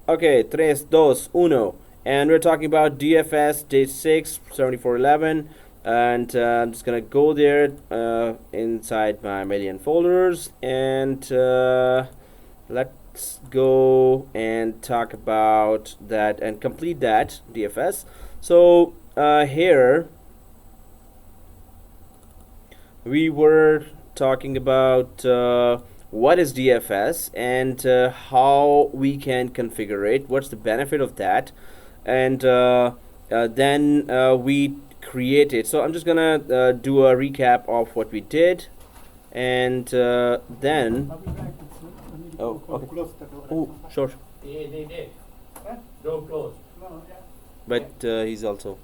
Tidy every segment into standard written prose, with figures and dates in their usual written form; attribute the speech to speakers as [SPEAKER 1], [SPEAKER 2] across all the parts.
[SPEAKER 1] Okay, tres, dos, uno. And we're talking about DFS Day06 7411. And I'm just gonna go there inside my million folders, and let's go and talk about that and complete that DFS. So here we were talking about what is DFS and how we can configure it, what's the benefit of that, and then we create it. So I'm just gonna do a recap of what we did, and then oh, okay. Oh, sure.
[SPEAKER 2] They did. Door closed.
[SPEAKER 1] But he's also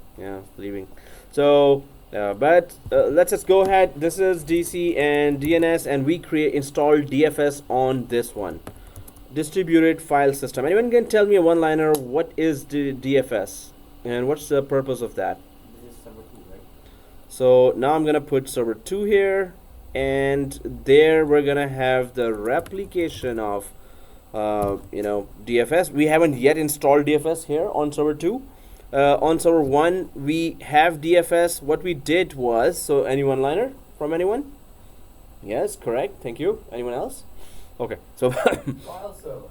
[SPEAKER 1] leaving. So but let's just go ahead. This is DC and DNS, and we install DFS on this one, distributed file system. Anyone can tell me a one-liner, what is the DFS and what's the purpose of that?
[SPEAKER 2] This is server 2, right?
[SPEAKER 1] So now I'm gonna put server 2 here, and there we're gonna have the replication of DFS. We haven't yet installed DFS here on server 2. On server 1 we have DFS. What we did was, so any one-liner from anyone? Yes, correct, thank you. Anyone else? Okay, so
[SPEAKER 2] File server.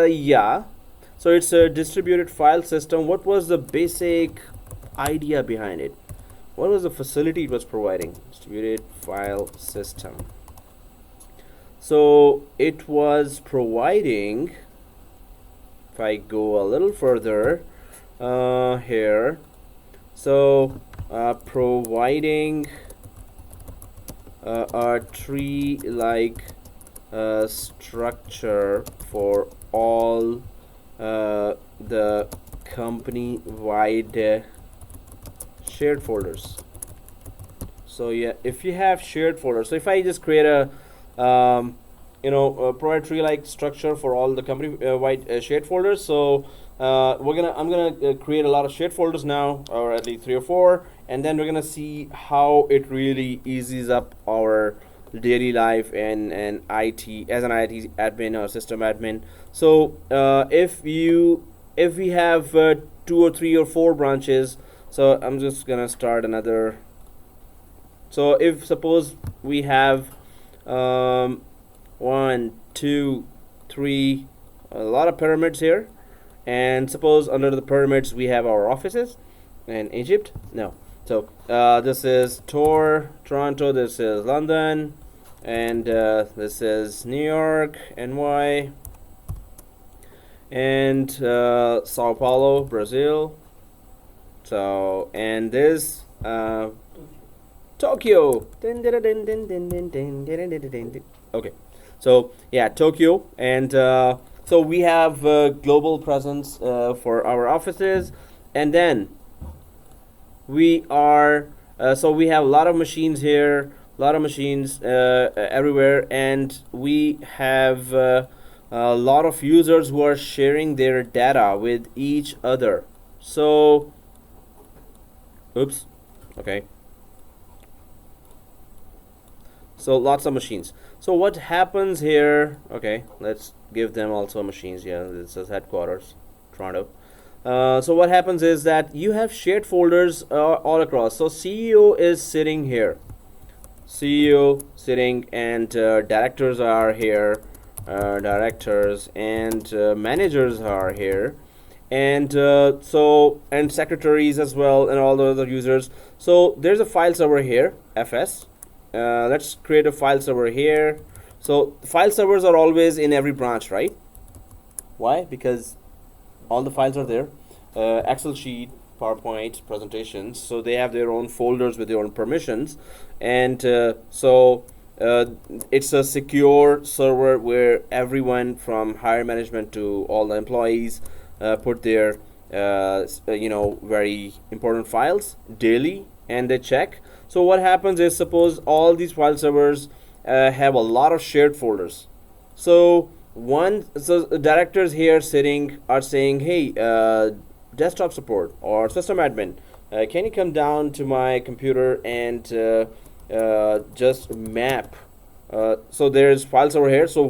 [SPEAKER 1] yeah, so it's a distributed file system. What was the basic idea behind it? What was the facility it was providing? Distributed file system. So it was providing, if I go a little further here, so providing a tree like structure for all the company wide shared folders. So yeah, if you have shared folders, so if I just create a provide tree like structure for all the company wide shared folders, so I'm gonna create a lot of shared folders now, or at least 3 or 4, and then we're gonna see how it really eases up our daily life and IT as an IT admin or system admin. So if we have 2 or 3 or 4 branches, so I'm just gonna start another. So if suppose we have 1, 2, 3, a lot of pyramids here, and suppose under the pyramids we have our offices in Egypt. No, so this is Toronto, this is London, and this is New York, NY, and Sao Paulo, Brazil. So, and this Tokyo. Okay, so yeah, Tokyo, and so we have global presence for our offices, and then we are so we have a lot of machines here, a lot of machines everywhere, and we have a lot of users who are sharing their data with each other. So oops, okay, so lots of machines. So what happens here, okay, let's give them also machines. Yeah, this is headquarters, Toronto. So what happens is that you have shared folders all across. So CEO is sitting here, CEO sitting, and directors are here, directors, and managers are here, and and secretaries as well, and all the other users. So there's a file server here, FS. Let's create a file server here. So file servers are always in every branch, right? Why? Because all the files are there, Excel sheet, PowerPoint, presentations, so they have their own folders with their own permissions, and so it's a secure server where everyone from higher management to all the employees put their very important files daily, and they check. So what happens is, suppose all these file servers have a lot of shared folders. So the directors here sitting are saying, hey, desktop support or system admin, can you come down to my computer and just map So there's files over here. So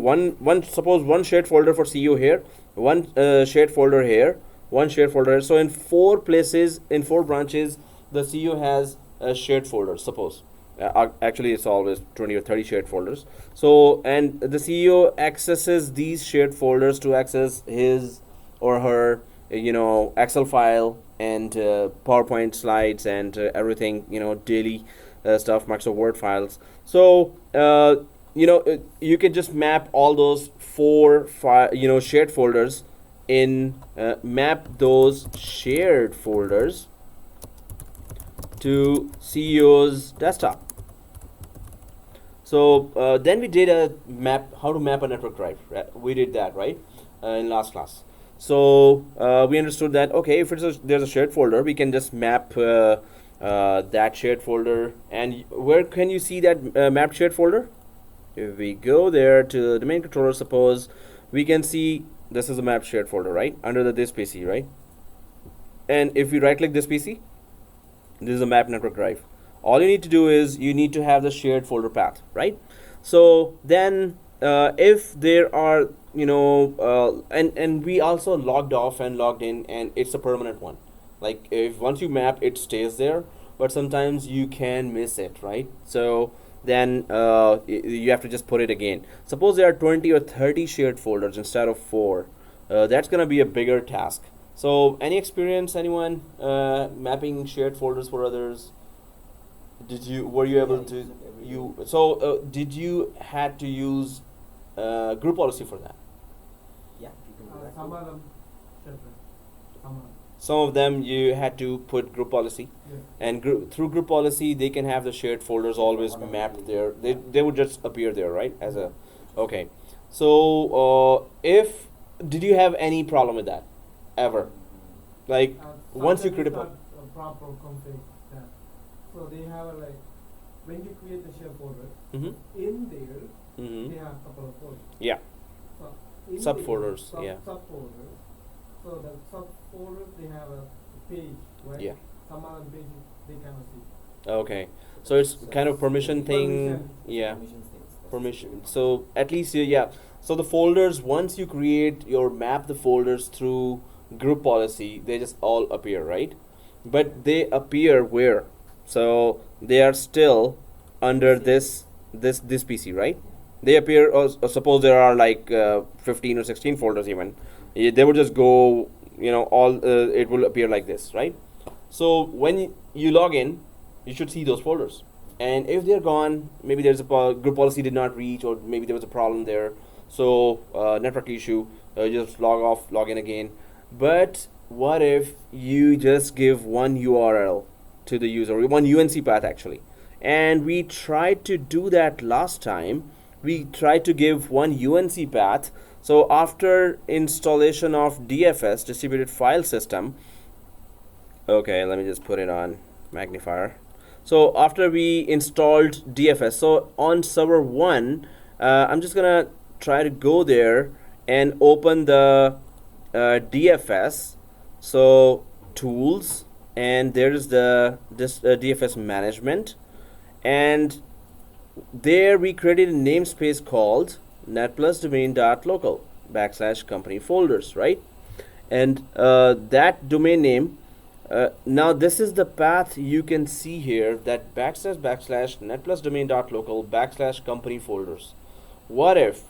[SPEAKER 1] suppose one shared folder for CEO here, one shared folder here, one shared folder here. So in 4 places, in 4 branches, the CEO has a shared folder. Suppose actually it's always 20 or 30 shared folders. So and the CEO accesses these shared folders to access his or her Excel file and PowerPoint slides and everything, daily stuff, Microsoft Word files. So you can just map all those shared folders in map those shared folders to CEO's desktop. So then we did a map, how to map a network drive. Right? We did that, right, in last class. So we understood that, okay, if there's a shared folder, we can just map that shared folder. And where can you see that mapped shared folder? If we go there to the domain controller, suppose we can see this is a mapped shared folder, right, under this PC, right? And if we right click this PC, this is a map network drive. All you need to do is you need to have the shared folder path, right? So then if there are and we also logged off and logged in, and it's a permanent one. Like if once you map, it stays there, but sometimes you can miss it, right? So then you have to just put it again. Suppose there are 20 or 30 shared folders instead of 4. That's gonna be a bigger task. So any experience, anyone mapping shared folders for others? Were you able to did you had to use group policy for that?
[SPEAKER 2] Yeah, you can do that.
[SPEAKER 3] Some of them separate.
[SPEAKER 1] Some of them you had to put group policy,
[SPEAKER 3] Yeah.
[SPEAKER 1] and through group policy they can have the shared folders always mapped there. They would just appear there, right? As a okay. So if did you have any problem with that ever? Like once you create a
[SPEAKER 3] proper config that. So they have when you create the share folder,
[SPEAKER 1] mm-hmm.
[SPEAKER 3] in there
[SPEAKER 1] Mm-hmm.
[SPEAKER 3] they have a couple of folders.
[SPEAKER 1] Yeah.
[SPEAKER 3] So in
[SPEAKER 1] Subfolders,
[SPEAKER 3] there,
[SPEAKER 1] yeah.
[SPEAKER 3] Subfolders. So the subfolders they have a page, right?
[SPEAKER 1] Yeah.
[SPEAKER 3] Some other pages they cannot see.
[SPEAKER 1] Okay. So it's kind of permission thing.
[SPEAKER 3] Permission.
[SPEAKER 1] Yeah.
[SPEAKER 2] Permission things.
[SPEAKER 1] Permission. So at least yeah. So the folders, once you create your map the folders through group policy, they just all appear, right? But they appear where? So they are still under this PC, right? They appear, or suppose there are like 15 or 16 folders even. They will just go, all it will appear like this, right? So when you log in, you should see those folders. And if they're gone, maybe there's a group policy did not reach, or maybe there was a problem there. So network issue, just log off, log in again. But what if you just give one URL to the user, one UNC path actually? And we tried to do that last time. We tried to give one UNC path. So after installation of DFS, distributed file system, okay, let me just put it on magnifier. So after we installed DFS, so on server 1, I'm just gonna try to go there and open the DFS. So tools, and there is this DFS management, and there we created a namespace called netplusdomain.local /company folders, right? And that domain name, now this is the path you can see here, that / netplusdomain.local /company folders. What if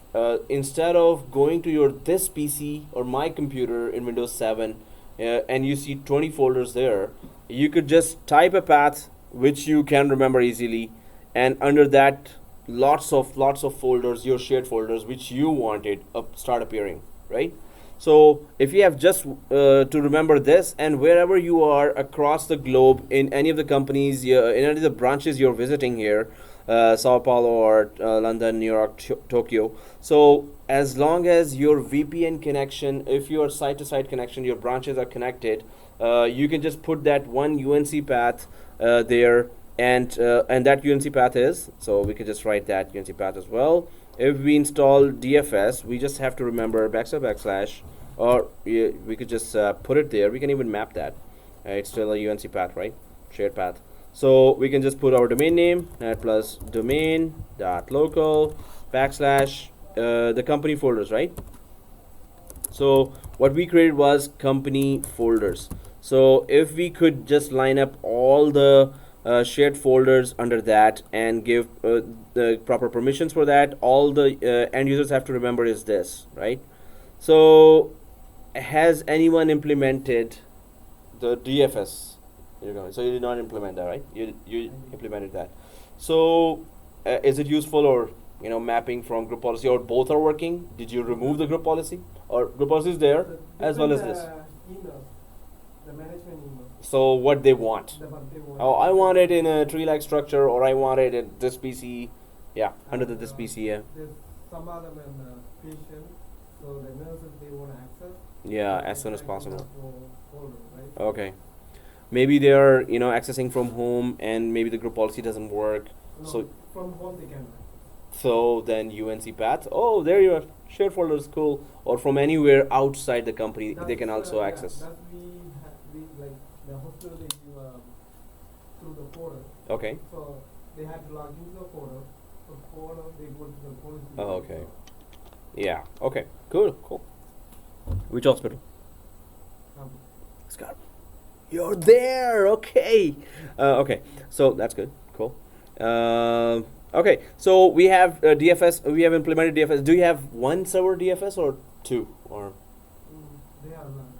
[SPEAKER 1] instead of going to this PC or my computer in Windows 7 and you see 20 folders there, you could just type a path which you can remember easily, and under that lots of folders, your shared folders which you wanted start appearing, right? So if you have just to remember this, and wherever you are across the globe in any of the companies, in any of the branches you're visiting here, Sao Paulo or London, New York, Tokyo. So as long as your VPN connection, if your site-to-site connection, your branches are connected, you can just put that one UNC path there, and that UNC path is, so we could just write that UNC path as well. If we install DFS, we just have to remember // or we could just put it there. We can even map that. It's still a UNC path, right? Shared path. So we can just put our domain name, net plus domain dot local backslash the company folders, right? So what we created was company folders. So if we could just line up all the shared folders under that and give the proper permissions for that, all the end users have to remember is this, right? So has anyone implemented the DFS? So you did not implement that, right? You implemented that. So is it useful, or mapping from group policy, or both are working? Did you remove the group policy, or group policy is there as well as this?
[SPEAKER 3] Email, the management email.
[SPEAKER 1] So what they want?
[SPEAKER 3] What they want.
[SPEAKER 1] Oh, I want it in a tree-like structure, or I want it in this PC. Yeah, under this PC. Yeah.
[SPEAKER 3] There's some other patient, so the nurses they want to access.
[SPEAKER 1] Yeah, as soon as possible.
[SPEAKER 3] Folder, right?
[SPEAKER 1] Okay. Maybe they are accessing from home, and maybe the group policy doesn't work.
[SPEAKER 3] No,
[SPEAKER 1] So
[SPEAKER 3] from home they can access.
[SPEAKER 1] so then UNC path. Oh, there you are. Shared folders, cool. Or from anywhere outside the company, they can also access.
[SPEAKER 3] That we like the hospital they give through the portal.
[SPEAKER 1] Okay.
[SPEAKER 3] So they had to log into the portal. So portal they go to the policy.
[SPEAKER 1] Oh, okay. Yeah. Okay. Cool. Which hospital? Scott. You're there. Okay. Okay. So that's good. Cool. Okay. So we have DFS. We have implemented DFS. Do you have one server DFS or two or?
[SPEAKER 3] They have none.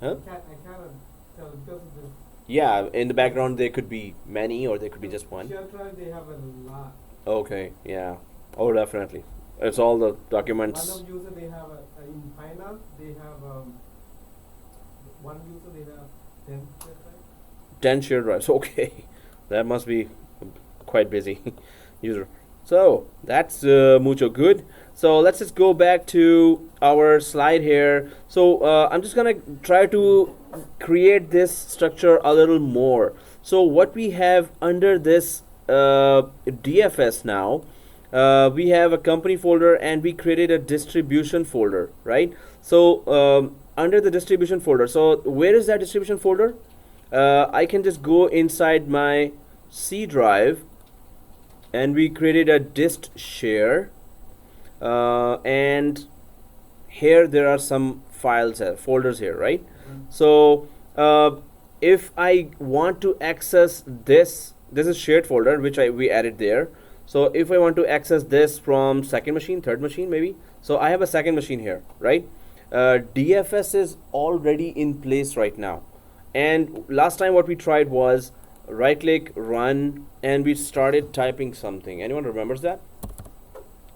[SPEAKER 1] Huh?
[SPEAKER 3] I cannot tell because of this.
[SPEAKER 1] Yeah. In the background, there could be many, or there could be just one.
[SPEAKER 3] Share drive they have a lot.
[SPEAKER 1] Okay. Yeah. Oh, definitely. It's all the documents.
[SPEAKER 3] One of user they have in finance they have one user they have 10 share drive.
[SPEAKER 1] 10 shared drives. Okay, that must be quite busy user. So that's mucho good. So let's just go back to our slide here. So I'm just gonna try to create this structure a little more. So what we have under this DFS now, we have a company folder, and we created a distribution folder, right? So under the distribution folder, so where is that distribution folder? I can just go inside my C drive, and we created a dist share, and here there are some files, folders here, right? So if I want to access this is shared folder which we added there. So if I want to access this from second machine, third machine maybe, so I have a second machine here, right? DFS is already in place right now, and last time what we tried was right click, run, and we started typing something. Anyone remembers that?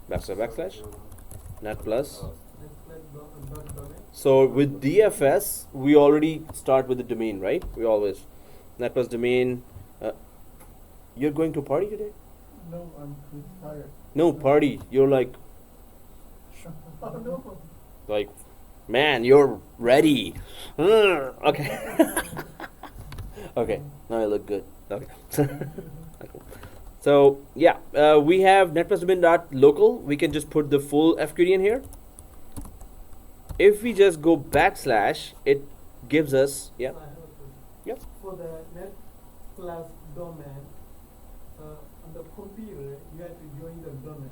[SPEAKER 1] Backslash net plus. So with DFS we already start with the domain, right? We always net plus domain. You're going to a party today?
[SPEAKER 3] No, I'm tired.
[SPEAKER 1] No, party. You're like
[SPEAKER 3] Oh no.
[SPEAKER 1] like, man, you're ready. Okay. Okay, now I look good. Okay. So yeah, we have net plus domain dot local. We can just put the full FQD in here. If we just go backslash, it gives us, yeah.
[SPEAKER 3] I have a question.
[SPEAKER 1] Yep.
[SPEAKER 3] For the net plus domain, on the computer, you have to join the domain.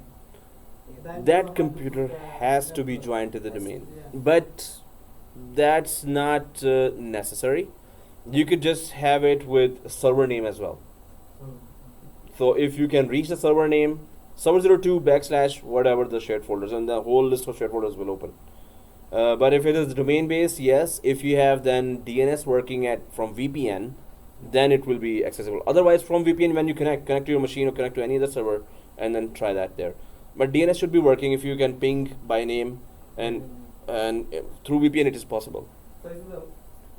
[SPEAKER 1] That computer has to be joined to the domain, but that's not necessary. You could just have it with server name as well. So if you can reach the server name, server02 backslash whatever the shared folders, and the whole list of shared folders will open. But if it is domain based, yes. If you have then DNS working from VPN, then it will be accessible. Otherwise, from VPN, when you connect to your machine or connect to any other server, and then try that there. But DNS should be working if you can ping by name, and through VPN it is possible.
[SPEAKER 3] So it's the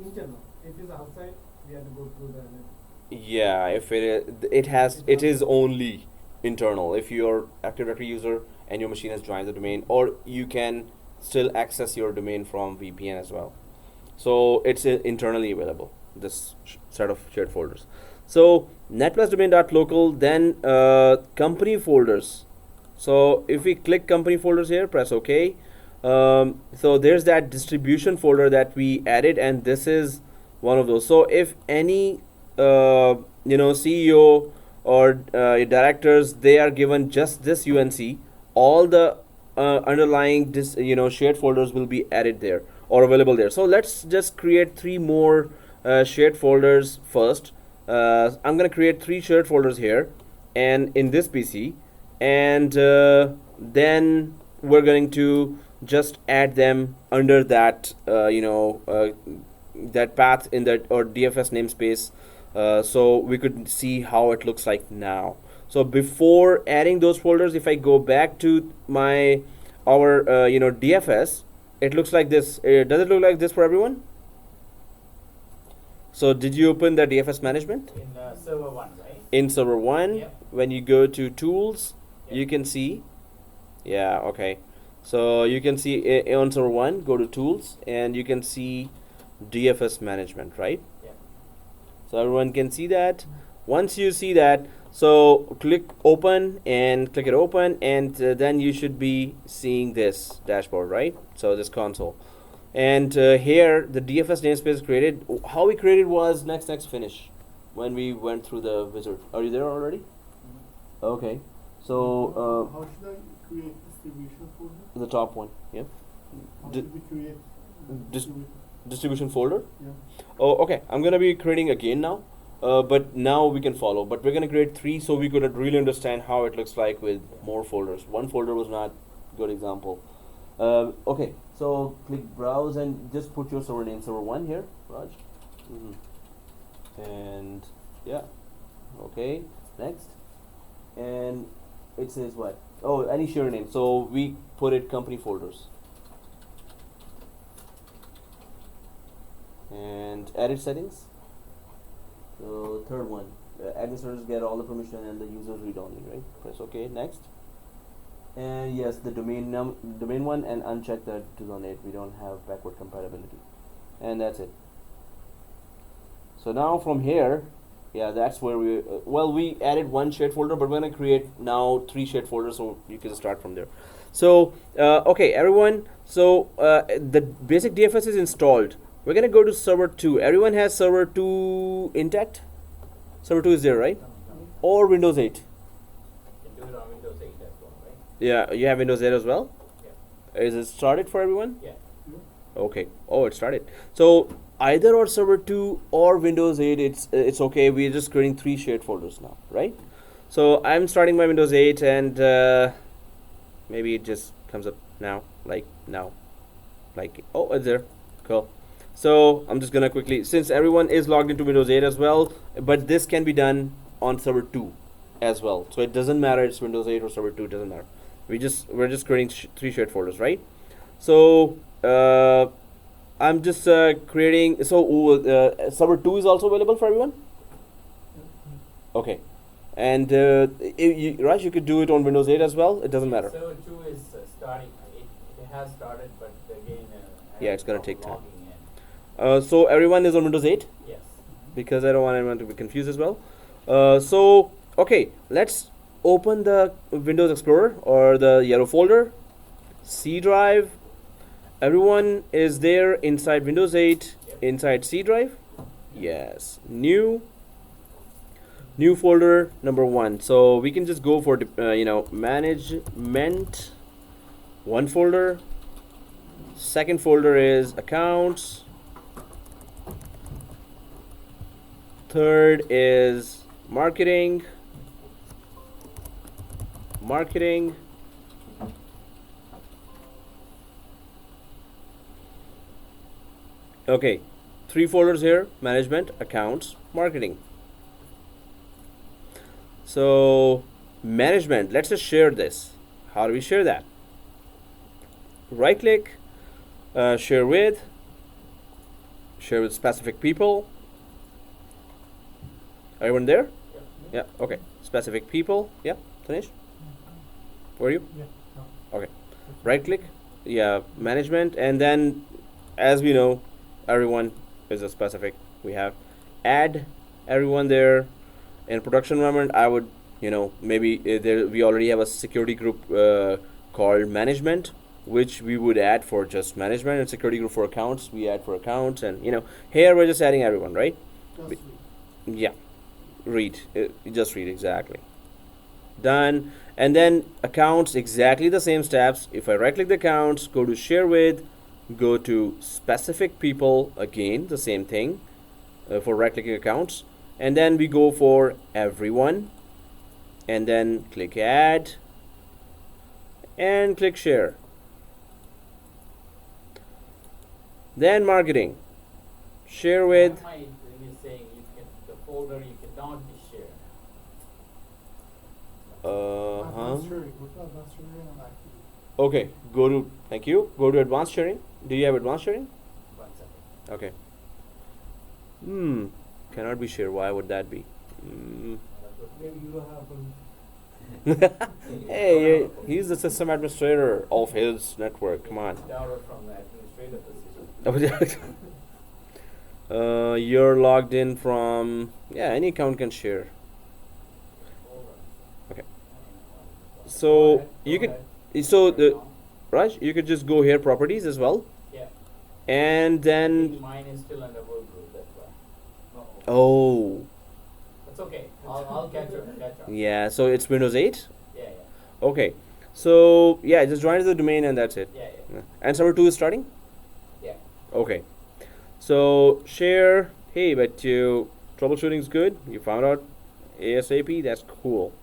[SPEAKER 3] internal. If it's outside, we have to go through the net.
[SPEAKER 1] Yeah, if it is only internal. If you're Active Directory user and your machine has joined the domain, or you can still access your domain from VPN as well. So it's internally available, this set of shared folders. So net plus domain dot local, then company folders. So if we click company folders here, press OK. So there's that distribution folder that we added, and this is one of those. So if any CEO or directors, they are given just this UNC, all the underlying shared folders will be added there or available there. So let's just create three more shared folders first. I'm gonna create three shared folders here and in this PC, and then we're going to just add them under that that path in that or DFS namespace, so we could see how it looks like now. So before adding those folders, if I go back to my our DFS, it looks like this. Does it look like this for everyone? So did you open the DFS management?
[SPEAKER 2] In server 1, right?
[SPEAKER 1] In server 1,
[SPEAKER 2] Yep.
[SPEAKER 1] when you go to tools,
[SPEAKER 2] Yep.
[SPEAKER 1] you can see, yeah, okay. So you can see on server 1, go to tools, and you can see DFS management, right?
[SPEAKER 2] Yeah.
[SPEAKER 1] So everyone can see that. Once you see that, so click open and click it open, and then you should be seeing this dashboard, right? So this console. And here the DFS namespace created. How we created was next finish when we went through the wizard. Are you there already? Okay. So
[SPEAKER 4] how should I create distribution folder?
[SPEAKER 1] the top one, yeah.
[SPEAKER 4] How
[SPEAKER 1] Di-
[SPEAKER 4] should we create
[SPEAKER 1] dis-
[SPEAKER 4] distribution?
[SPEAKER 1] Distribution folder.
[SPEAKER 4] Yeah.
[SPEAKER 1] Oh, okay. I'm gonna be creating again now, but now we can follow. But we're gonna create three so we could really understand how it looks like with more folders. One folder was not good example. Okay, so click browse and just put your server name, server 1 here, Raj. And yeah, okay, next. And it says what? Oh, any share name. So we put it company folders. And edit settings. So third one, administrators get all the permission and the users read only, right? Press OK. Next. And yes, the domain one, and uncheck that 2008. We don't have backward compatibility, and that's it. So now from here, yeah, that's where we we added one shared folder, but we're gonna create now three shared folders, so you can start from there. So okay, everyone. So the basic DFS is installed. We're gonna go to server 2. Everyone has server 2 intact. Server 2 is there, right? Or Windows 8.
[SPEAKER 2] You can do it on Windows 8 as well, right?
[SPEAKER 1] Yeah, you have Windows 8 as well.
[SPEAKER 2] Yeah.
[SPEAKER 1] Is it started for everyone?
[SPEAKER 2] Yeah.
[SPEAKER 1] Okay. Oh, it started. So either or server 2 or Windows 8, it's okay. We're just creating three shared folders now, right? So I'm starting my Windows 8, and maybe it just comes up now, like now, like oh, it's there. Cool. So I'm just gonna quickly, since everyone is logged into Windows 8 as well, but this can be done on server 2 as well. So it doesn't matter it's Windows 8 or server 2, it doesn't matter. We're just creating three shared folders, right? So I'm just creating. So server 2 is also available for everyone. Okay, and Raj, you could do it on Windows 8 as well. It doesn't matter.
[SPEAKER 2] Server 2 is starting. It has started, but again,
[SPEAKER 1] Yeah, it's gonna take time.
[SPEAKER 2] logging in.
[SPEAKER 1] So everyone is on Windows 8
[SPEAKER 2] Yes.
[SPEAKER 1] because I don't want anyone to be confused as well. So okay, let's open the Windows Explorer or the yellow folder, C drive. Everyone is there inside Windows 8,
[SPEAKER 2] Yep.
[SPEAKER 1] inside C drive. Yes, new folder number 1. So we can just go for management, one folder. Second folder is accounts. Third is marketing. Okay, three folders here: management, accounts, marketing. So management, let's just share this. How do we share that? Right click, share with specific people. Everyone there? Yeah, okay. Specific people. Yeah, Tanesh? Were you?
[SPEAKER 3] Yeah.
[SPEAKER 1] Okay. Right click, yeah, management, and then as we know, everyone is a specific. We have add everyone there. In production environment, I would, maybe there we already have a security group called management, which we would add for just management, and security group for accounts we add for accounts, and here we're just adding everyone, right?
[SPEAKER 4] Just
[SPEAKER 1] Yeah, read. Just read exactly. Done. And then accounts, exactly the same steps. If I right click the accounts, go to share with, go to specific people, again the same thing for right clicking accounts, and then we go for everyone, and then click add and click share. Then marketing, share with.
[SPEAKER 2] Why am I really saying you can, the folder you cannot be shared?
[SPEAKER 4] Advanced sharing. What about advanced sharing and activity?
[SPEAKER 1] Okay, go to, thank you, go to advanced sharing. Do you have advanced sharing?
[SPEAKER 2] 1 second.
[SPEAKER 1] Okay. Cannot be shared. Why would that be?
[SPEAKER 3] Maybe you don't have one.
[SPEAKER 1] Hey, he's the system administrator of his network. Come on.
[SPEAKER 2] Download from the administrator position.
[SPEAKER 1] You're logged in from, yeah, any account can share. Okay. So you could, so the Raj, you could just go here, properties as well,
[SPEAKER 2] Yeah.
[SPEAKER 1] and then
[SPEAKER 2] Mine is still under work group, that's why.
[SPEAKER 1] oh
[SPEAKER 2] That's okay. I'll catch up.
[SPEAKER 1] yeah, so it's Windows 8.
[SPEAKER 2] Yeah.
[SPEAKER 1] Okay, so yeah, just join the domain and that's it.
[SPEAKER 2] Yeah.
[SPEAKER 1] And server 2 is starting.
[SPEAKER 2] Yeah.
[SPEAKER 1] Okay, so share. Hey, but you troubleshooting is good. You found out ASAP. That's cool.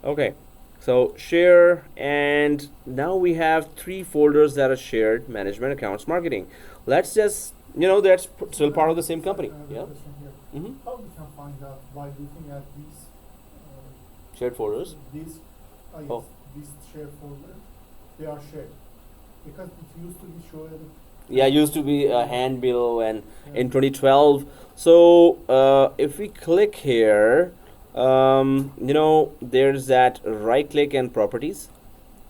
[SPEAKER 1] Okay, so share, and now we have 3 folders that are shared: management, accounts, marketing. Let's just, that's still part of the same company.
[SPEAKER 4] I have a
[SPEAKER 1] Yeah.
[SPEAKER 4] question here.
[SPEAKER 1] Mm-hmm.
[SPEAKER 4] How we can find out by looking at these
[SPEAKER 1] Shared folders.
[SPEAKER 4] these yes,
[SPEAKER 1] Oh.
[SPEAKER 4] these shared folders? They are shared because it used to be shown.
[SPEAKER 1] Yeah, used to be a hand below, and in 2012. So if we click here, there's that right click and properties,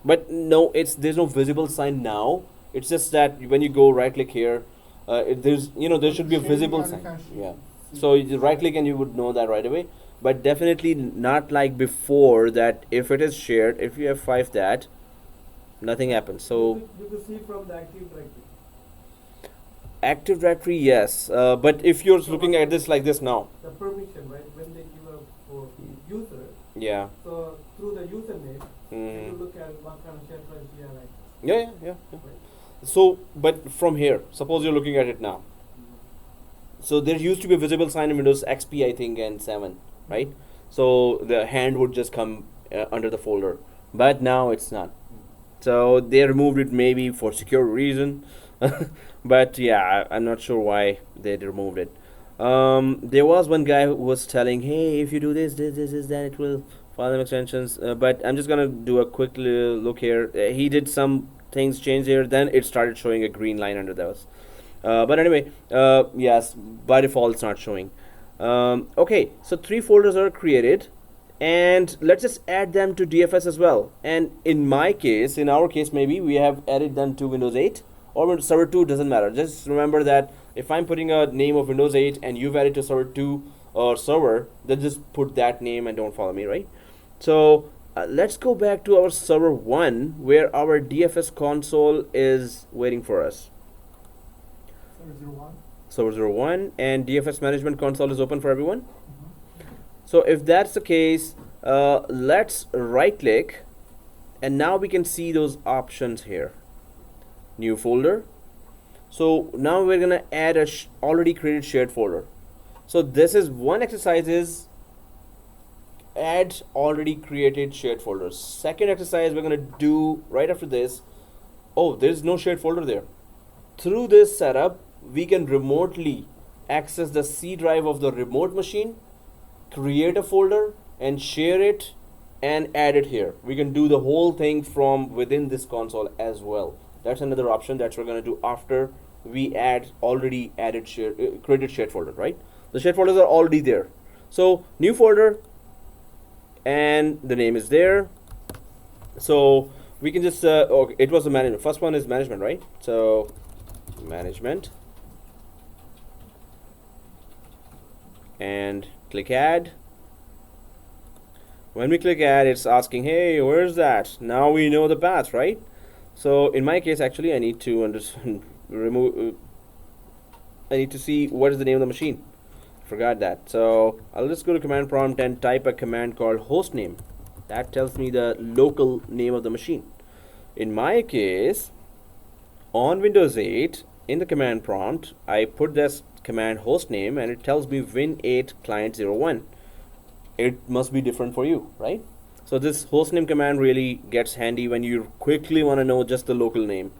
[SPEAKER 1] but no, there's no visible sign now. It's just that when you go right click here, there should be a visible sign. Yeah. So you right click and you would know that right away. But definitely not like before, that if it is shared, if you F5 that, nothing happens. So
[SPEAKER 3] You could see from the active directory.
[SPEAKER 1] Active Directory, yes. But if you're looking at this like this now,
[SPEAKER 3] The permission, right? When they give a for user,
[SPEAKER 1] yeah.
[SPEAKER 3] so through the username, you
[SPEAKER 1] Mm.
[SPEAKER 3] look at what kind of share price you have access.
[SPEAKER 1] Yeah.
[SPEAKER 3] Right?
[SPEAKER 1] So, but from here, suppose you're looking at it now. So there used to be a visible sign in Windows XP, I think, and 7, right? So the hand would just come under the folder, but now it's not. So they removed it maybe for secure reason, but yeah, I'm not sure why they removed it. There was one guy who was telling, hey, if you do this, then it will file them extensions. But I'm just gonna do a quick look here. He did some things change here, then it started showing a green line under those. But anyway, yes, by default it's not showing. Okay, so 3 folders are created, and let's just add them to DFS as well. And in our case, maybe we have added them to Windows 8 or Windows Server 2, doesn't matter. Just remember that if I'm putting a name of Windows 8 and you've added to Server 2 or server, then just put that name and don't follow me, right? So let's go back to our Server 1, where our DFS console is waiting for us.
[SPEAKER 4] 001.
[SPEAKER 1] Server 01, and DFS management console is open for everyone.
[SPEAKER 4] Mm-hmm.
[SPEAKER 1] So if that's the case, let's right click, and now we can see those options here. New folder. So now we're gonna add a already created shared folder. So this is one exercise, is add already created shared folders. Second exercise we're gonna do right after this. Oh, there's no shared folder there. Through this setup, we can remotely access the C drive of the remote machine, create a folder and share it and add it here. We can do the whole thing from within this console as well. That's another option that we're going to do after we add already added created shared folder, right? The shared folders are already there. So new folder, and the name is there. So we can just okay, it was the management. First one is management, right? So management, and click add. When we click add, it's asking, hey, where's that? Now we know the path, right? So in my case, actually, I need to understand, remove. I need to see what is the name of the machine. forgot that. So I'll just go to command prompt and type a command called hostname. That tells me the local name of the machine. In my case, on Windows 8, in the command prompt, I put this command hostname and it tells me win8 client01. It must be different for you, right? So this hostname command really gets handy when you quickly want to know just the local name.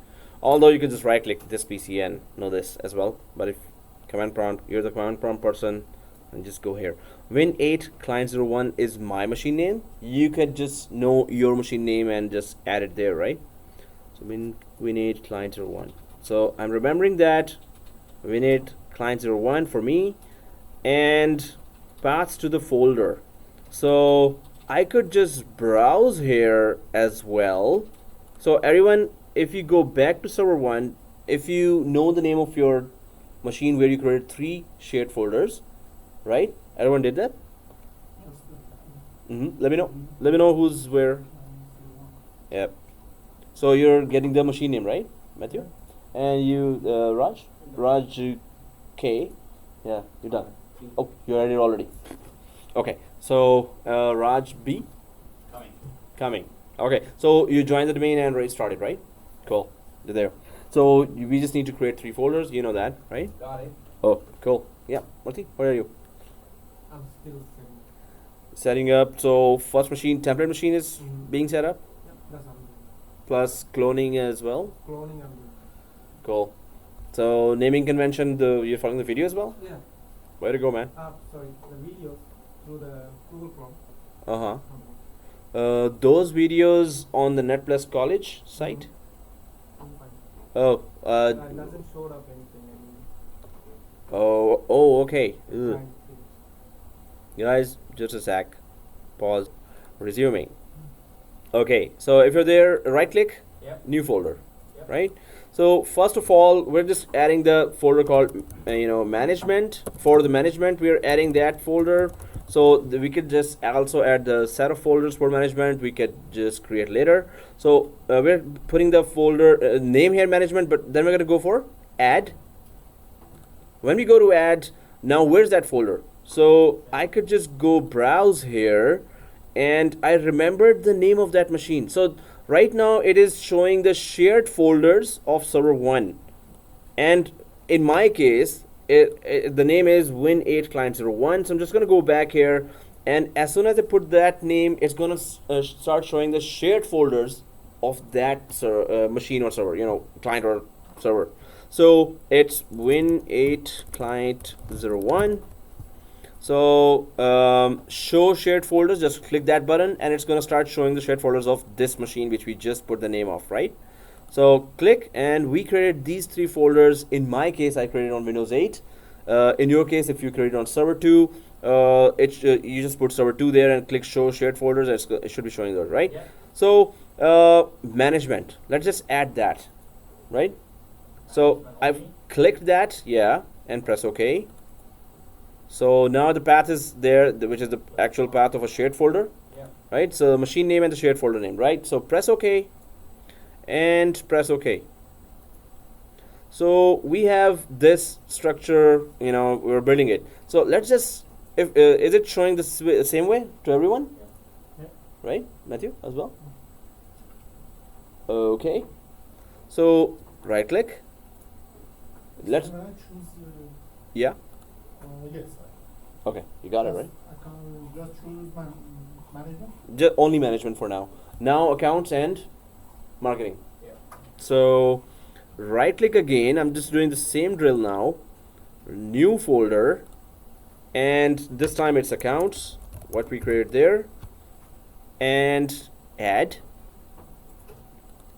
[SPEAKER 1] Although you can just right click this PC and know this as well. But if command prompt, you're the command prompt person, and just go here. Win8 client01 is my machine name. You could just know your machine name and just add it there, right? So win8 client01. So I'm remembering that win8 client01 for me, and paths to the folder. So I could just browse here as well. So everyone, if you go back to server 1, if you know the name of your machine where you created 3 shared folders, right? Everyone did that? Let me know. Let me know who's where. Yep. So you're getting the machine name, right, Matthew? And you, Raj K. Yeah, you're done. Oh, you read it already. Okay. So Raj B. Coming. Okay. So you joined the domain and already started, right? Cool. You're there. So we just need to create 3 folders. You know that, right?
[SPEAKER 2] Got it.
[SPEAKER 1] Oh, cool. Yeah. Marty, where are you?
[SPEAKER 3] I'm still
[SPEAKER 1] Setting up. So first machine, template machine is being set up.
[SPEAKER 3] Yep, that's what I'm doing.
[SPEAKER 1] Plus cloning as well.
[SPEAKER 3] Cloning I'm doing.
[SPEAKER 1] Cool. So naming convention, you're following the video as well?
[SPEAKER 3] Yeah.
[SPEAKER 1] Way to go, man.
[SPEAKER 3] Sorry, the video through the Google Chrome.
[SPEAKER 1] Those videos on the NetPlus College site?
[SPEAKER 3] I'm fine.
[SPEAKER 1] Oh,
[SPEAKER 3] It doesn't show up anything.
[SPEAKER 1] okay. Ugh.
[SPEAKER 3] Fine.
[SPEAKER 1] Guys, just a sec. Pause. Resuming. Okay, so if you're there, right click,
[SPEAKER 2] Yep.
[SPEAKER 1] new folder,
[SPEAKER 2] Yep.
[SPEAKER 1] right? So first of all, we're just adding the folder called, management. For the management, we're adding that folder. So we could just also add the set of folders for management. We could just create later. So we're putting the folder name here, management, but then we're gonna go for add. When we go to add, now where's that folder? So I could just go browse here, and I remembered the name of that machine. So right now it is showing the shared folders of server 1, and in my case the name is win8 client01. So I'm just going to go back here, and as soon as I put that name, it's going to start showing the shared folders of that machine or server, client or server. So it's win8 client01. So show shared folders, just click that button and it's going to start showing the shared folders of this machine which we just put the name of, right? So click, and we created these 3 folders. In my case, I created on Windows 8. In your case, if you created on server 2, you just put server 2 there and click show shared folders. It should be showing those, right?
[SPEAKER 2] Yeah.
[SPEAKER 1] So management, let's just add that, right? So I've clicked that, yeah, and press OK. So now the path is there, which is the actual path of a shared folder,
[SPEAKER 2] Yeah.
[SPEAKER 1] right? So the machine name and the shared folder name, right? So press OK and press OK. So we have this structure, we're building it. So let's just, is it showing the same way to everyone?
[SPEAKER 3] Yeah.
[SPEAKER 1] Right, Matthew, as well? Okay. So right click. Let's,
[SPEAKER 4] Can I choose?
[SPEAKER 1] yeah.
[SPEAKER 4] Yes.
[SPEAKER 1] Okay, you got it, right?
[SPEAKER 4] I can just choose my management.
[SPEAKER 1] Just only management for now. Now accounts and marketing.
[SPEAKER 2] Yeah.
[SPEAKER 1] So right click again. I'm just doing the same drill now. New folder, and this time it's accounts, what we created there, and add.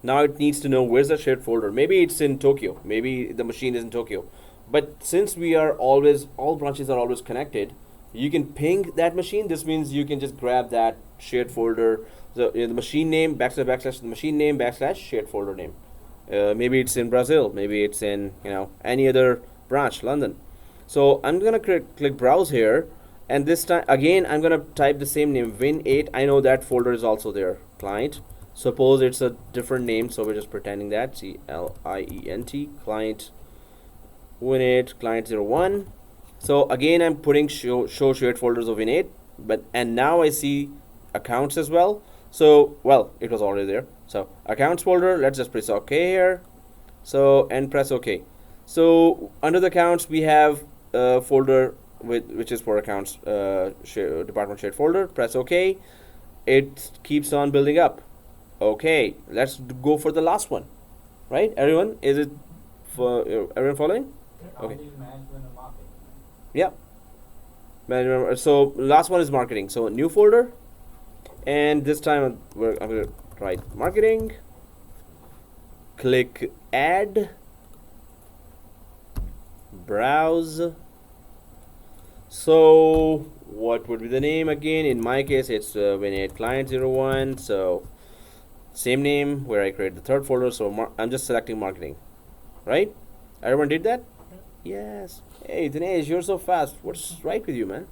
[SPEAKER 1] Now it needs to know where's the shared folder. Maybe it's in Tokyo. Maybe the machine is in Tokyo. But since we are all branches are always connected, you can ping that machine. This means you can just grab that shared folder, the machine name, backslash the machine name, backslash shared folder name. Maybe it's in Brazil, maybe it's in any other branch, London. So I'm gonna click browse here, and this time again I'm gonna type the same name, win8. I know that folder is also there, client. Suppose it's a different name, so we're just pretending that client win8 client01. So again, I'm putting show shared folders of in8, and now I see accounts as well. So well, it was already there. So accounts folder. Let's just press OK here. So and press OK. So under the accounts we have a folder which is for accounts department shared folder. Press OK. It keeps on building up. Okay, let's go for the last one. Right, everyone? Is it for everyone following? Okay.
[SPEAKER 2] Only management and marketing.
[SPEAKER 1] Yeah. So last one is marketing. So new folder, and this time I'm going to write marketing. Click add. Browse. So what would be the name again? In my case, it's Win8 client 01. So same name where I create the third folder. So I'm just selecting marketing, right? Everyone did that? Yes. Hey Dinesh, you're so fast. What's right with you, man?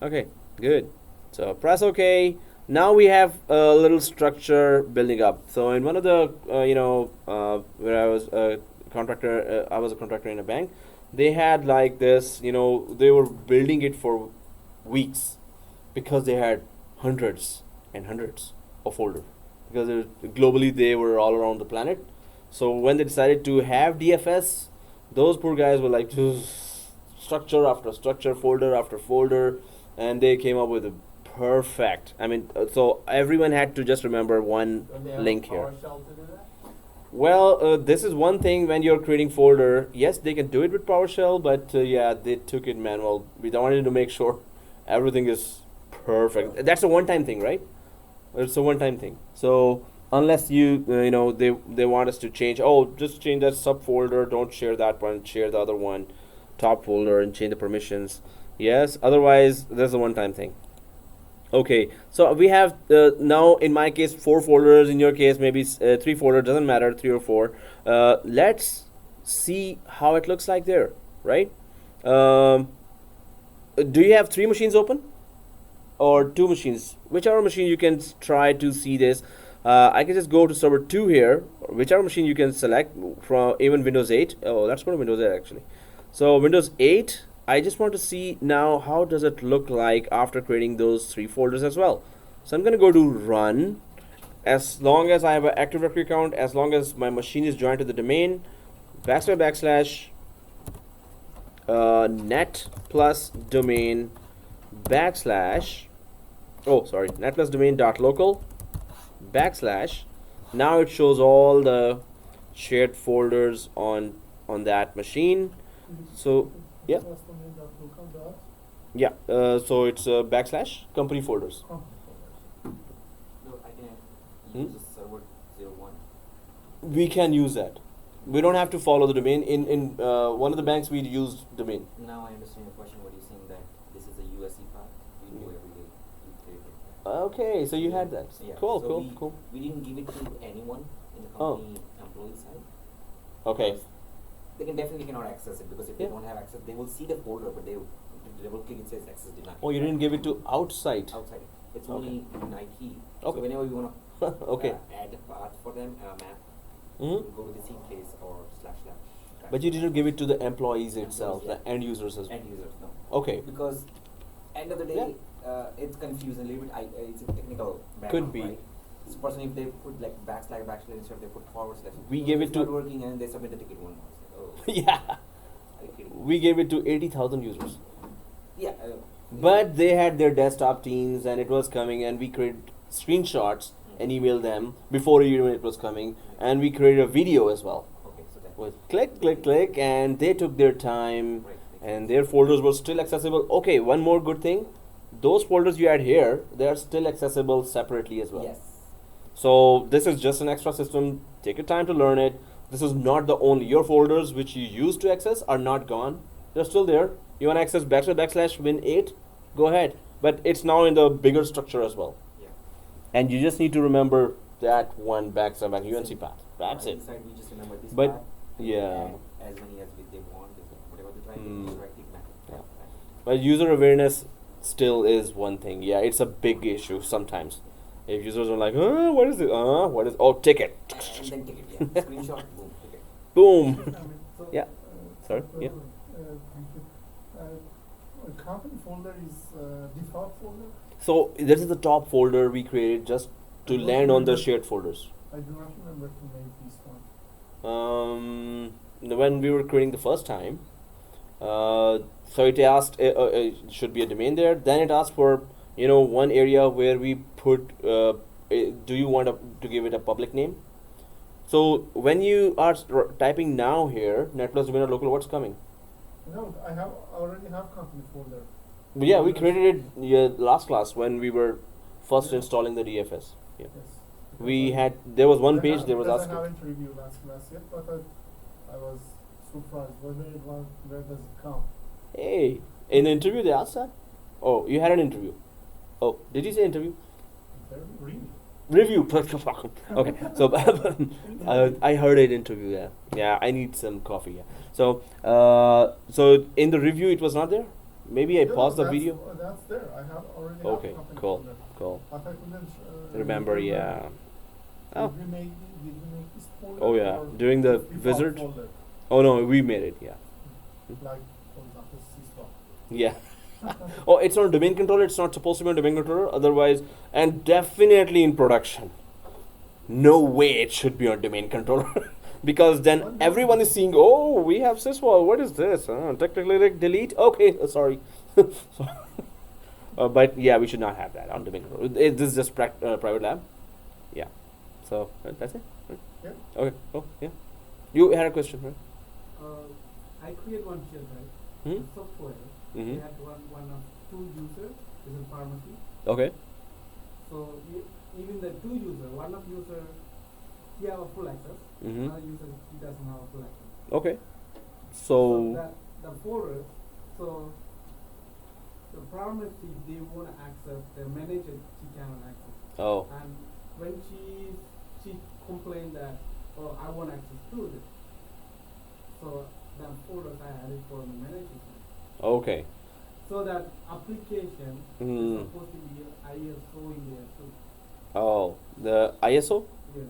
[SPEAKER 1] Okay, good. So press OK. Now we have a little structure building up. So in one of the where I was a contractor, I was a contractor in a bank. They had like this, they were building it for weeks because they had hundreds and hundreds of folders because globally they were all around the planet. So when they decided to have DFS, those poor guys were like just structure after structure, folder after folder, and they came up with a perfect. I mean, so everyone had to just remember one
[SPEAKER 2] Don't they have
[SPEAKER 1] link
[SPEAKER 2] a
[SPEAKER 1] here.
[SPEAKER 2] PowerShell to do that?
[SPEAKER 1] Well, this is one thing when you're creating folder. Yes, they can do it with PowerShell, but yeah, they took it manual. We wanted to make sure everything is perfect. That's a one-time thing, right? It's a one-time thing. So unless they want us to change. Oh, just change that subfolder. Don't share that one. Share the other one, top folder, and change the permissions. Yes. Otherwise, there's a one-time thing. Okay, so we have now in my case 4 folders, in your case maybe 3 folders, doesn't matter, 3 or 4. Let's see how it looks like there, right? Do you have 3 machines open or 2 machines? Whichever machine you can try to see this. I can just go to server 2 here, whichever machine you can select from, even Windows 8. Oh, let's go to Windows 8 actually. So Windows 8, I just want to see now how does it look like after creating those 3 folders as well. So I'm going to go to run. As long as I have an Active Directory account, as long as my machine is joined to the domain, // net plus domain / net plus domain dot local / now it shows all the shared folders on that machine. So yeah. Yeah, so it's / company folders.
[SPEAKER 5] No, I can use the server 01.
[SPEAKER 1] We can use that. We don't have to follow the domain. In one of the banks, we used domain.
[SPEAKER 5] Now I understand your question. What you're saying that this is a USC path we do every day. We create it.
[SPEAKER 1] Okay, so you had that.
[SPEAKER 5] Yeah.
[SPEAKER 1] Cool,
[SPEAKER 5] So
[SPEAKER 1] cool.
[SPEAKER 5] we didn't give it to anyone in the
[SPEAKER 1] Oh.
[SPEAKER 5] company employee side.
[SPEAKER 1] Okay.
[SPEAKER 5] Because they definitely cannot access it because if
[SPEAKER 1] Yeah.
[SPEAKER 5] they don't have access, they will see the folder, but they double click it says access denied.
[SPEAKER 1] Oh, you didn't give it to outside.
[SPEAKER 5] Outside. It's
[SPEAKER 1] Okay.
[SPEAKER 5] only in IT.
[SPEAKER 1] Okay.
[SPEAKER 5] So whenever you want to
[SPEAKER 1] Okay.
[SPEAKER 5] add a path for them, map,
[SPEAKER 1] Hmm.
[SPEAKER 5] you go to the C place or //
[SPEAKER 1] But you didn't give it to the employees
[SPEAKER 5] Employees,
[SPEAKER 1] itself,
[SPEAKER 5] yeah.
[SPEAKER 1] the end users as well.
[SPEAKER 5] end users, no.
[SPEAKER 1] Okay.
[SPEAKER 5] Because end of the day, it's confusing a little bit. It's a technical background,
[SPEAKER 1] be.
[SPEAKER 5] right? So person, if they put like / instead, they put /
[SPEAKER 1] We gave it
[SPEAKER 5] it's
[SPEAKER 1] to-
[SPEAKER 5] not working and they submit the ticket one more. It's like, oh,
[SPEAKER 1] Yeah.
[SPEAKER 5] are you kidding?
[SPEAKER 1] We gave it to 80,000 users.
[SPEAKER 5] Yeah.
[SPEAKER 1] But they had their desktop teams and it was coming, and we created screenshots and emailed them before even it was coming, and we created a video as well
[SPEAKER 5] Okay, so that.
[SPEAKER 1] with click, and they took their time
[SPEAKER 5] Right.
[SPEAKER 1] and their folders were still accessible. Okay, one more good thing, those folders you add here, they are still accessible separately as well.
[SPEAKER 5] Yes.
[SPEAKER 1] So this is just an extra system. Take your time to learn it. This is not the only, your folders which you used to access are not gone. They're still there. You want to access / Win8, go ahead. But it's now in the bigger structure as well.
[SPEAKER 5] Yeah.
[SPEAKER 1] And you just need to remember that one / UNC path. That's it.
[SPEAKER 5] Inside we just remember this
[SPEAKER 1] But,
[SPEAKER 5] part,
[SPEAKER 1] yeah.
[SPEAKER 5] and as many as they want, whatever they try,
[SPEAKER 1] Hmm.
[SPEAKER 5] they just right click back.
[SPEAKER 1] Yeah.
[SPEAKER 5] Right.
[SPEAKER 1] But user awareness still is one thing. Yeah, it's a big issue sometimes. If users are like, what is it? What is, oh, ticket.
[SPEAKER 5] And then ticket, yeah. Screenshot, boom, ticket.
[SPEAKER 1] Boom.
[SPEAKER 4] So,
[SPEAKER 1] Yeah. Sorry, yeah.
[SPEAKER 4] Thank you. Company folder is default folder.
[SPEAKER 1] So this is the top folder we created just to
[SPEAKER 4] I don't
[SPEAKER 1] land on the
[SPEAKER 4] remember.
[SPEAKER 1] shared folders.
[SPEAKER 4] I do not remember to make this one.
[SPEAKER 1] When we were creating the first time, so it asked should be a domain there. Then it asked for one area where we put do you want to give it a public name? So when you are typing now here net plus domain or local, what's coming?
[SPEAKER 4] No, I already have company folder.
[SPEAKER 1] Yeah, we created it last class when we were first installing the DFS. Yeah.
[SPEAKER 4] Yes.
[SPEAKER 1] There was one page there was
[SPEAKER 4] because
[SPEAKER 1] asking.
[SPEAKER 4] I haven't reviewed last class yet, but I was surprised. Where does it come?
[SPEAKER 1] Hey, in the interview they asked that? Oh, you had an interview. Oh, did you say interview?
[SPEAKER 4] Really?
[SPEAKER 1] Review. Okay, so I heard an interview. Yeah. I need some coffee. Yeah. So in the review it was not there. Maybe I paused the video.
[SPEAKER 4] That's there. I have already.
[SPEAKER 1] Okay,
[SPEAKER 4] have company
[SPEAKER 1] cool,
[SPEAKER 4] folder.
[SPEAKER 1] cool.
[SPEAKER 4] But I couldn't
[SPEAKER 1] Remember, yeah. Oh.
[SPEAKER 4] Did we make this folder?
[SPEAKER 1] Oh yeah,
[SPEAKER 4] or
[SPEAKER 1] during the
[SPEAKER 4] default
[SPEAKER 1] visit.
[SPEAKER 4] folder?
[SPEAKER 1] Oh no, we made it. Yeah.
[SPEAKER 4] Like for example, sysdom.
[SPEAKER 1] Yeah. Oh, it's on domain controller. It's not supposed to be on domain controller. Otherwise, and definitely in production, no way it should be on domain controller. Because then everyone is seeing, oh, we have syswall. What is this? Technically, like delete. Okay, sorry. But yeah, we should not have that on domain controller. This is just private lab. Yeah. So that's it. Right?
[SPEAKER 4] Yeah.
[SPEAKER 1] Okay. Oh yeah. You had a question, right?
[SPEAKER 3] I create one shell, right?
[SPEAKER 1] Hmm?
[SPEAKER 3] The software.
[SPEAKER 1] Mm-hmm.
[SPEAKER 3] We had one of two users is in pharmacy.
[SPEAKER 1] Okay.
[SPEAKER 3] So even the two user, one of user, he have a full access.
[SPEAKER 1] Mm-hmm.
[SPEAKER 3] Another user, he doesn't have a full access.
[SPEAKER 1] Okay.
[SPEAKER 3] So
[SPEAKER 1] So.
[SPEAKER 3] that the folder, so the pharmacy, they want to access the manager, she cannot access.
[SPEAKER 1] Oh.
[SPEAKER 3] And when she complained that, oh, I want access to this. So that folders I added for the manager side.
[SPEAKER 1] Okay.
[SPEAKER 3] So that application
[SPEAKER 1] Hmm.
[SPEAKER 3] is supposed to be ISO in there too.
[SPEAKER 1] Oh, the ISO.
[SPEAKER 3] Yeah.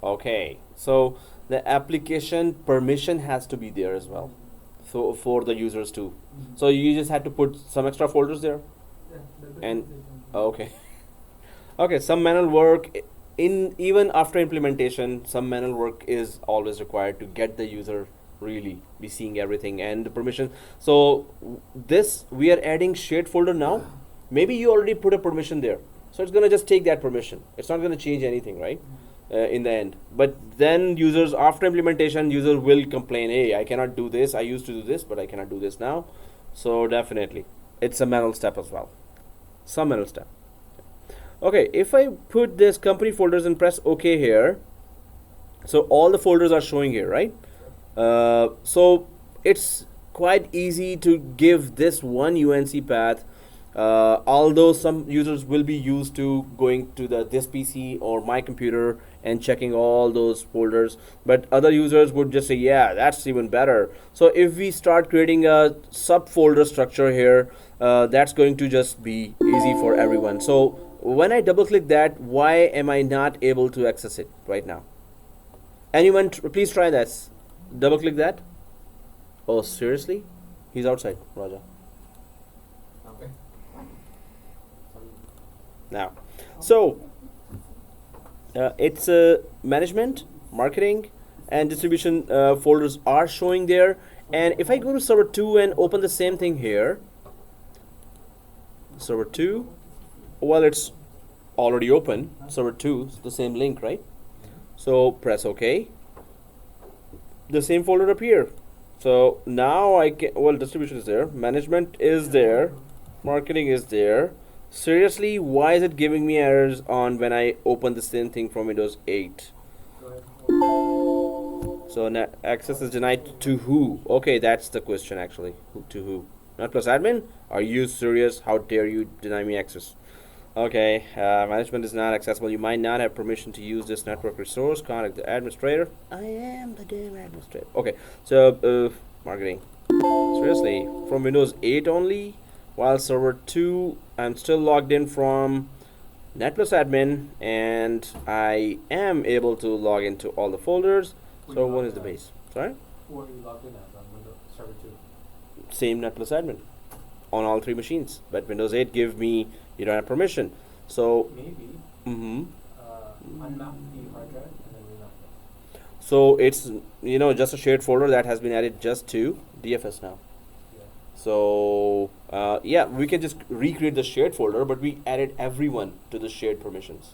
[SPEAKER 1] Okay. So the application permission has to be there as well. So for the users too.
[SPEAKER 3] Mhm.
[SPEAKER 1] So you just had to put some extra folders there.
[SPEAKER 3] Yeah, the
[SPEAKER 1] And-
[SPEAKER 3] documentation.
[SPEAKER 1] Okay. Okay. Some manual work in even after implementation, some manual work is always required to get the user really be seeing everything and the permission. So this we are adding shared folder now. Maybe you already put a permission there, so it's gonna just take that permission. It's not gonna change anything, right? In the end. But then users after implementation, users will complain, hey, I cannot do this. I used to do this, but I cannot do this now. So definitely, it's a manual step as well. Some manual step. Okay, if I put this company folders and press OK here, so all the folders are showing here, right? So it's quite easy to give this one UNC path. Although some users will be used to going to this PC or my computer and checking all those folders, but other users would just say, yeah, that's even better. So if we start creating a subfolder structure here, that's going to just be easy for everyone. So when I double click that, why am I not able to access it right now? Anyone please try this. Double click that. Oh, seriously? He's outside, Raja.
[SPEAKER 5] Okay. Sorry.
[SPEAKER 1] Now, so it's management, marketing, and distribution folders are showing there. And if I go to server 2 and open the same thing here, server 2, well, it's already open. Server 2 is the same link, right? So press OK. The same folder appear. So now I can, well, distribution is there, management is there, marketing is there. Seriously, why is it giving me errors on when I open the same thing from Windows 8?
[SPEAKER 3] Go ahead.
[SPEAKER 1] So access is denied to who? Okay, that's the question actually. To who? Not plus admin? Are you serious? How dare you deny me access? Okay, management is not accessible. You might not have permission to use this network resource. Contact the administrator. I am the damn administrator. Okay, so marketing. Seriously, from Windows 8 only, while server 2, I'm still logged in from Net Plus Admin, and I am able to log into all the folders. So one is the base. Sorry?
[SPEAKER 2] Who are you logged in as on Windows Server
[SPEAKER 1] same net plus admin on all three machines. But Windows 8 give me, you don't have permission. So,
[SPEAKER 2] Maybe
[SPEAKER 1] mhm.
[SPEAKER 2] unmap the hard drive and then remap it.
[SPEAKER 1] So it's, you know, just a shared folder that has been added just to DFS now.
[SPEAKER 2] Yeah.
[SPEAKER 1] So yeah, we can just recreate the shared folder, but we added everyone to the shared permissions.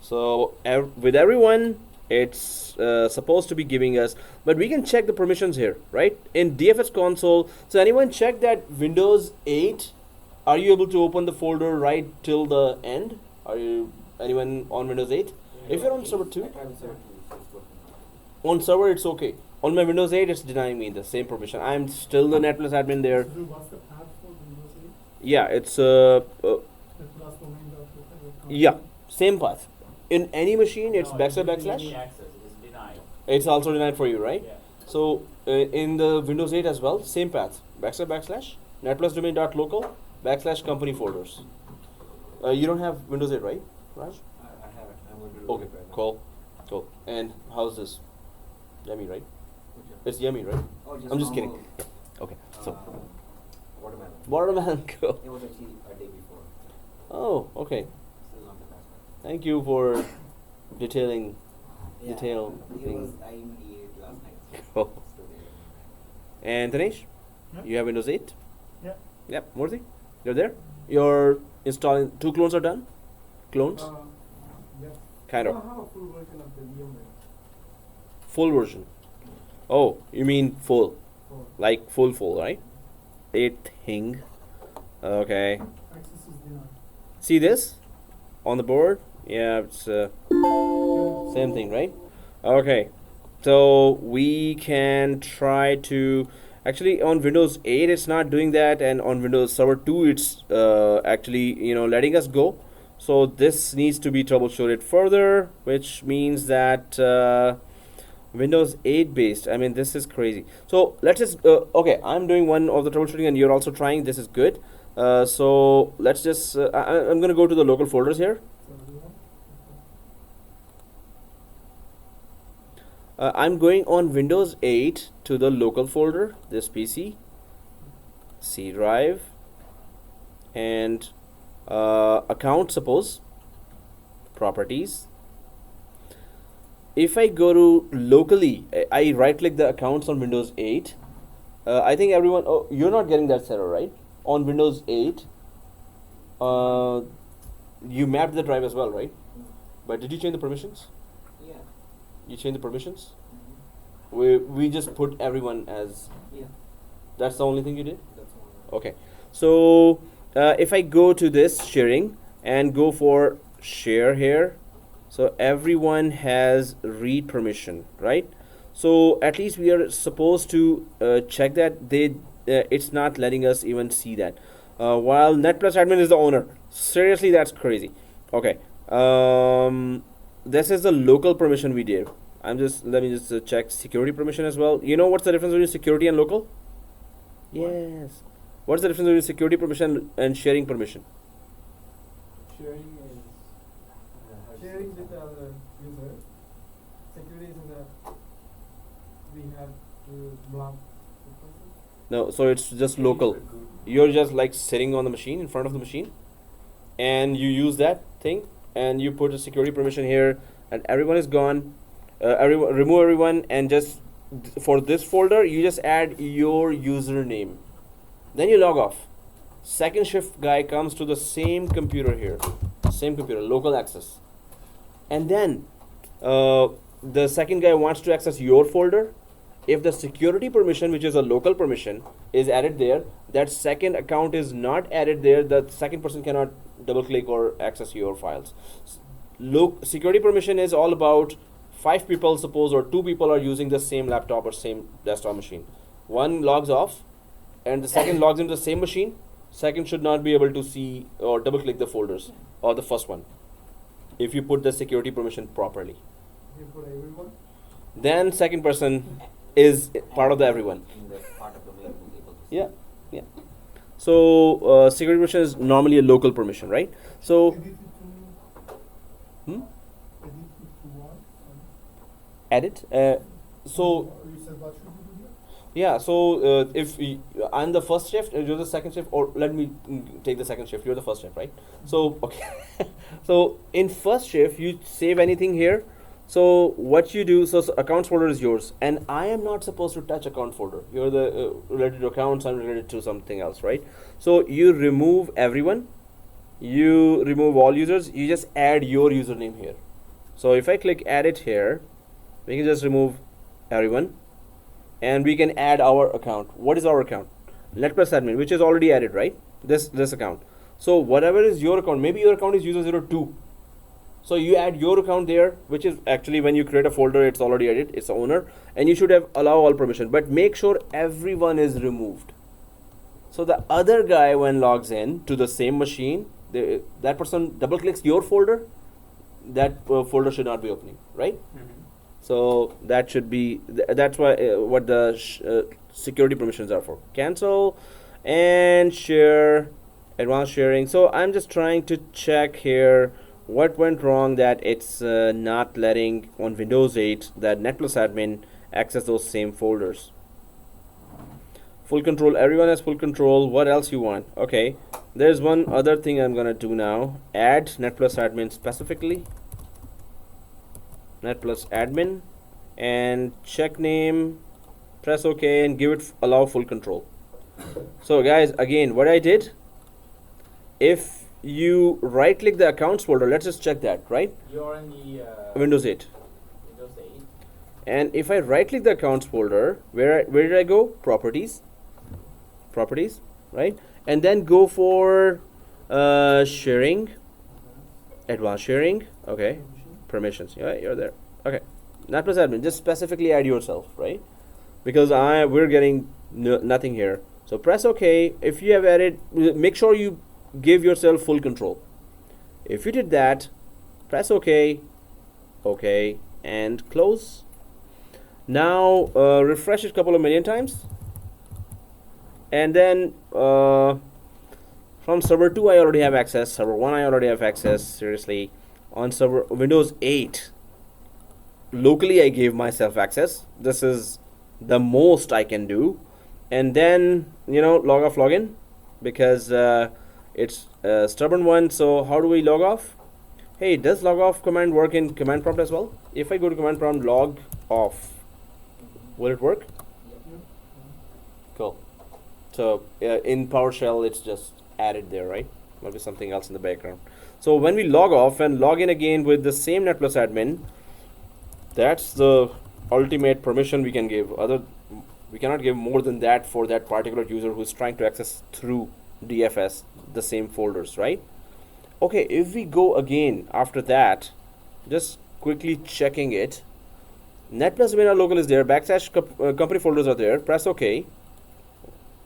[SPEAKER 1] So with everyone, it's supposed to be giving us, but we can check the permissions here, right? In DFS console. So anyone check that Windows 8? Are you able to open the folder right till the end? Are you anyone on Windows 8? If you're on server 2,
[SPEAKER 5] I tried with server 2, so it's working.
[SPEAKER 1] on server it's okay. On my Windows 8, it's denying me the same permission. I'm still the net plus admin there.
[SPEAKER 4] So what's the path for Windows 8?
[SPEAKER 1] Yeah, it's
[SPEAKER 4] Net plus domain dot local.
[SPEAKER 1] yeah, same path. In any machine, it's
[SPEAKER 2] No,
[SPEAKER 1] backslash
[SPEAKER 2] it didn't give
[SPEAKER 1] backslash.
[SPEAKER 2] me access. It is denied.
[SPEAKER 1] It's also denied for you, right?
[SPEAKER 2] Yeah.
[SPEAKER 1] So in the Windows 8 as well, same path. Backslash backslash netplus domain dot local backslash company folders. You don't have Windows 8, right, Raj?
[SPEAKER 5] I have it. I'm going to load
[SPEAKER 1] Okay,
[SPEAKER 5] it right now.
[SPEAKER 1] cool, cool. And how's this? Yummy, right?
[SPEAKER 5] Which one?
[SPEAKER 1] It's yummy, right?
[SPEAKER 5] Oh,
[SPEAKER 1] I'm just kidding.
[SPEAKER 5] normal,
[SPEAKER 1] Okay, so
[SPEAKER 5] watermelon.
[SPEAKER 1] watermelon, go.
[SPEAKER 5] It was actually a day before.
[SPEAKER 1] Oh, okay.
[SPEAKER 5] Still not the best.
[SPEAKER 1] Thank you for detailing.
[SPEAKER 5] Yeah,
[SPEAKER 1] Detail
[SPEAKER 5] it
[SPEAKER 1] thing.
[SPEAKER 5] was, I even ate it last night. So
[SPEAKER 1] Cool.
[SPEAKER 5] it's still there.
[SPEAKER 1] And Dinesh,
[SPEAKER 4] Yeah.
[SPEAKER 1] you have Windows 8?
[SPEAKER 4] Yeah.
[SPEAKER 1] Yep, Murthy, you're there? You're installing, 2 clones are done? Clones?
[SPEAKER 3] Yes.
[SPEAKER 1] Kind
[SPEAKER 3] I
[SPEAKER 1] of.
[SPEAKER 3] don't have a full version of the VMware.
[SPEAKER 1] Full version. Oh, you mean full.
[SPEAKER 3] For
[SPEAKER 1] Like full, right? 8 thing. Okay.
[SPEAKER 4] Access is denied.
[SPEAKER 1] See this? On the board? Yeah, it's same thing, right? Okay. So we can try to actually on Windows 8 it's not doing that, and on Windows Server 2 it's actually, you know, letting us go. So this needs to be troubleshooted further, which means that Windows 8 based, I mean, this is crazy. So let's just okay, I'm doing one of the troubleshooting and you're also trying. This is good. So let's just I'm gonna go to the local folders here.
[SPEAKER 4] So everyone.
[SPEAKER 1] I'm going on Windows 8 to the local folder, this PC, C drive, and account, suppose, properties. If I go to locally, I right click the accounts on Windows 8. I think everyone, oh, you're not getting that error, right? On Windows 8, you mapped the drive as well, right? But did you change the permissions?
[SPEAKER 5] Yeah.
[SPEAKER 1] You changed the permissions?
[SPEAKER 5] Mm-hmm.
[SPEAKER 1] We just put everyone as,
[SPEAKER 5] Yeah.
[SPEAKER 1] that's the only thing you did?
[SPEAKER 5] That's all.
[SPEAKER 1] Okay. So if I go to this sharing and go for share here, so everyone has read permission, right? So at least we are supposed to check that they it's not letting us even see that. While net plus admin is the owner. Seriously, that's crazy. Okay. This is the local permission we did. Let me just check security permission as well. You know what's the difference between security and local? Yes. What's the difference between security permission and sharing permission?
[SPEAKER 2] Sharing is
[SPEAKER 3] sharing with the other user. Security is that we have to block the person.
[SPEAKER 1] No, so it's just local. You're just like sitting on the machine, in front of the machine, and you use that thing and you put a security permission here and everyone is gone. Remove everyone and just for this folder you just add your username. Then you log off. Second shift guy comes to the same computer here, same computer, local access, and then the second guy wants to access your folder. If the security permission, which is a local permission, is added there, that second account is not added there, the second person cannot double click or access your files. Security permission is all about 5 people, suppose, or 2 people are using the same laptop or same desktop machine. One logs off and the second logs into the same machine. Second should not be able to see or double click the folders, or the first one, if you put the security permission properly.
[SPEAKER 3] You put everyone.
[SPEAKER 1] Then second person is part of the everyone.
[SPEAKER 5] In the part of the mail we'll be able to see.
[SPEAKER 1] Yeah, yeah. So security permission is normally a local permission, right? So
[SPEAKER 4] Edit it to
[SPEAKER 1] hmm?
[SPEAKER 4] edit it to what?
[SPEAKER 1] edit. So
[SPEAKER 4] You said what should we do here?
[SPEAKER 1] Yeah, so if I'm the first shift, you're the second shift, or let me take the second shift. You're the first shift, right? So okay, so in first shift you save anything here. So what you do, so accounts folder is yours, and I am not supposed to touch account folder. You're the related to accounts. I'm related to something else, right? So you remove everyone, you remove all users. You just add your username here. So if I click edit here, we can just remove everyone. And we can add our account. What is our account? NetPlus admin, which is already added, right? This account. So whatever is your account, maybe your account is user02. So you add your account there, which is actually when you create a folder, it's already added, it's the owner, and you should have allow all permission, but make sure everyone is removed. So the other guy, when logs in to the same machine, that person double clicks your folder, that folder should not be opening, right? So that should be, that's why what the security permissions are for. Cancel and share, advanced sharing. So I'm just trying to check here what went wrong that it's not letting on Windows 8 that NetPlus admin access those same folders. Full control, everyone has full control. What else you want? Okay, there's one other thing I'm gonna do now. Add NetPlus admin specifically. NetPlus admin, and check name, press OK, and give it allow full control. So guys, again, what I did, if you right click the accounts folder, let's just check that, right?
[SPEAKER 2] You're in the
[SPEAKER 1] Windows 8.
[SPEAKER 2] Windows 8.
[SPEAKER 1] And if I right click the accounts folder, where did I go? Properties, right? And then go for sharing, advanced sharing, okay, permissions. Yeah, you're there. Okay, NetPlus admin, just specifically add yourself, right? Because we're getting nothing here. So press OK. If you have added, make sure you give yourself full control. If you did that, press OK, OK, and close. Now refresh it a couple of million times, and then from server 2 I already have access, server 1 I already have access. Seriously, on server Windows 8 locally I gave myself access. This is the most I can do. And then log off, login, because it's a stubborn one. So how do we log off? Hey, does log off command work in command prompt as well? If I go to command prompt, log off, will it work? Cool. So in PowerShell it's just added there, right? Maybe something else in the background. So when we log off and log in again with the same NetPlus admin, that's the ultimate permission we can give. We cannot give more than that for that particular user who's trying to access through DFS the same folders, right? Okay, if we go again after that, just quickly checking it, NetPlus admin local is there, backslash company folders are there, press OK,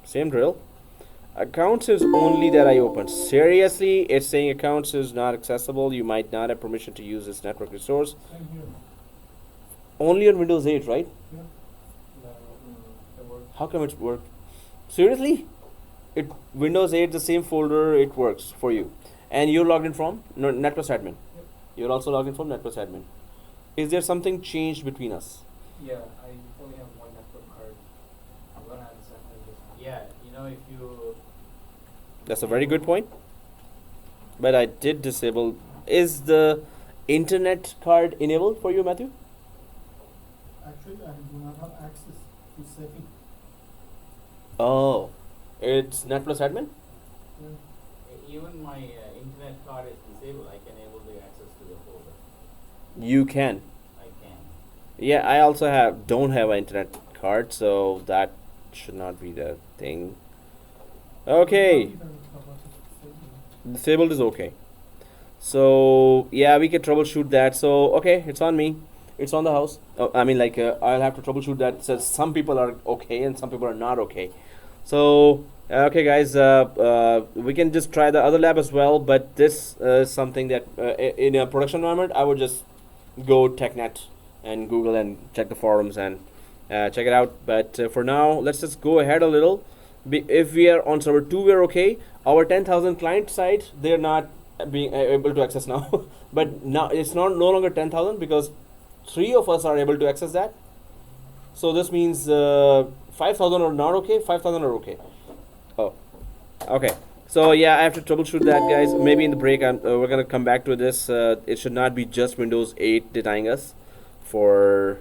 [SPEAKER 1] same drill. Accounts is only that I opened. Seriously, it's saying accounts is not accessible. You might not have permission to use this network resource.
[SPEAKER 4] Same here.
[SPEAKER 1] Only on Windows 8, right?
[SPEAKER 4] Yeah.
[SPEAKER 1] How come it worked? Seriously? Windows 8, the same folder, it works for you. And you're logged in from NetPlus admin.
[SPEAKER 4] Yep.
[SPEAKER 1] You're also logged in from NetPlus admin. Is there something changed between us?
[SPEAKER 2] Yeah, I only have one network card. I'm gonna have a second. Yeah, if you.
[SPEAKER 1] That's a very good point. But I did disable. Is the internet card enabled for you, Matthew?
[SPEAKER 4] Actually, I do not have access to setting.
[SPEAKER 1] Oh, it's NetPlus admin?
[SPEAKER 4] Yeah.
[SPEAKER 2] Even my internet card is disabled. I can enable the access to the folder.
[SPEAKER 1] You can.
[SPEAKER 2] I can.
[SPEAKER 1] Yeah, I also don't have an internet card, so that should not be the thing. Okay, disabled is okay. So yeah, we can troubleshoot that. So okay, it's on me. It's on the house. I mean, like I'll have to troubleshoot that. So some people are okay and some people are not okay. So okay, guys, we can just try the other lab as well. But this is something that in a production environment, I would just go TechNet and Google and check the forums and check it out. But for now, let's just go ahead a little. If we are on server 2, we're okay. Our 10,000 client side, they're not being able to access now. But now it's no longer 10,000 because 3 of us are able to access that. So this means 5,000 are not okay. 5,000 are okay. Oh, okay. So yeah, I have to troubleshoot that, guys. Maybe in the break, we're gonna come back to this. It should not be just Windows 8 denying us for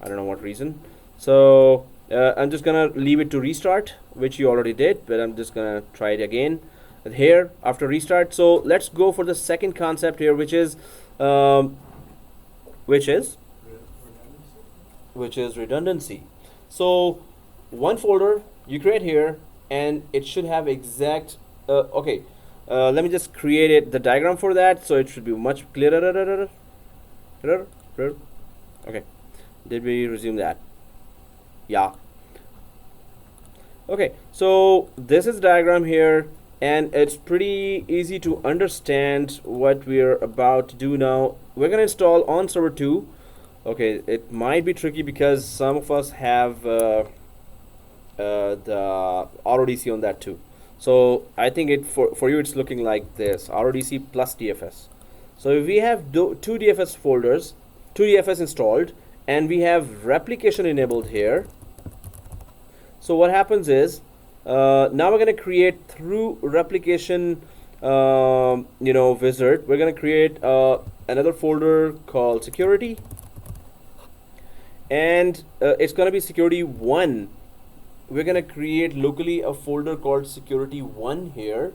[SPEAKER 1] I don't know what reason. So I'm just gonna leave it to restart, which you already did, but I'm just gonna try it again here after restart. So let's go for the second concept here, which is redundancy. So one folder you create here, and it should have exact. Okay, let me just create it the diagram for that, so it should be much clearer. Okay, did we resume that? Yeah. Okay, so this is diagram here, and it's pretty easy to understand what we're about to do now. We're gonna install on server 2. Okay, it might be tricky because some of us have the RODC on that too. So I think it for you it's looking like this: RODC plus DFS. So if we have two DFS folders, 2 DFS installed, and we have replication enabled here. So what happens is now we're going to create through replication wizard. We're going to create another folder called security, and it's going to be security 1. We're going to create locally a folder called security 1 here,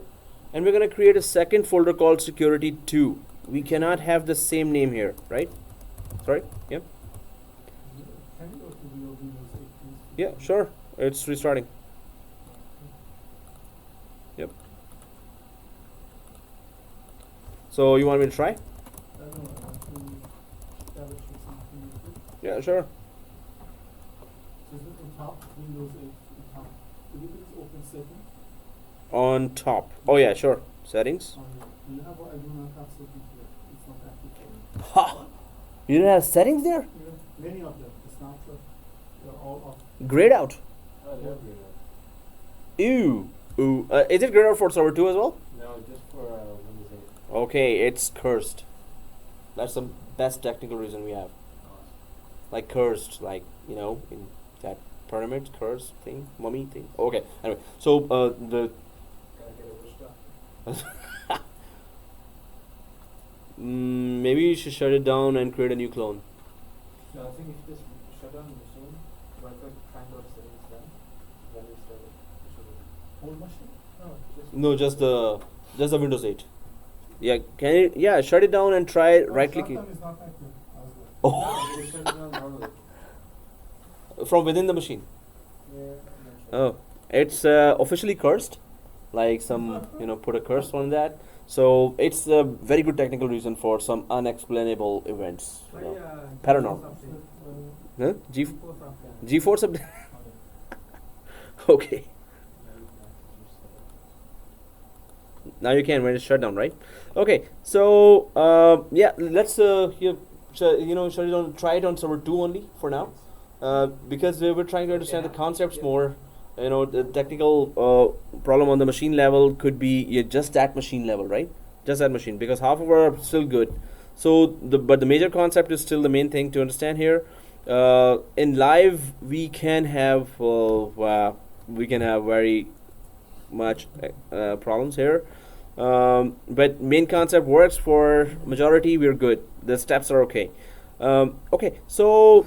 [SPEAKER 1] and we're going to create a second folder called security 2. We cannot have the same name here, right? Sorry. Yep.
[SPEAKER 4] Can you go to Windows 8, please?
[SPEAKER 1] Yeah, sure. It's restarting. Yep. So you want me to try?
[SPEAKER 4] I don't know. I want to double-check something real quick.
[SPEAKER 1] Yeah, sure.
[SPEAKER 4] So is it on top? Windows 8 on top. Could you please open settings?
[SPEAKER 1] On top. Oh yeah, sure. Settings.
[SPEAKER 4] Do you have? I do not have settings here. It's not active for me.
[SPEAKER 1] Ha! You don't have settings there?
[SPEAKER 4] Yeah, many of them. It's not. They're all off.
[SPEAKER 1] Grayed out.
[SPEAKER 5] Oh,
[SPEAKER 4] Yeah.
[SPEAKER 1] Ew. Ooh. Is it grayed out for server 2 as well?
[SPEAKER 5] No, just for Windows 8.
[SPEAKER 1] Okay, it's cursed. That's the best technical reason we have. Like cursed, like in that pyramid curse thing, mummy thing. Okay. Anyway, so the
[SPEAKER 2] Gotta get it wished up.
[SPEAKER 1] maybe you should shut it down and create a new clone.
[SPEAKER 2] No, I think if you just shut down the machine, right click, try and go to settings then restart it. It should work.
[SPEAKER 4] Whole machine?
[SPEAKER 1] No, just the Windows 8. Yeah, can you? Yeah, shut it down and try right clicking.
[SPEAKER 4] Shutdown is not active. I was like,
[SPEAKER 1] Oh,
[SPEAKER 5] Just shut it down normally.
[SPEAKER 1] from within the machine.
[SPEAKER 5] Yeah.
[SPEAKER 1] Oh, it's officially cursed. Like some, put a curse on that. So it's a very good technical reason for some unexplainable events.
[SPEAKER 3] Try,
[SPEAKER 1] Paranormal. Huh?
[SPEAKER 3] GeForce update.
[SPEAKER 1] GeForce update. Okay. Now you can when it's shut down, right? Okay. So yeah, let's shut it on. Try it on server 2 only for now, because we're trying to understand the concepts more. The technical problem on the machine level could be just that machine level, right? Just that machine, because half of our are still good. So but the major concept is still the main thing to understand here. In live, we can have very much problems here, but main concept works for majority. We're good. The steps are okay. Okay, so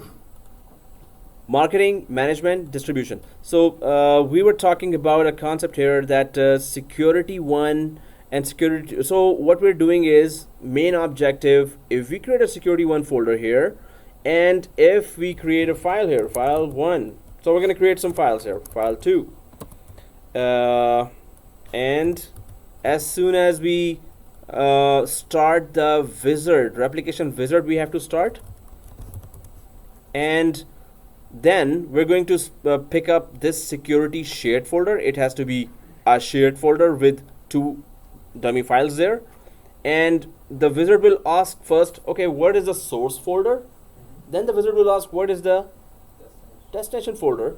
[SPEAKER 1] marketing, management, distribution. So we were talking about a concept here that security 1 and security 2. So what we're doing is main objective. If we create a security 1 folder here, and if we create a file here, file 1. So we're going to create some files here, file 2. And as soon as we start the wizard, replication wizard, we have to start. And then we're going to pick up this security shared folder. It has to be a shared folder with 2 dummy files there. And the wizard will ask first, okay, what is the source folder? Then the wizard will ask, what is the destination folder?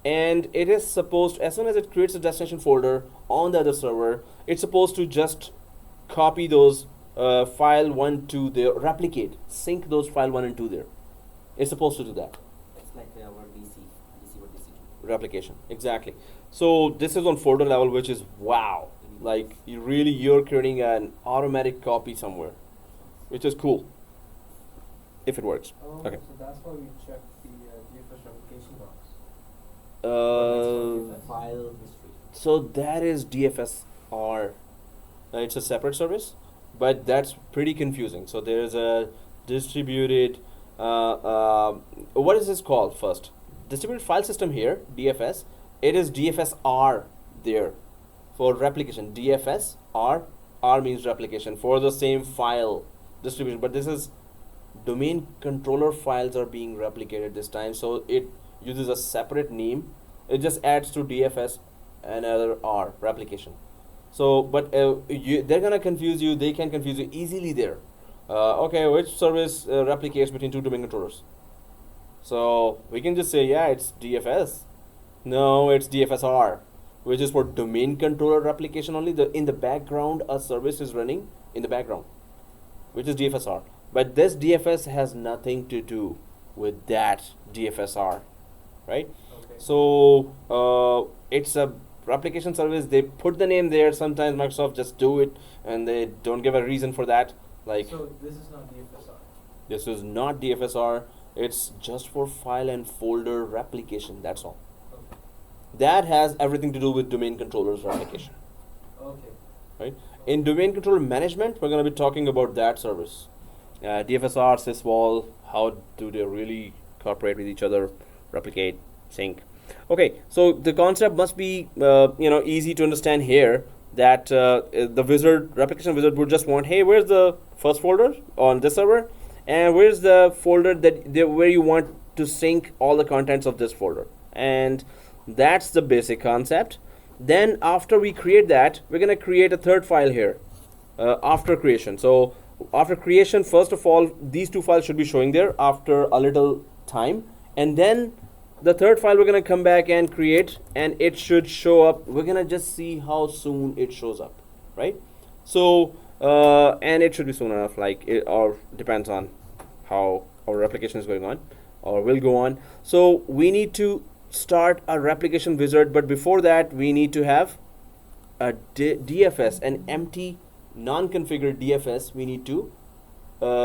[SPEAKER 1] And it is supposed, as soon as it creates a destination folder on the other server, it's supposed to just copy those file 1, 2 there, replicate, sync those file 1 and 2 there. It's supposed to do that.
[SPEAKER 5] It's like our DC or DC2.
[SPEAKER 1] replication. Exactly. So this is on folder level, which is wow. Like you're creating an automatic copy somewhere, which is cool. If it works.
[SPEAKER 2] Oh,
[SPEAKER 1] Okay.
[SPEAKER 2] so that's why we checked the DFS replication box.
[SPEAKER 5] File history.
[SPEAKER 1] So that is DFSR. It's a separate service, but that's pretty confusing. So there is a distributed. What is this called first? Distributed file system here, DFS. It is DFSR there for replication. DFSR. R means replication for the same file distribution, but this is domain controller files are being replicated this time, so it uses a separate name. It just adds to DFS another R replication. So but they're gonna confuse you, they can confuse you easily there. Okay, which service replicates between two domain controllers? So we can just say, yeah, it's DFS. No, it's DFSR, which is for domain controller replication only. In the background a service is running in the background, which is DFSR. But this DFS has nothing to do with that DFSR, right?
[SPEAKER 2] Okay.
[SPEAKER 1] So it's a replication service. They put the name there. Sometimes Microsoft just do it, and they don't give a reason for that. Like
[SPEAKER 2] So this is not DFSR.
[SPEAKER 1] this is not DFSR. It's just for file and folder replication. That's all.
[SPEAKER 2] Okay.
[SPEAKER 1] That has everything to do with domain controllers replication,
[SPEAKER 2] Okay.
[SPEAKER 1] right? In domain controller management, we're going to be talking about that service. DFSR, sysvol, how do they really cooperate with each other, replicate, sync. Okay, so the concept must be easy to understand here, that the wizard, replication wizard, would just want, hey, where's the first folder on this server, and where's the folder where you want to sync all the contents of this folder, and that's the basic concept. Then after we create that, we're going to create a third file here after creation. So after creation, first of all, these two files should be showing there after a little time, and then the third file we're going to come back and create, and it should show up. We're going to just see how soon it shows up, right? So and it should be soon enough, like it, or depends on how our replication is going on or will go on. So we need to start a replication wizard, but before that we need to have a DFS, an empty non-configured DFS we need to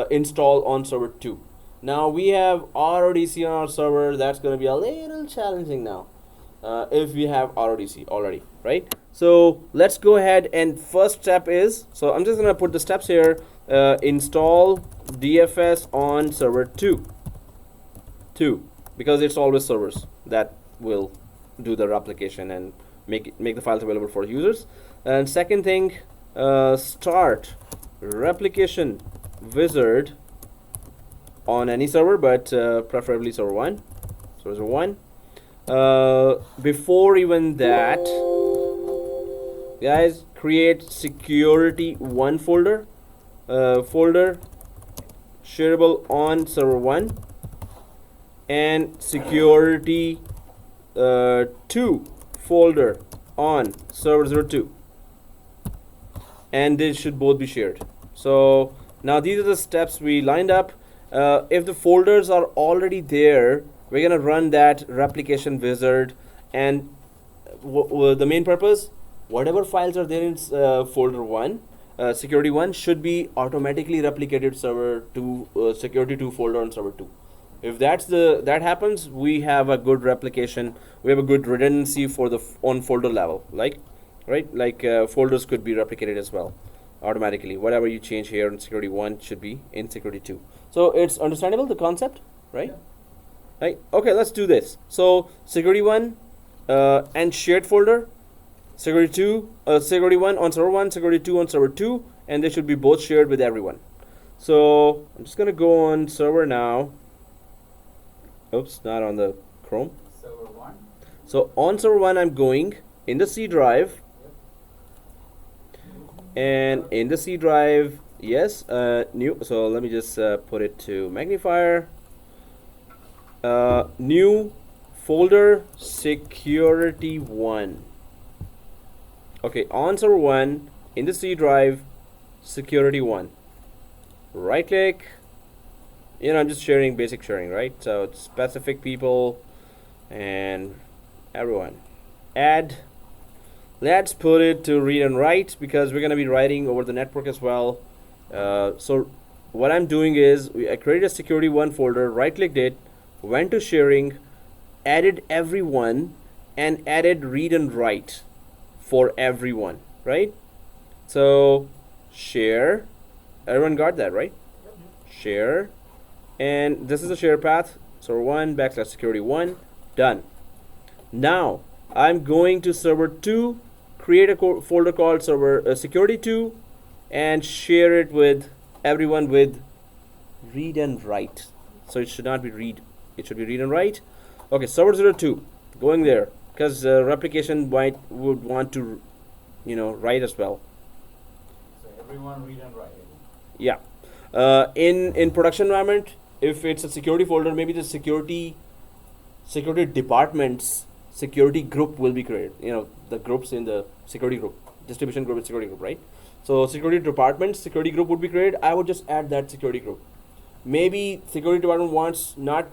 [SPEAKER 1] install on server 2. Now we have RODC on our server. That's going to be a little challenging now if we have RODC already, right? So let's go ahead, and first step is, so I'm just going to put the steps here. Install DFS on server 2 because it's always servers that will do the replication and make the files available for users. And second thing, start replication wizard on any server, but preferably server 1. Server 1. Before even that, guys, create security 1 folder, shareable on server 1, and security 2 folder on server 02, and they should both be shared. So now these are the steps we lined up. If the folders are already there, we're gonna run that replication wizard, and the main purpose, whatever files are there in folder 1, security 1 should be automatically replicated server 2, security 2 folder on server 2. If that happens, we have a good replication. We have a good redundancy for the on folder level, like folders could be replicated as well automatically. Whatever you change here in security 1 should be in security 2. So it's understandable, the concept, right?
[SPEAKER 2] Yeah.
[SPEAKER 1] Right. Okay, let's do this. So security 1 and shared folder, security 2, security 1 on server 1, security 2 on server 2, and they should be both shared with everyone. So I'm just gonna go on server now. Oops, not on the Chrome.
[SPEAKER 5] Server 1.
[SPEAKER 1] So on server 1, I'm going in the C drive, and in the C drive, yes, new. So let me just put it to magnifier. New folder security 1. Okay, on server 1 in the C drive, security 1. Right click. I'm just sharing, basic sharing, right? So it's specific people and everyone. Add. Let's put it to read and write because we're going to be writing over the network as well. So what I'm doing is I created a security one folder, right clicked it, went to sharing, added everyone, and added read and write for everyone, right? So share, everyone got that, right? Share, and this is the share path, server 1 / security 1, done. Now I'm going to server 2, create a folder called server security 2, and share it with everyone with read and write. So it should not be read, it should be read and write. Okay, server 02, going there because replication would want to, write as well.
[SPEAKER 2] So everyone read and write.
[SPEAKER 1] Yeah. In production environment, if it's a security folder, maybe the security department's security group will be created. The groups in the security group, distribution group and security group, right? So security department, security group would be created. I would just add that security group. Maybe security department wants not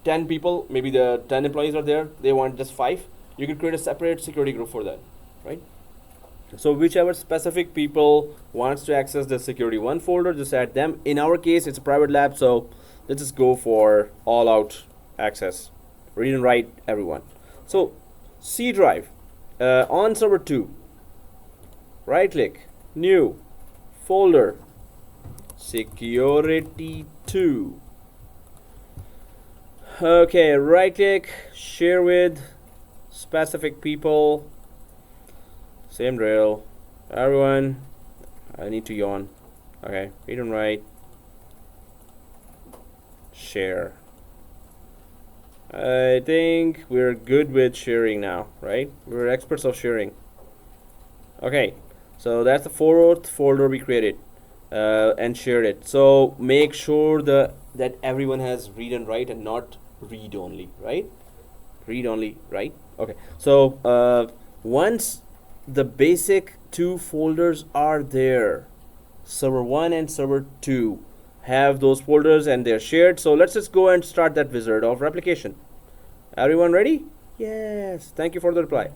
[SPEAKER 1] 10 people, maybe the 10 employees are there, they want just 5. You could create a separate security group for that, right? So whichever specific people wants to access the security one folder, just add them. In our case, it's a private lab, so let's just go for all out access, read and write everyone. So C drive, on server 2, right click, new, folder, security 2. Okay, right click, share with specific people, same drill, everyone. I need to yawn. Okay, read and write, share. I think we're good with sharing now, right? We're experts of sharing. Okay, so that's the 4th folder we created and shared it. So make sure that everyone has read and write and not read only, right? Read only, right? Okay, so once the basic 2 folders are there, server 1 and server 2 have those folders and they're shared. So let's just go and start that wizard of replication. Everyone ready? Yes, thank you for the reply.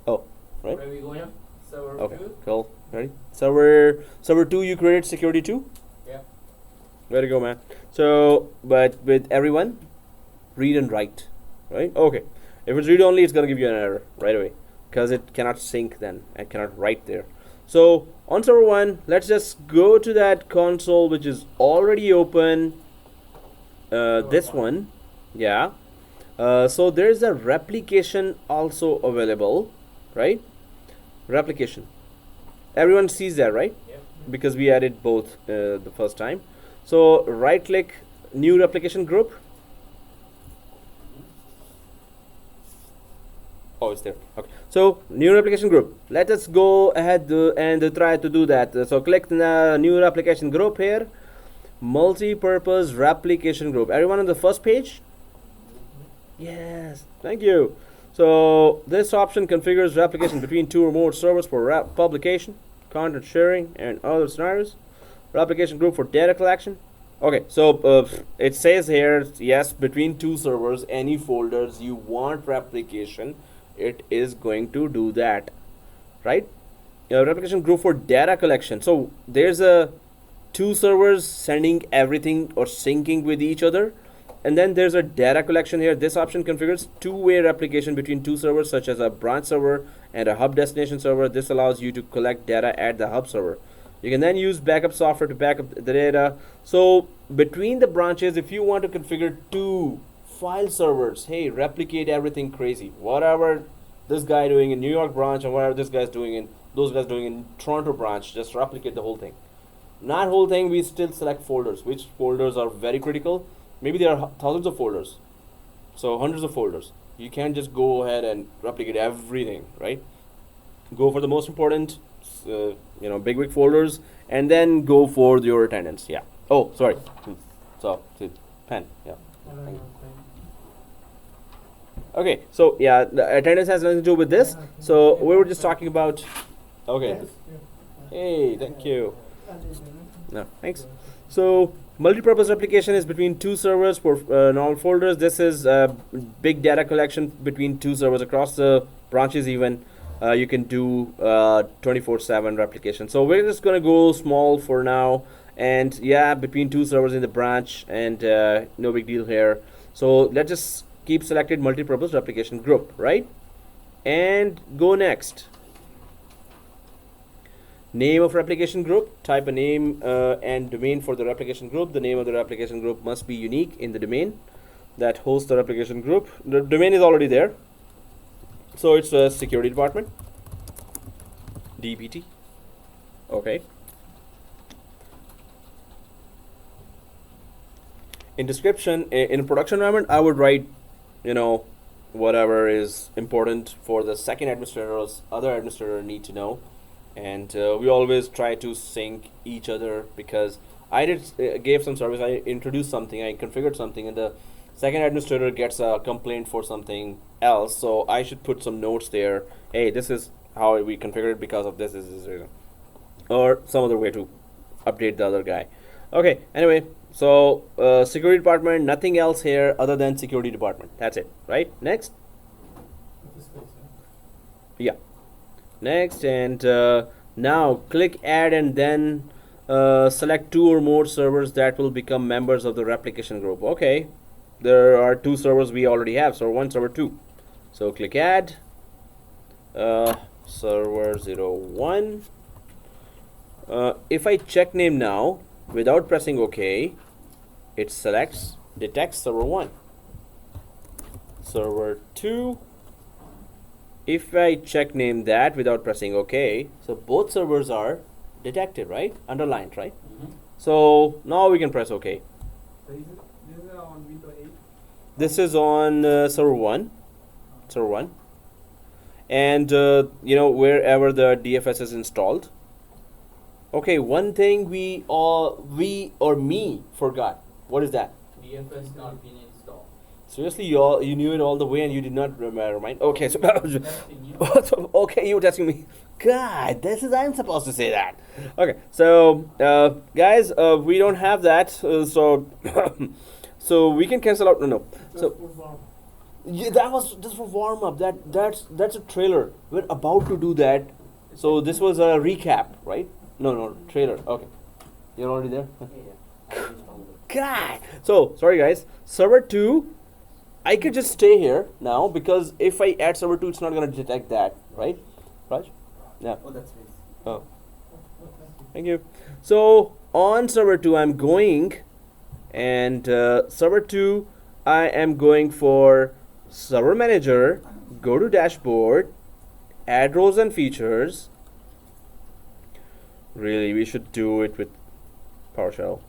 [SPEAKER 1] Oh, right.
[SPEAKER 2] Where are we going? Server
[SPEAKER 1] Okay,
[SPEAKER 2] 2?
[SPEAKER 1] cool. Ready? Server 2, you created security 2?
[SPEAKER 2] Yeah.
[SPEAKER 1] Way to go, man. So, but with everyone, read and write, right? Okay. If it's read only, it's gonna give you an error right away because it cannot sync then and cannot write there. So on server 1, let's just go to that console which is already open. This one, yeah. So there's a replication also available, right? Replication. Everyone sees that, right?
[SPEAKER 2] Yep.
[SPEAKER 1] Because we added both the first time. So right click, new replication group. Oh, it's there. Okay. So new replication group. Let us go ahead and try to do that. So click the new replication group here. Multi-purpose replication group. Everyone on the first page? Yes. Thank you. So this option configures replication between 2 or more servers for publication, content sharing, and other scenarios. Replication group for data collection. Okay, so it says here, yes, between 2 servers, any folders you want replication, it is going to do that, right? Replication group for data collection. So there's a 2 servers sending everything or syncing with each other, and then there's a data collection here. This option configures 2-way replication between 2 servers, such as a branch server and a hub destination server. This allows you to collect data at the hub server. You can then use backup software to back up the data. So between the branches, if you want to configure 2 file servers, hey, replicate everything crazy, whatever this guy doing in New York branch and whatever this guy's doing in those guys doing in Toronto branch, just replicate the whole thing. Not whole thing, we still select folders. Which folders are very critical? Maybe there are thousands of folders, so hundreds of folders. You can't just go ahead and replicate everything, right? Go for the most important big folders, and then go for your attendance. Yeah. Oh, sorry. So pen. Yeah. Okay. So yeah, the attendance has nothing to do with this. So we were just talking about. Okay. Hey, thank you. No, thanks. So Multi-purpose replication is between two servers for normal folders. This is big data collection between two servers across the branches even. You can do 24/7 replication. So we're just gonna go small for now, and yeah, between two servers in the branch, and no big deal here. So let's just keep selected multi-purpose replication group, right? And go next. Name of replication group, type a name and domain for the replication group. The name of the replication group must be unique in the domain that hosts the replication group. The domain is already there, so it's a security department, DPT. Okay. In description, in a production environment, I would write, whatever is important for the second administrator or other administrator need to know. And we always try to sync each other, because I gave some service, I introduced something, I configured something, and the second administrator gets a complaint for something else, so I should put some notes there. Hey, this is how we configured it because of this reason, or some other way to update the other guy. Okay, anyway, so security department, nothing else here other than security department. That's it, right? Next. Yeah. Next, and now click add, and then select two or more servers that will become members of the replication group. Okay, there are two servers we already have, server 1, server 2. So click add, server 01. If I check name now without pressing OK, it detects server 1, server 2. If I check name that without pressing OK, so both servers are detected, right? Underlined, right? So now we can press OK.
[SPEAKER 3] So this is on Windows 8.
[SPEAKER 1] This is on server 1. Server 1. And wherever the DFS is installed. Okay, one thing we or me forgot. What is that?
[SPEAKER 5] DFS not been installed.
[SPEAKER 1] Seriously, you knew it all the way and you did not remind. Okay, so
[SPEAKER 5] Testing you.
[SPEAKER 1] okay, you were testing me. God, I'm supposed to say that. Okay, so guys, we don't have that, so so we can cancel out. No. So yeah, that was just for warm up. That's a trailer. We're about to do that. So this was a recap, right? No, trailer. Okay, you're already there.
[SPEAKER 5] Yeah.
[SPEAKER 1] God. So sorry, guys. Server 2. I could just stay here now, because if I add server 2, it's not going to detect that, right? Raj? Yeah.
[SPEAKER 5] Oh, that's nice.
[SPEAKER 1] Oh. Thank you. So on server 2, I'm going, and server 2, I am going for server manager, go to dashboard, add roles and features. Really, we should do it with PowerShell.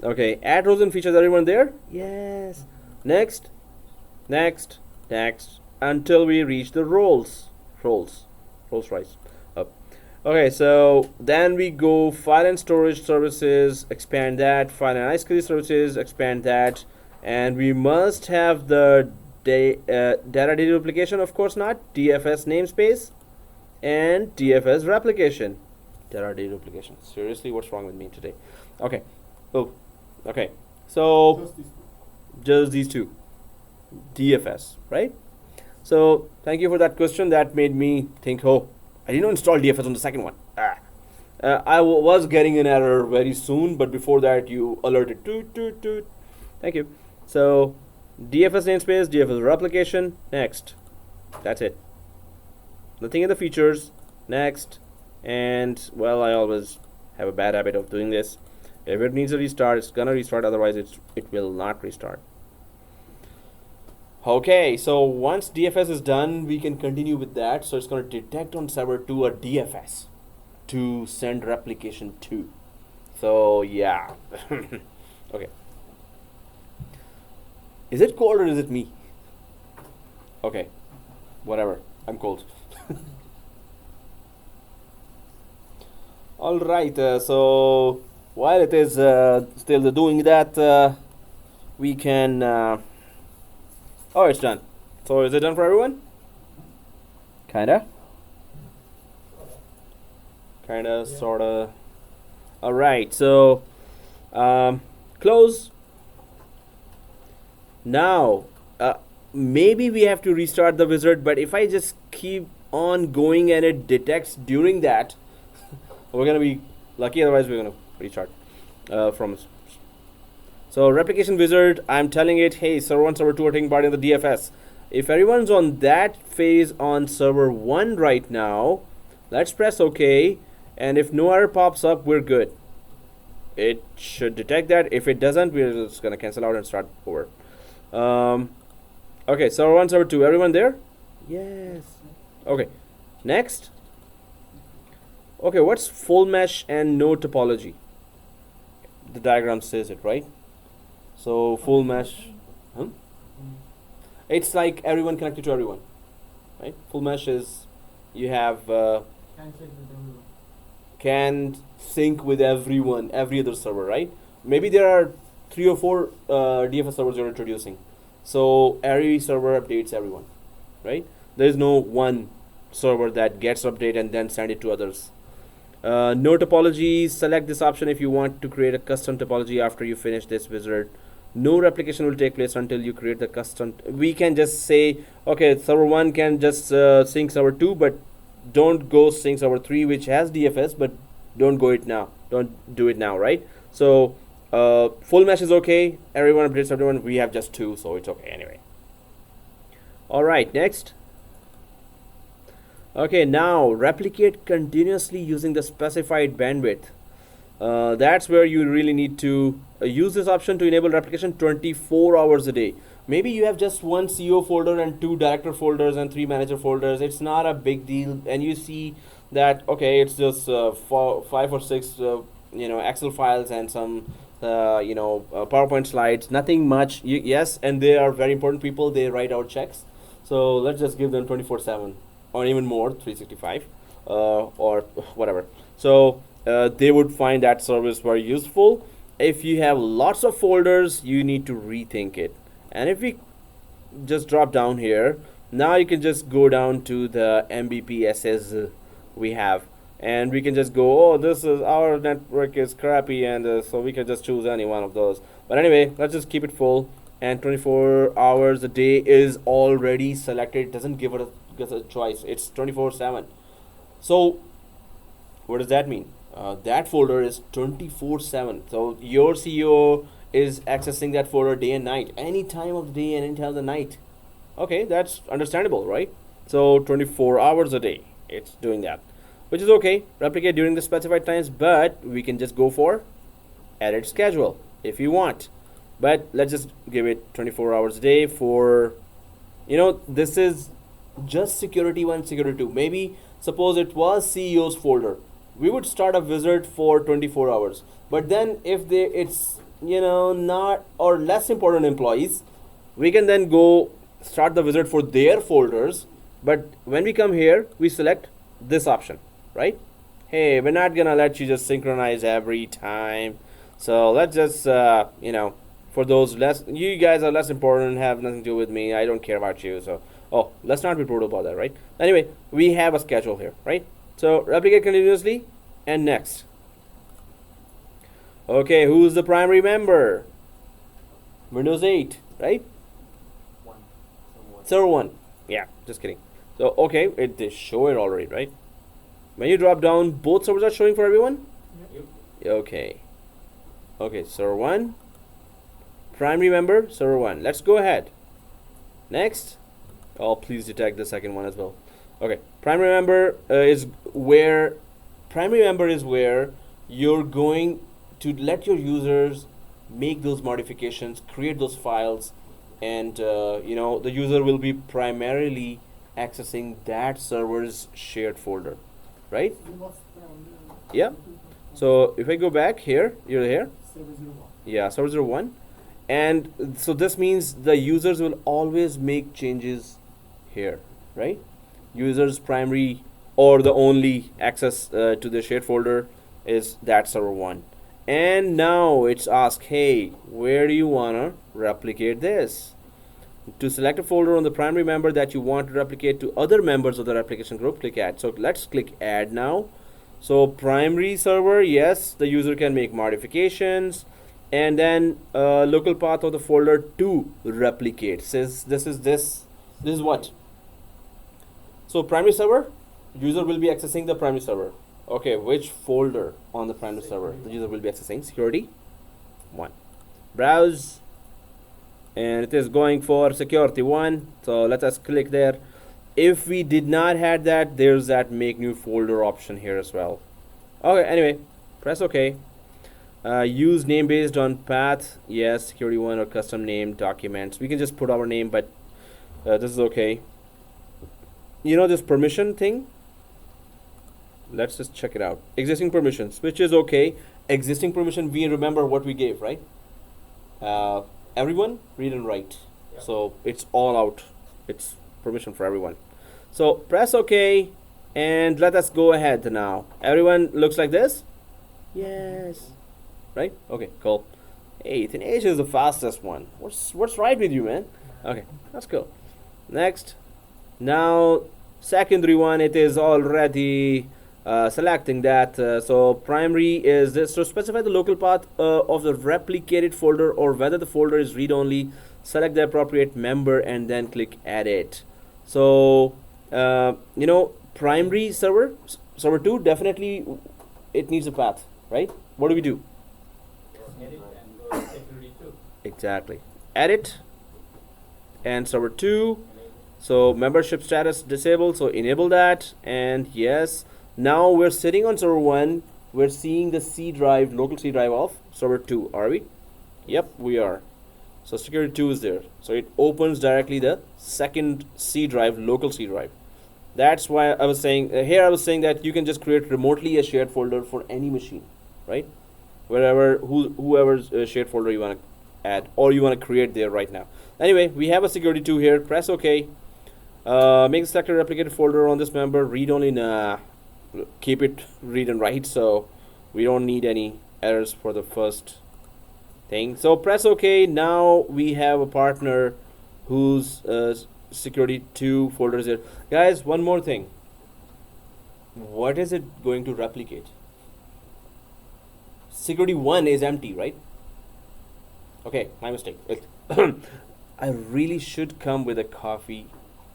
[SPEAKER 1] Okay, add roles and features. Everyone there? Yes. Next, until we reach the Rolls Royce. Up. Okay, so then we go file and storage services, expand that, file and ice services, expand that, and we must have the data data replication, of course not, DFS namespace, and DFS replication. Data data replication. Seriously, what's wrong with me today? Okay. Oh, okay. So just these two. DFS, right? So thank you for that question. That made me think, oh, I didn't install DFS on the second one. I was getting an error very soon, but before that you alerted. Toot. Thank you. So DFS namespace, DFS replication, next. That's it. Nothing in the features, next. And well, I always have a bad habit of doing this. If it needs a restart, it's gonna restart, otherwise it will not restart. Okay, so once DFS is done, we can continue with that. So it's going to detect on server 2 a DFS to send replication to. So yeah. Okay. Is it cold or is it me? Okay, whatever. I'm cold. All right. So while it is still doing that, we can. Oh, it's done. So is it done for everyone? Kinda,
[SPEAKER 3] Yeah.
[SPEAKER 1] sorta. All right. So Close. Now, maybe we have to restart the wizard, but if I just keep on going and it detects during that, we're gonna be lucky, otherwise we're gonna restart from. So replication wizard, I'm telling it, hey, server 1, server 2 are taking part in the DFS. If everyone's on that phase on server 1 right now, let's press OK, and if no error pops up, we're good. It should detect that. If it doesn't, we're just gonna cancel out and start over. Okay, server 1, server 2, everyone there? Yes. Okay, next. Okay, what's full mesh and no topology? The diagram says it, right? So full mesh, it's like everyone connected to everyone, right? Full mesh is you have can sync with everyone, every other server, right? Maybe there are 3 or 4 DFS servers you're introducing, so every server updates everyone, right? There is no one server that gets update and then send it to others. No topology, select this option if you want to create a custom topology after you finish this wizard. No replication will take place until you create the custom. We can just say, okay, server 1 can just sync server 2, but don't go sync server 3, which has DFS, but don't go it now. Don't do it now, right? So full mesh is okay. Everyone updates everyone. We have just 2, so it's okay anyway. All right, next. Okay, now replicate continuously using the specified bandwidth. That's where you really need to use this option to enable replication 24 hours a day. Maybe you have just 1 CO folder and 2 director folders and 3 manager folders. It's not a big deal, and you see that okay, it's just 5 or 6 Excel files and some PowerPoint slides. Nothing much. Yes, and they are very important people. They write out checks. So let's just give them 24/7 or even more, 365 or whatever. So they would find that service very useful. If you have lots of folders, you need to rethink it. And if we just drop down here, now you can just go down to the MBPSS we have, and we can just go, oh, this is our network is crappy, and so we can just choose any one of those. But anyway, let's just keep it full, and 24 hours a day is already selected. It doesn't give us a choice. It's 24/7. So what does that mean? That folder is 24/7. So your CEO is accessing that folder day and night, any time of the day and any time of the night. Okay, that's understandable, right? So 24 hours a day it's doing that, which is okay. Replicate during the specified times, but we can just go for edit schedule if you want. But let's just give it 24 hours a day for, this is just security 1, security 2. Maybe suppose it was CEO's folder. We would start a wizard for 24 hours. But then if it's not or less important employees, we can then go start the wizard for their folders. But when we come here, we select this option, right? Hey, we're not gonna let you just synchronize every time. So let's just for those you guys are less important, have nothing to do with me, I don't care about you. So let's not be brutal about that, right? Anyway, we have a schedule here, right? So replicate continuously, and next. Okay, who's the primary member? Windows 8, right?
[SPEAKER 5] 1.
[SPEAKER 1] Server 1. Yeah, just kidding. So okay, they show it already, right? When you drop down, both servers are showing for everyone?
[SPEAKER 5] Yep.
[SPEAKER 1] Okay. Okay, server 1. Primary member, server 1. Let's go ahead. Next. Oh, please detect the second one as well. Okay, primary member is where you're going to let your users make those modifications, create those files, and the user will be primarily accessing that server's shared folder, right? Yeah. So if I go back here, you're here. Yeah, server 01. And so this means the users will always make changes here, right? Users primary or the only access to the shared folder is that server 1. And now it's asked, hey, where do you want to replicate this? To select a folder on the primary member that you want to replicate to other members of the replication group, click add. So let's click add now. So primary server, yes, the user can make modifications. and then local path of the folder to replicate. Since this is what? So primary server, user will be accessing the primary server. Okay, which folder on the primary server the user will be accessing? Security 1. Browse, and it is going for security 1. So let us click there. If we did not had that, there's that make new folder option here as well. Okay, anyway, press OK. Use name based on path. Yes, security 1 or custom name documents. We can just put our name, but this is okay. You know this permission thing? Let's just check it out. Existing permissions, which is okay. Existing permission, we remember what we gave, right? Everyone, read and write.
[SPEAKER 2] Yeah.
[SPEAKER 1] So it's all out. It's permission for everyone. So press OK, and let us go ahead now. Everyone looks like this? Yes. Right? Okay, cool. Hey, Teenage is the fastest one. What's right with you, man? Okay, that's cool. Next. Now, secondary one, it is already selecting that. So primary is this. So specify the local path of the replicated folder, or whether the folder is read-only. Select the appropriate member and then click edit. So, you know, primary server 2, definitely it needs a path, right? What do we do?
[SPEAKER 3] Edit and go to security 2.
[SPEAKER 1] Exactly. Edit and server 2. So membership status disabled, so enable that, and yes. Now we're sitting on server 1. We're seeing the C drive, local C drive of server 2, are we? Yep, we are. So security 2 is there. So it opens directly the second C drive, local C drive. That's why I was saying, here I was saying that you can just create remotely a shared folder for any machine, right? Wherever, whoever's shared folder you want to add, or you want to create there right now. Anyway, we have a security 2 here. Press OK. Make the selected replicated folder on this member read only. Nah, keep it read and write, so we don't need any errors for the first thing. So press OK. Now we have a partner whose security 2 folder is there. Guys, one more thing. What is it going to replicate? Security 1 is empty, right? Okay, my mistake. I really should come with a coffee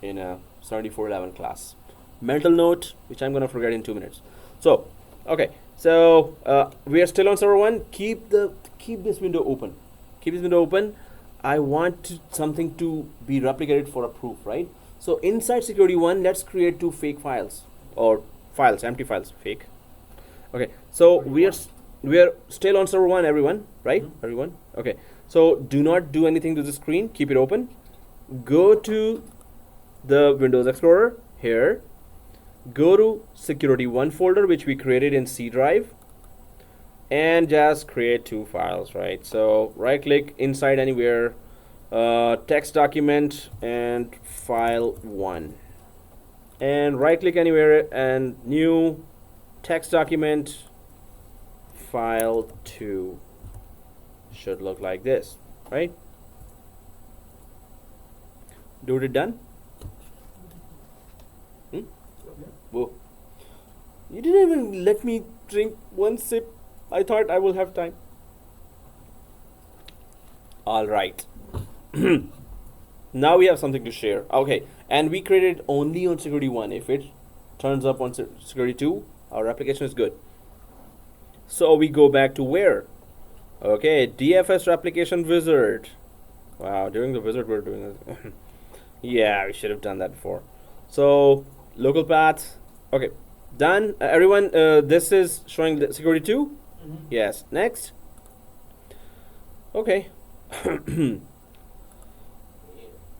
[SPEAKER 1] in a 7411 class. Mental note, which I'm gonna forget in 2 minutes. So, okay, so we are still on server 1. Keep this window open. Keep this window open. I want something to be replicated for a proof, right? So inside security 1, let's create 2 fake files, or files, empty files, fake. Okay, so we are still on server 1, everyone, right? Everyone. Okay. So do not do anything to the screen. Keep it open. Go to the Windows Explorer here. Go to security 1 folder, which we created in C drive, and just create 2 files, right? So right click inside anywhere, text document and file 1, and right click anywhere and new text document file 2. Should look like this, right? Dude, it done? Whoa. You didn't even let me drink one sip. I thought I will have time. Alright. Now we have something to share. Okay, and we created only on security 1. If it turns up on security 2, our application is good. So we go back to where? Okay, DFS replication wizard. Wow, during the wizard we're doing this. Yeah, we should have done that before. So local path. Okay, done. Everyone, this is showing the security 2. Yes. Next. Okay.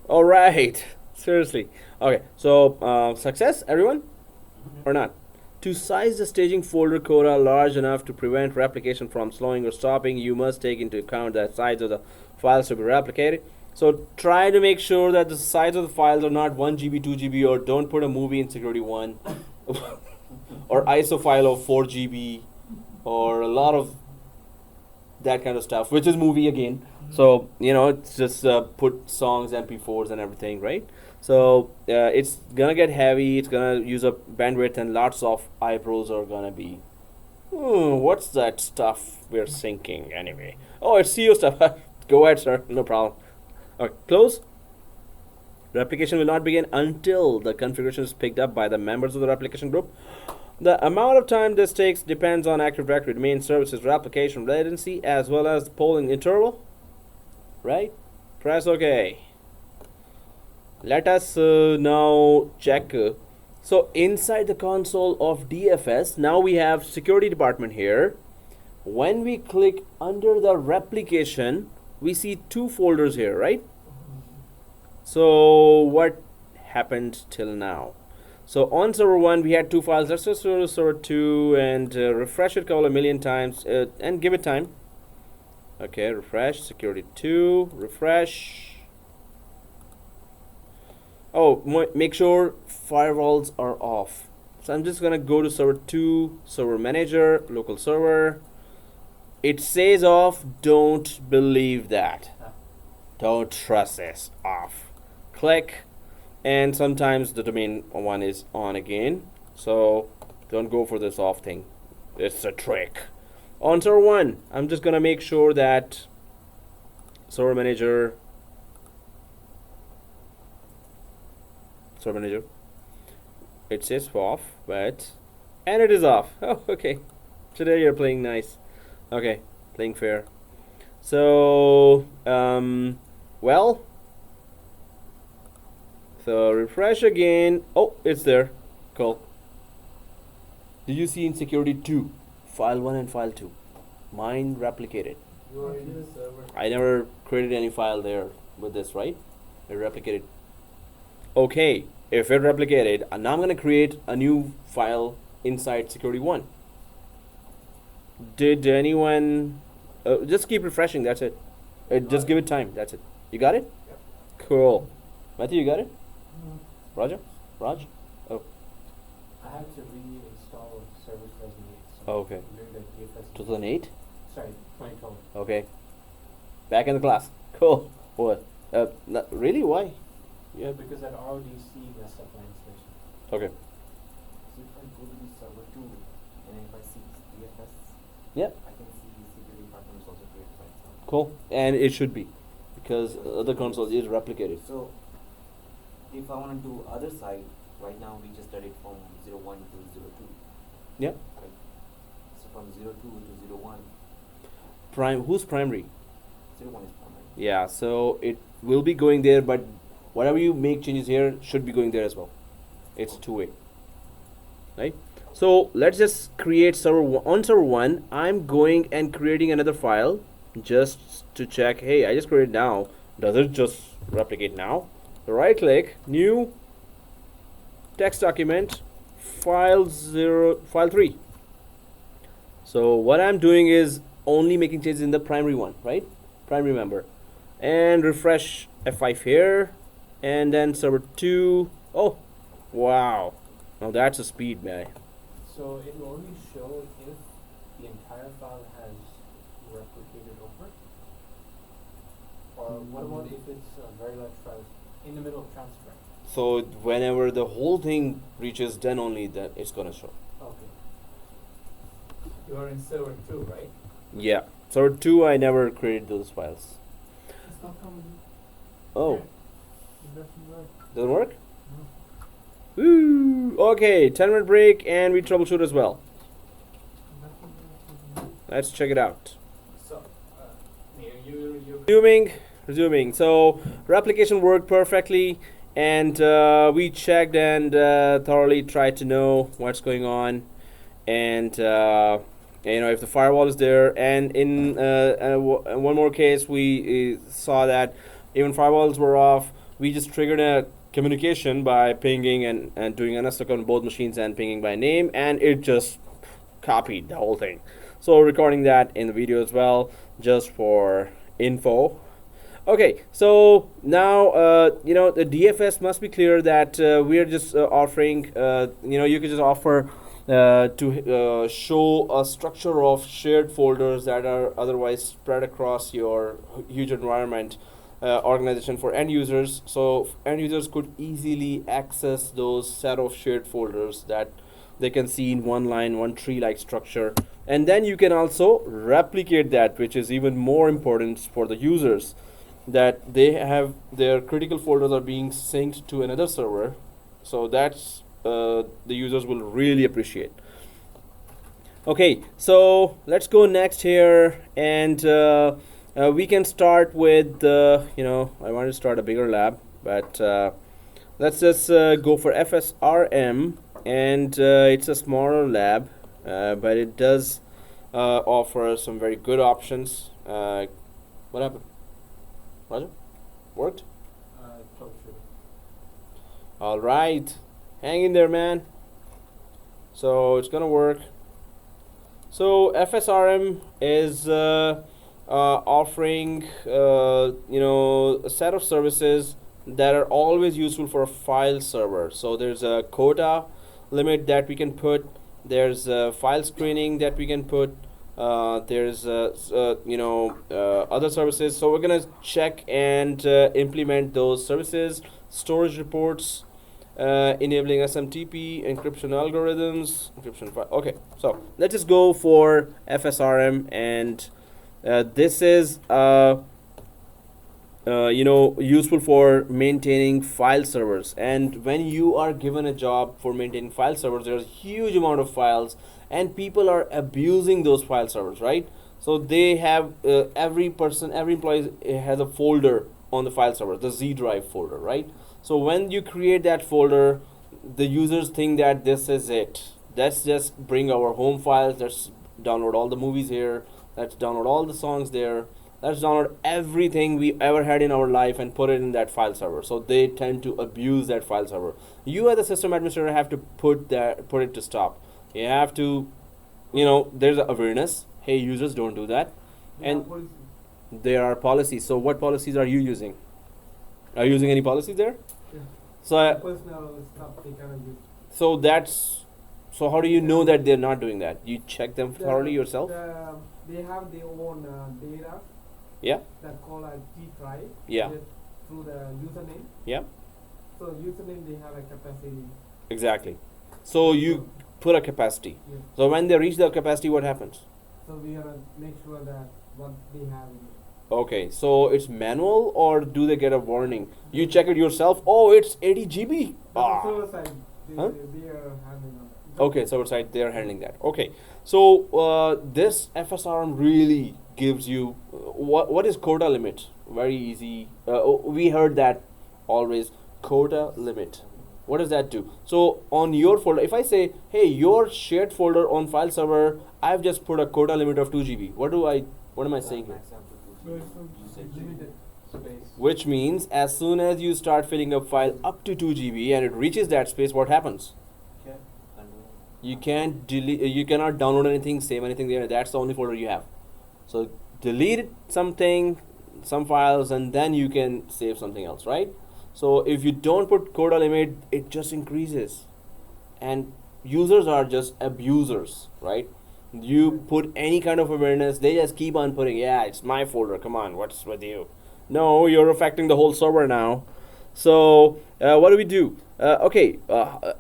[SPEAKER 1] All right. Seriously. Okay. So success, everyone, or not? To size the staging folder quota large enough to prevent replication from slowing or stopping, you must take into account the size of the files to be replicated. So try to make sure that the size of the files are not 1 GB, 2 GB, or don't put a movie in security 1 or ISO file of 4 GB or a lot of that kind of stuff, which is movie again. So, you know, it's just put songs, MP4s and everything, right? So it's gonna get heavy, it's gonna use up bandwidth, and lots of iPros are gonna be What's that stuff we're syncing anyway? Oh, it's CEO stuff. Go ahead, sir. No problem. Okay, close. Replication will not begin until the configuration is picked up by the members of the replication group. The amount of time this takes depends on Active Directory, domain services, replication latency, as well as the polling interval. Right? Press OK. Let us now check. So inside the console of DFS, now we have security department here. When we click under the replication, we see two folders here, right? So what happened till now? So on server 1 we had two files. Let's just go to server 2 and refresh it a couple of million times and give it time. Okay, refresh, security 2, refresh. Oh, make sure firewalls are off. So I'm just gonna go to server 2, server manager, local server. It says off. Don't believe that. Don't trust this. Off. Click, and sometimes the domain one is on again. So don't go for this off thing. It's a trick. On server 1, I'm just gonna make sure that server manager, it says off, but and it is off. Oh, okay. Today you're playing nice. Okay, playing fair. So well, so refresh again. Oh, it's there. Cool. Did you see in security 2, file 1 and file 2? Mine replicated.
[SPEAKER 2] You are in the server.
[SPEAKER 1] I never created any file there with this, right? It replicated. Okay, if it replicated, now I'm gonna create a new file inside security 1. Did anyone just keep refreshing? That's it. Just give it time. That's it. You got it?
[SPEAKER 2] Yep.
[SPEAKER 1] Cool. Matthew, you got it? Roger? Raj? Oh.
[SPEAKER 2] I had to reinstall Service Resume. So
[SPEAKER 1] Okay.
[SPEAKER 2] during the DFS.
[SPEAKER 1] 2008?
[SPEAKER 2] Sorry, 2012.
[SPEAKER 1] Okay. Back in the class. Cool. What? Really? Why? Yeah.
[SPEAKER 2] Because that RODC messed up my installation.
[SPEAKER 1] Okay.
[SPEAKER 5] So if I go to the server 2 and if I see DFS,
[SPEAKER 1] Yep.
[SPEAKER 5] I can see security department is also created by itself.
[SPEAKER 1] Cool. And it should be, because other consoles is replicated.
[SPEAKER 5] So if I want to do other side, right now we just did it from 01 to 02.
[SPEAKER 1] Yep.
[SPEAKER 5] Right? So from 02 to 01,
[SPEAKER 1] Who's primary?
[SPEAKER 5] 01 is primary.
[SPEAKER 1] Yeah. So it will be going there, but whatever you make changes here should be going there as well. It's two-way. Right? So let's just create on server 1. I'm going and creating another file just to check. Hey, I just created now. Does it just replicate now? So right click, new text document, file 3. So what I'm doing is only making changes in the primary one, right? Primary member. And refresh F5 here, and then server 2. Oh, wow. Now that's a speed, man.
[SPEAKER 2] So it will only show if the entire file has replicated over. Or what about if it's a very large file in the middle of transfer?
[SPEAKER 1] So whenever the whole thing reaches, then only that it's gonna show.
[SPEAKER 2] Okay. You are in server 2, right?
[SPEAKER 1] Yeah. Server 2, I never created those files.
[SPEAKER 4] It's not coming.
[SPEAKER 1] Oh,
[SPEAKER 4] It doesn't work.
[SPEAKER 1] doesn't work?
[SPEAKER 4] No.
[SPEAKER 1] Woo! Okay, 10-minute break, and we troubleshoot as well.
[SPEAKER 4] Nothing works.
[SPEAKER 1] Let's check it out.
[SPEAKER 2] So, you
[SPEAKER 1] Resuming. So replication worked perfectly, and we checked and thoroughly tried to know what's going on, and if the firewall is there. And in one more case, we saw that even firewalls were off. We just triggered a communication by pinging and doing NSLOOK on both machines and pinging by name, and it just copied the whole thing. So recording that in the video as well, just for info. Okay, so now the DFS must be clear that we are just offering. You can just offer to show a structure of shared folders that are otherwise spread across your huge environment, organization for end users. So end users could easily access those set of shared folders that they can see in one line, one tree-like structure. And then you can also replicate that, which is even more important for the users, that they have their critical folders are being synced to another server. So that's the users will really appreciate. Okay, so let's go next here, and we can start with I want to start a bigger lab, but let's just go for FSRM, and it's a smaller lab, but it does offer some very good options. What happened? Roger? Worked?
[SPEAKER 2] Troubleshooting.
[SPEAKER 1] All right, hang in there, man. So it's gonna work. So FSRM is offering a set of services that are always useful for a file server. So there's a quota limit that we can put. There's file screening that we can put. There's other services. So we're gonna check and implement those services. Storage reports, enabling SMTP, encryption algorithms, encryption file. Okay, so let's just go for FSRM, and this is useful for maintaining file servers. And when you are given a job for maintaining file servers, there's a huge amount of files, and people are abusing those file servers, right? So they have every employee has a folder on the file server, the Z drive folder, right? So when you create that folder, the users think that this is it. Let's just bring our home files. Let's download all the movies here. Let's download all the songs there. Let's download everything we ever had in our life and put it in that file server. So they tend to abuse that file server. You as a system administrator have to put it to stop. You have to, there's awareness. Hey, users, don't do that. And there are policies. So what policies are you using? Are you using any policies there?
[SPEAKER 3] Yeah.
[SPEAKER 1] So
[SPEAKER 3] Personal stuff they cannot use.
[SPEAKER 1] so how do you know that they're not doing that? You check them thoroughly yourself?
[SPEAKER 3] They have their own data.
[SPEAKER 1] Yeah.
[SPEAKER 3] That call a G drive.
[SPEAKER 1] Yeah.
[SPEAKER 3] Through the username.
[SPEAKER 1] Yeah.
[SPEAKER 3] So username they have a capacity.
[SPEAKER 1] Exactly. So you put a capacity.
[SPEAKER 3] Yeah.
[SPEAKER 1] So when they reach the capacity, what happens?
[SPEAKER 3] So we gotta make sure that what they have in it.
[SPEAKER 1] Okay, so it's manual, or do they get a warning? You check it yourself. Oh, it's 80 GB.
[SPEAKER 3] But the server side,
[SPEAKER 1] Huh?
[SPEAKER 3] they are handling on that.
[SPEAKER 1] Okay, server side, they're handling that. Okay, so this FSRM really gives you what is quota limit? Very easy. We heard that always, quota limit. What does that do? So on your folder, if I say, hey, your shared folder on file server, I've just put a quota limit of 2 GB. What am I saying here?
[SPEAKER 4] So it's
[SPEAKER 2] Limited space.
[SPEAKER 1] Which means as soon as you start filling up file up to 2 GB and it reaches that space, what happens? You can't delete. You cannot download anything, save anything there. That's the only folder you have. So delete some files, and then you can save something else, right? So if you don't put quota limit, it just increases, and users are just abusers, right? You put any kind of awareness, they just keep on putting, yeah, it's my folder, come on, what's with you? No, you're affecting the whole server now. So what do?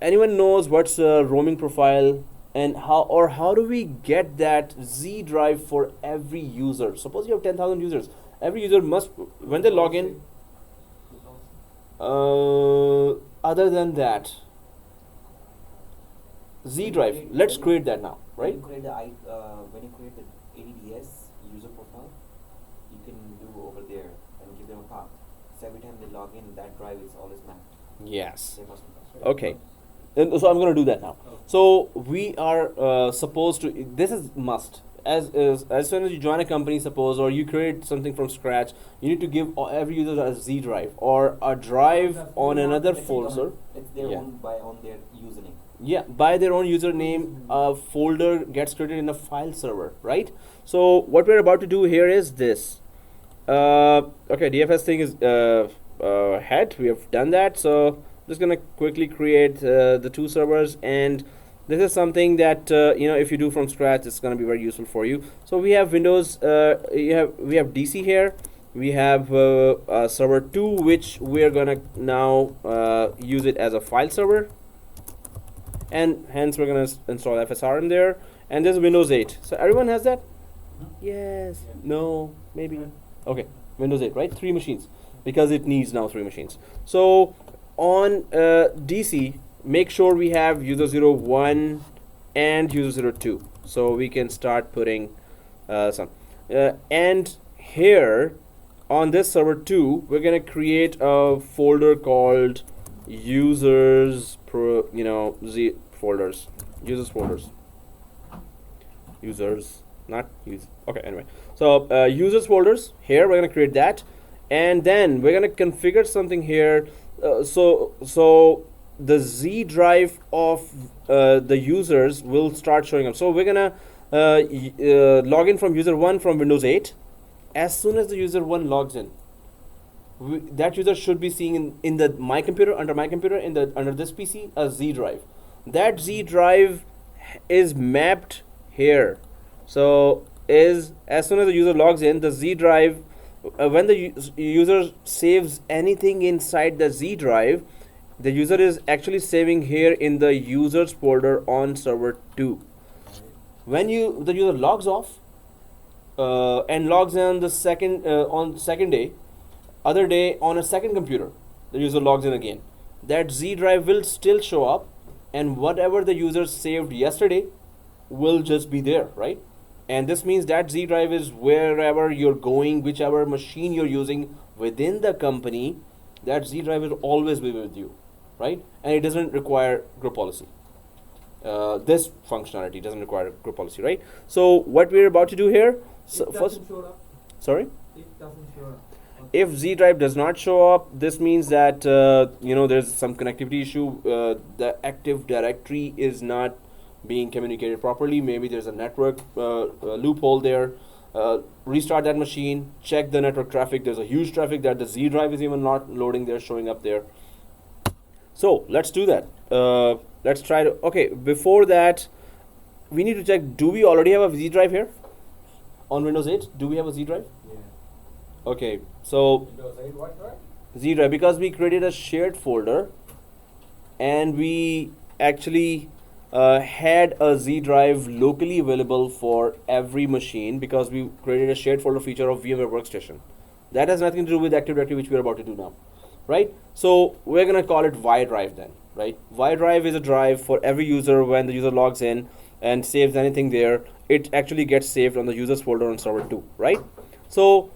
[SPEAKER 1] Anyone knows what's a roaming profile, and how do we get that Z drive for every user? Suppose you have 10,000 users. Every user must, when they log in, other than that, Z drive, let's create that now, right?
[SPEAKER 5] When you create the ADDS user profile, you can do over there and give them a path. So every time they log in, that drive is always mapped.
[SPEAKER 1] Yes.
[SPEAKER 5] They must be passed.
[SPEAKER 1] Okay. And so I'm going to do that now. So we are supposed to. This is must. As soon as you join a company, suppose, or you create something from scratch, you need to give every user a Z drive or a drive on another folder.
[SPEAKER 5] It's their
[SPEAKER 1] Yeah.
[SPEAKER 5] on their username.
[SPEAKER 1] Yeah, by their own username, a folder gets created in a file server, right? So what we're about to do here is this. Okay, DFS thing is head. We have done that. So I'm just gonna quickly create the two servers, and this is something that if you do from scratch, it's gonna be very useful for you. So we have Windows. We have DC here. we have server 2, which we're gonna now use it as a file server, and hence we're gonna install FSRM there. And this is Windows 8. So everyone has that? Yes.
[SPEAKER 2] Yeah.
[SPEAKER 1] No. Maybe. Okay. Windows 8, right? 3 machines, because it needs now 3 machines. So on DC, make sure we have user 01 and user 02, so we can start putting some. And here on this server 2, we're gonna create a folder called users z folders, users folders, users, not use. Okay, anyway, so users folders here, we're gonna create that, and then we're gonna configure something here. So the Z drive of the users will start showing up. So we're gonna log in from user 1 from Windows 8. As soon as the user 1 logs in, that user should be seeing in the my computer, under my computer, under this PC, a Z drive. That Z drive is mapped here. So as soon as the user logs in, the Z drive, when the user saves anything inside the Z drive, the user is actually saving here in the users folder on server 2. When the user logs off and logs in the second day, other day on a second computer, the user logs in again, that Z drive will still show up, and whatever the user saved yesterday will just be there, right? And this means that Z drive is wherever you're going, whichever machine you're using within the company, that Z drive will always be with you, right? And it doesn't require group policy. This functionality doesn't require group policy, right? So what we're about to do here, so
[SPEAKER 3] It
[SPEAKER 1] first,
[SPEAKER 3] doesn't show up.
[SPEAKER 1] sorry?
[SPEAKER 3] It doesn't show up.
[SPEAKER 1] If Z drive does not show up, this means that there's some connectivity issue. The Active Directory is not being communicated properly. Maybe there's a network loophole there. Restart that machine, check the network traffic. There's a huge traffic that the Z drive is even not loading there, showing up there. So let's do that. Let's try to, okay, before that, we need to check, do we already have a Z drive here? On Windows 8, do we have a Z drive?
[SPEAKER 2] Yeah.
[SPEAKER 1] Okay, so
[SPEAKER 2] Windows 8 what drive?
[SPEAKER 1] Z drive, because we created a shared folder, and we actually had a Z drive locally available for every machine, because we created a shared folder feature of VMware Workstation. That has nothing to do with Active Directory, which we're about to do now, right? So we're gonna call it Y drive then, right? Y drive is a drive for every user. When the user logs in and saves anything there, it actually gets saved on the users folder on server 2, right? So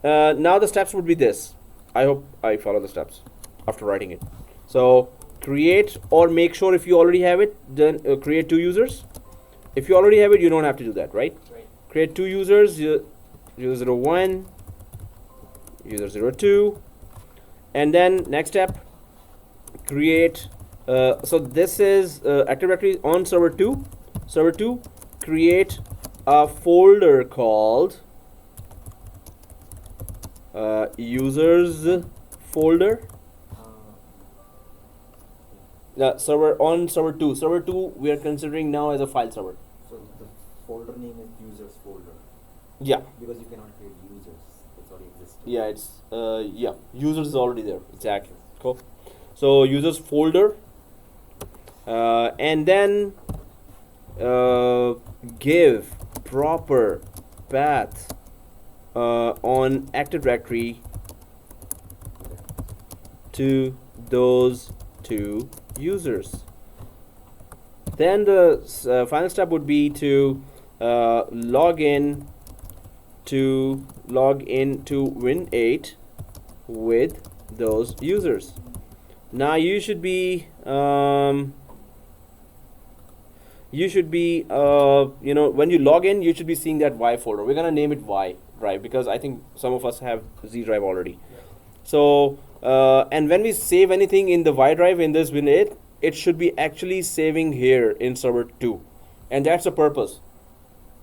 [SPEAKER 1] now the steps would be this. I hope I follow the steps after writing it. So create, or make sure if you already have it, then create 2 users. If you already have it, you don't have to do that, right?
[SPEAKER 2] Right.
[SPEAKER 1] Create 2 users, user 01, user 02, and then next step, create. So this is Active Directory on server 2. Server 2, create a folder called users folder. Server on server 2. Server 2 we are considering now as a file server.
[SPEAKER 5] So the folder name is users folder.
[SPEAKER 1] Yeah.
[SPEAKER 5] Because you cannot create users. It's already existing.
[SPEAKER 1] Yeah, it's yeah. Users is already there. Exactly. Cool. So users folder, and then give proper path on Active Directory to those 2 users. Then the final step would be to log in to Win8 with those users. Now you should be when you log in, you should be seeing that Y folder. We're gonna name it Y drive because I think some of us have Z drive already.
[SPEAKER 2] Yeah.
[SPEAKER 1] So and when we save anything in the Y drive in this Win8, it should be actually saving here in server 2, and that's the purpose.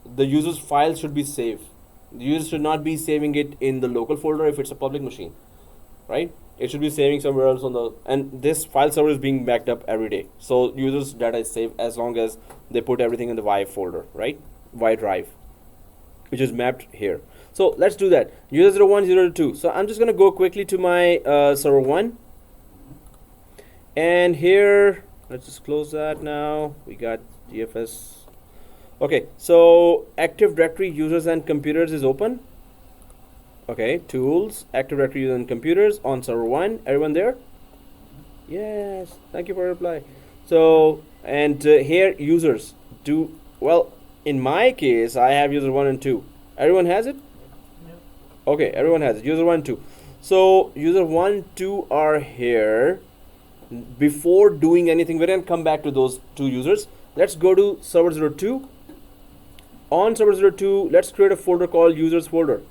[SPEAKER 1] The user's file should be saved. The user should not be saving it in the local folder if it's a public machine, right? It should be saving somewhere else on the, and this file server is being backed up every day. So users' data is saved as long as they put everything in the Y folder, right? Y drive, which is mapped here. So let's do that. User 01, user 2. So I'm just gonna go quickly to my server 1, and here let's just close that now. We got DFS. Okay, so Active Directory users and computers is open. Okay, tools, Active Directory users and computers on server 1. Everyone there? Yes, thank you for your reply. So, and here users do, well, in my case, I have user 1 and 2. Everyone has it? Okay, everyone has it. User 1, 2. So, user 1, 2 are here. Before doing anything, we're going to come back to those two users. Let's go to server 02. On server 02, let's create a folder called users folder.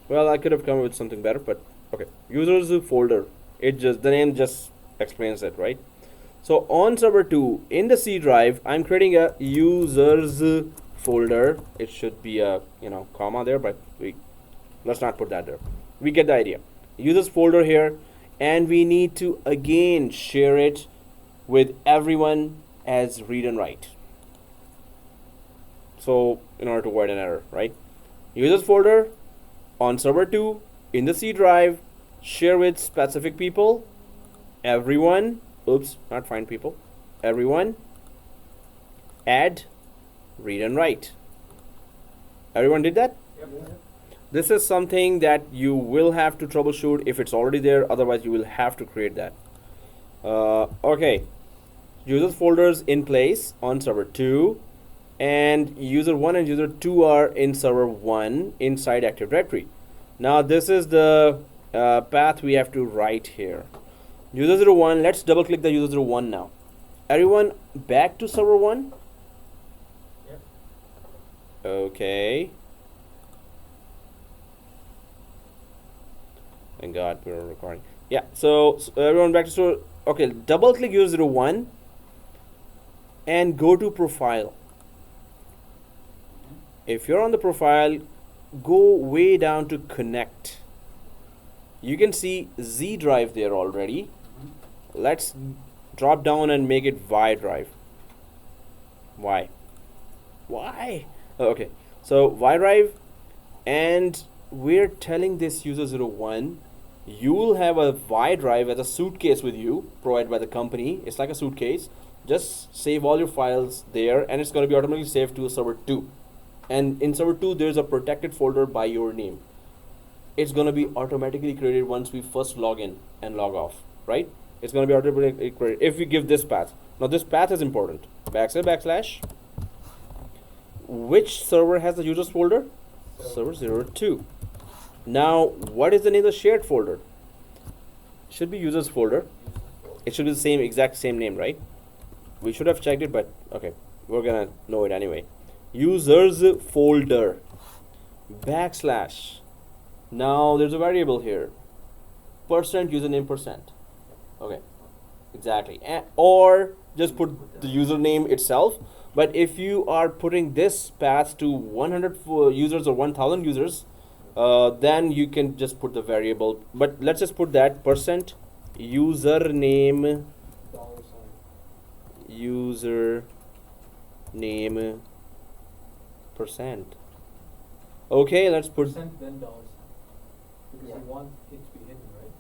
[SPEAKER 1] Well, I could have come up with something better, but okay. Users folder. It just, the name just explains it, right? So on server 2, in the C drive, I'm creating a users folder. It should be a, comma there, but let's not put that there. We get the idea. Users folder here, and we need to again share it with everyone as read and write. So in order to avoid an error, right? Users folder on server 2 in the C drive, share with specific people, everyone, oops, not find people, everyone, add, read and write. Everyone did that?
[SPEAKER 2] Yep.
[SPEAKER 1] This is something that you will have to troubleshoot if it's already there, otherwise you will have to create that. Okay, users folders in place on server 2, and user 1 and user 2 are in server 1 inside Active Directory. Now this is the path we have to write here. User 01, let's double click the user 01 now. Everyone back to server 1?
[SPEAKER 2] Yep.
[SPEAKER 1] Okay. Thank God we're recording. Yeah, so everyone back to server. Okay, double click user 01 and go to profile. If you're on the profile, go way down to connect. You can see Z drive there already. Let's drop down and make it Y drive. Why? Okay, so Y drive, and we're telling this user 01, you will have a Y drive as a suitcase with you, provided by the company. It's like a suitcase. Just save all your files there, and it's going to be automatically saved to server 2. And in server 2, there's a protected folder by your name. It's going to be automatically created once we first log in and log off, right? It's going to be automatically created if we give this path. Now this path is important. \\. Which server has the users folder? Server 02. Now, what is the name of the shared folder? Should be users folder. It should be the exact same name, right? We should have checked it, but okay, we're gonna know it anyway. Users folder \. Now there's a variable here, %username %. Okay, exactly. Or just put the username itself. But if you are putting this path to 100 users or 1000 users, then you can just put the variable. But let's just put that %username username %. Okay, let's put
[SPEAKER 2] Percent then $. Because
[SPEAKER 5] Yeah.
[SPEAKER 2] you want it to be hidden, right?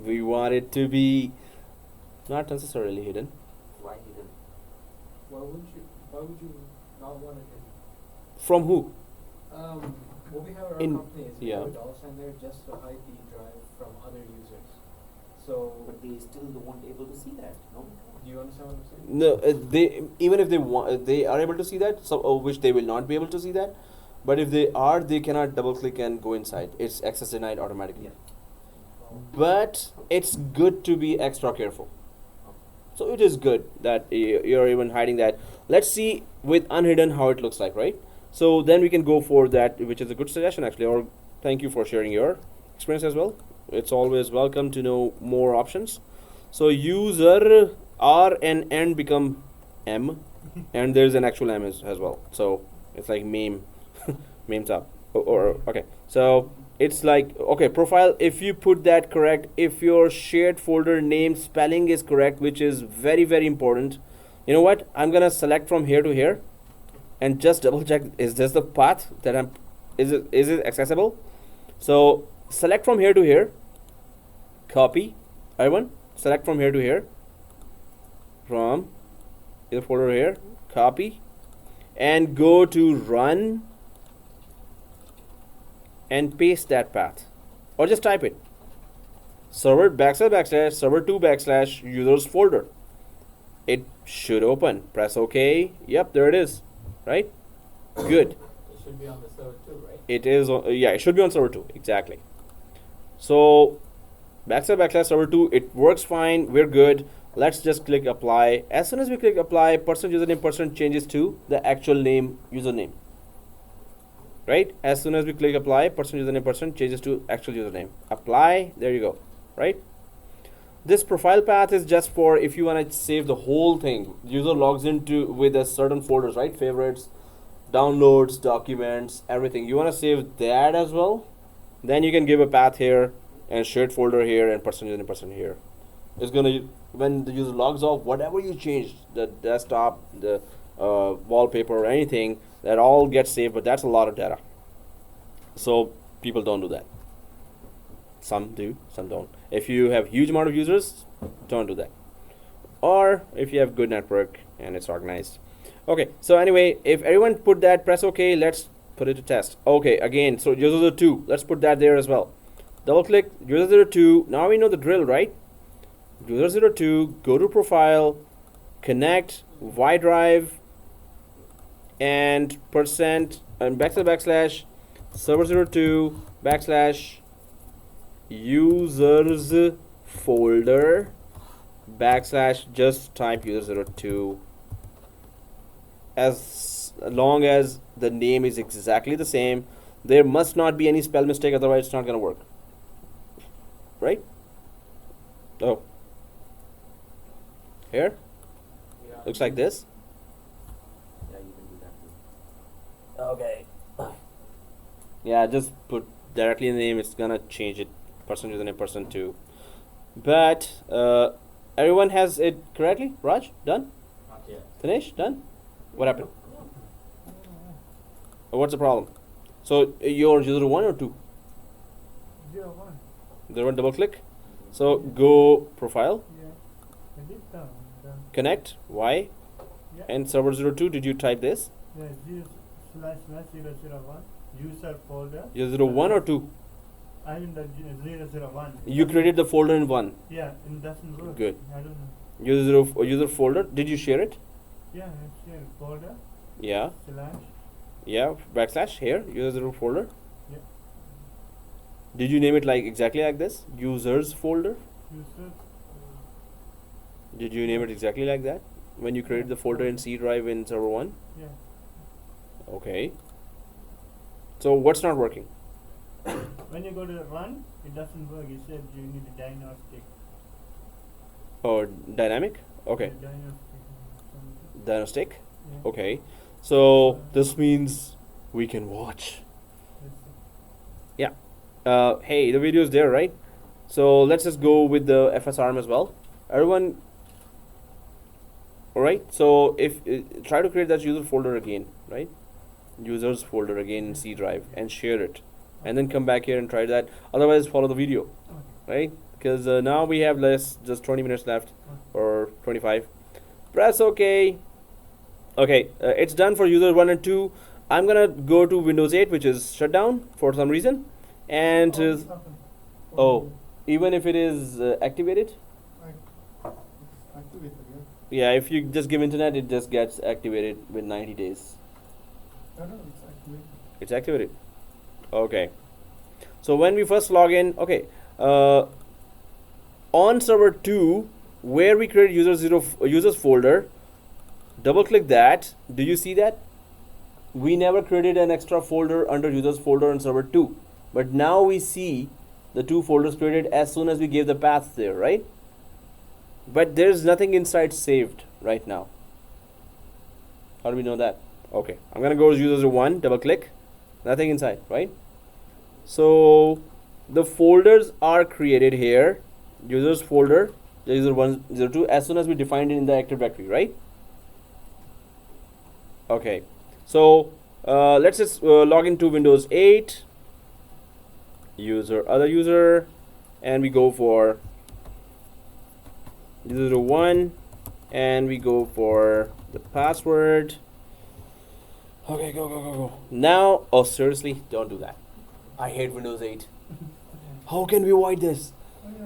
[SPEAKER 1] we want it to be not necessarily hidden.
[SPEAKER 5] Why hidden?
[SPEAKER 2] Why would you not want it hidden?
[SPEAKER 1] From who?
[SPEAKER 2] What we have in our
[SPEAKER 1] In-
[SPEAKER 2] company is we
[SPEAKER 1] yeah.
[SPEAKER 2] have a $sign there just to hide the drive from other users. So,
[SPEAKER 5] But they still won't able to see that, no?
[SPEAKER 2] do you understand what I'm saying?
[SPEAKER 1] No, they even if they want, they are able to see that. So, which they will not be able to see that. But if they are, they cannot double click and go inside. It's access denied automatically. But it's good to be extra careful. So it is good that you're even hiding that. Let's see with unhidden how it looks like, right? So then we can go for that, which is a good suggestion actually. Or thank you for sharing your experience as well. It's always welcome to know more options. So user R and N become M, and there's an actual M as well. So it's like meme, memes up. Or okay, so it's like okay, profile. If you put that correct, if your shared folder name spelling is correct, which is very very important. You know what? I'm gonna select from here to here, and just double check: is this the path that I'm is it accessible? So select from here to here, copy, everyone, select from here to here, from the folder here, copy, and go to run and paste that path, or just type it, server // server2 / users folder. It should open. Press OK. Yep, there it is. Right? Good.
[SPEAKER 2] It should be on the server too, right?
[SPEAKER 1] It is. Yeah, it should be on server 2. Exactly. So / server 2. It works fine. We're good. Let's just click apply. As soon as we click apply, person username changes to the actual name username. Right? As soon as we click apply, person username changes to actual username. Apply. There you go. Right? This profile path is just for if you want to save the whole thing. User logs into with a certain folders, right? Favorites, downloads, documents, everything. You want to save that as well. Then you can give a path here and shared folder here and person username here. It's gonna, when the user logs off, whatever you change, the desktop, the wallpaper, or anything, that all gets saved. But that's a lot of data. So people don't do that. Some do, some don't. If you have huge amount of users, don't do that. Or if you have good network and it's organized. Okay, so anyway, if everyone put that, press OK. Let's put it to test. Okay, again, so user 2, let's put that there as well. Double click user 2. Now we know the drill, right? User 2, go to profile, connect Y drive, and percent and / server 02 / users folder / just type user 02. As long as the name is exactly the same, there must not be any spell mistake, otherwise it's not going to work, right? Oh, here
[SPEAKER 2] Yeah.
[SPEAKER 1] looks like this.
[SPEAKER 5] Yeah, you can do that too.
[SPEAKER 1] Okay. Yeah, just put directly in the name. It's gonna change it, person username person 2. But everyone has it correctly. Raj, done?
[SPEAKER 2] Not yet.
[SPEAKER 1] Dinesh, done? What happened? What's the problem? So your user 1 or 2?
[SPEAKER 4] 01.
[SPEAKER 1] There one, double click. So go profile,
[SPEAKER 4] Yeah. I did done.
[SPEAKER 1] connect Y,
[SPEAKER 4] Yeah.
[SPEAKER 1] and server 02. Did you type this?
[SPEAKER 4] Yeah, //001 user folder.
[SPEAKER 1] User 1 or 2?
[SPEAKER 4] I'm in the 001.
[SPEAKER 1] You created the folder in 1.
[SPEAKER 4] Yeah, it doesn't work.
[SPEAKER 1] Good.
[SPEAKER 4] I don't know.
[SPEAKER 1] User folder. Did you share it?
[SPEAKER 4] Yeah, it's here. Folder
[SPEAKER 1] Yeah.
[SPEAKER 4] /
[SPEAKER 1] Yeah. / here. User folder.
[SPEAKER 4] Yeah.
[SPEAKER 1] Did you name it like exactly like this? Users folder.
[SPEAKER 4] user.
[SPEAKER 1] Did you name it exactly like that when you created the folder in C drive in server 1?
[SPEAKER 4] Yeah.
[SPEAKER 1] Okay. So what's not working?
[SPEAKER 4] When you go to run, it doesn't work. It said you need a diagnostic.
[SPEAKER 1] Oh, dynamic? Okay.
[SPEAKER 4] Diagnostic.
[SPEAKER 1] Diagnostic?
[SPEAKER 4] Yeah.
[SPEAKER 1] Okay. So this means we can watch.
[SPEAKER 4] Yes,
[SPEAKER 1] Yeah. Hey, the video is there, right? So let's just go with the FSRM as well. Everyone. Alright. So if try to create that user folder again, right? Users folder again in C drive and share it, and then come back here and try that. Otherwise, follow the video, right? Because now we have just 20 minutes left, or 25. Press OK. Okay, it's done for user 1 and 2. I'm gonna go to Windows 8, which is shut down for some reason, and
[SPEAKER 4] it's happened.
[SPEAKER 1] oh, even if it is activated,
[SPEAKER 4] Activate again.
[SPEAKER 1] yeah, if you just give internet, it just gets activated with 90 days.
[SPEAKER 4] No, it's activated.
[SPEAKER 1] It's activated. Okay. So when we first log in, okay, on server 2, where we created users folder, double click that. Do you see that? We never created an extra folder under users folder on server 2, but now we see the 2 folders created as soon as we gave the path there, right? But there's nothing inside saved right now. How do we know that? Okay, I'm gonna go to user 1, double click, nothing inside, right? So the folders are created here, users folder, user 1, user 2, as soon as we defined it in the Active Directory, right? Okay, so Let's just log into Windows 8, user, other user, and we go for user 1, and we go for the password. Okay, go. Now, oh seriously, don't do that. I hate Windows 8. How can we avoid this?
[SPEAKER 4] Oh, yeah.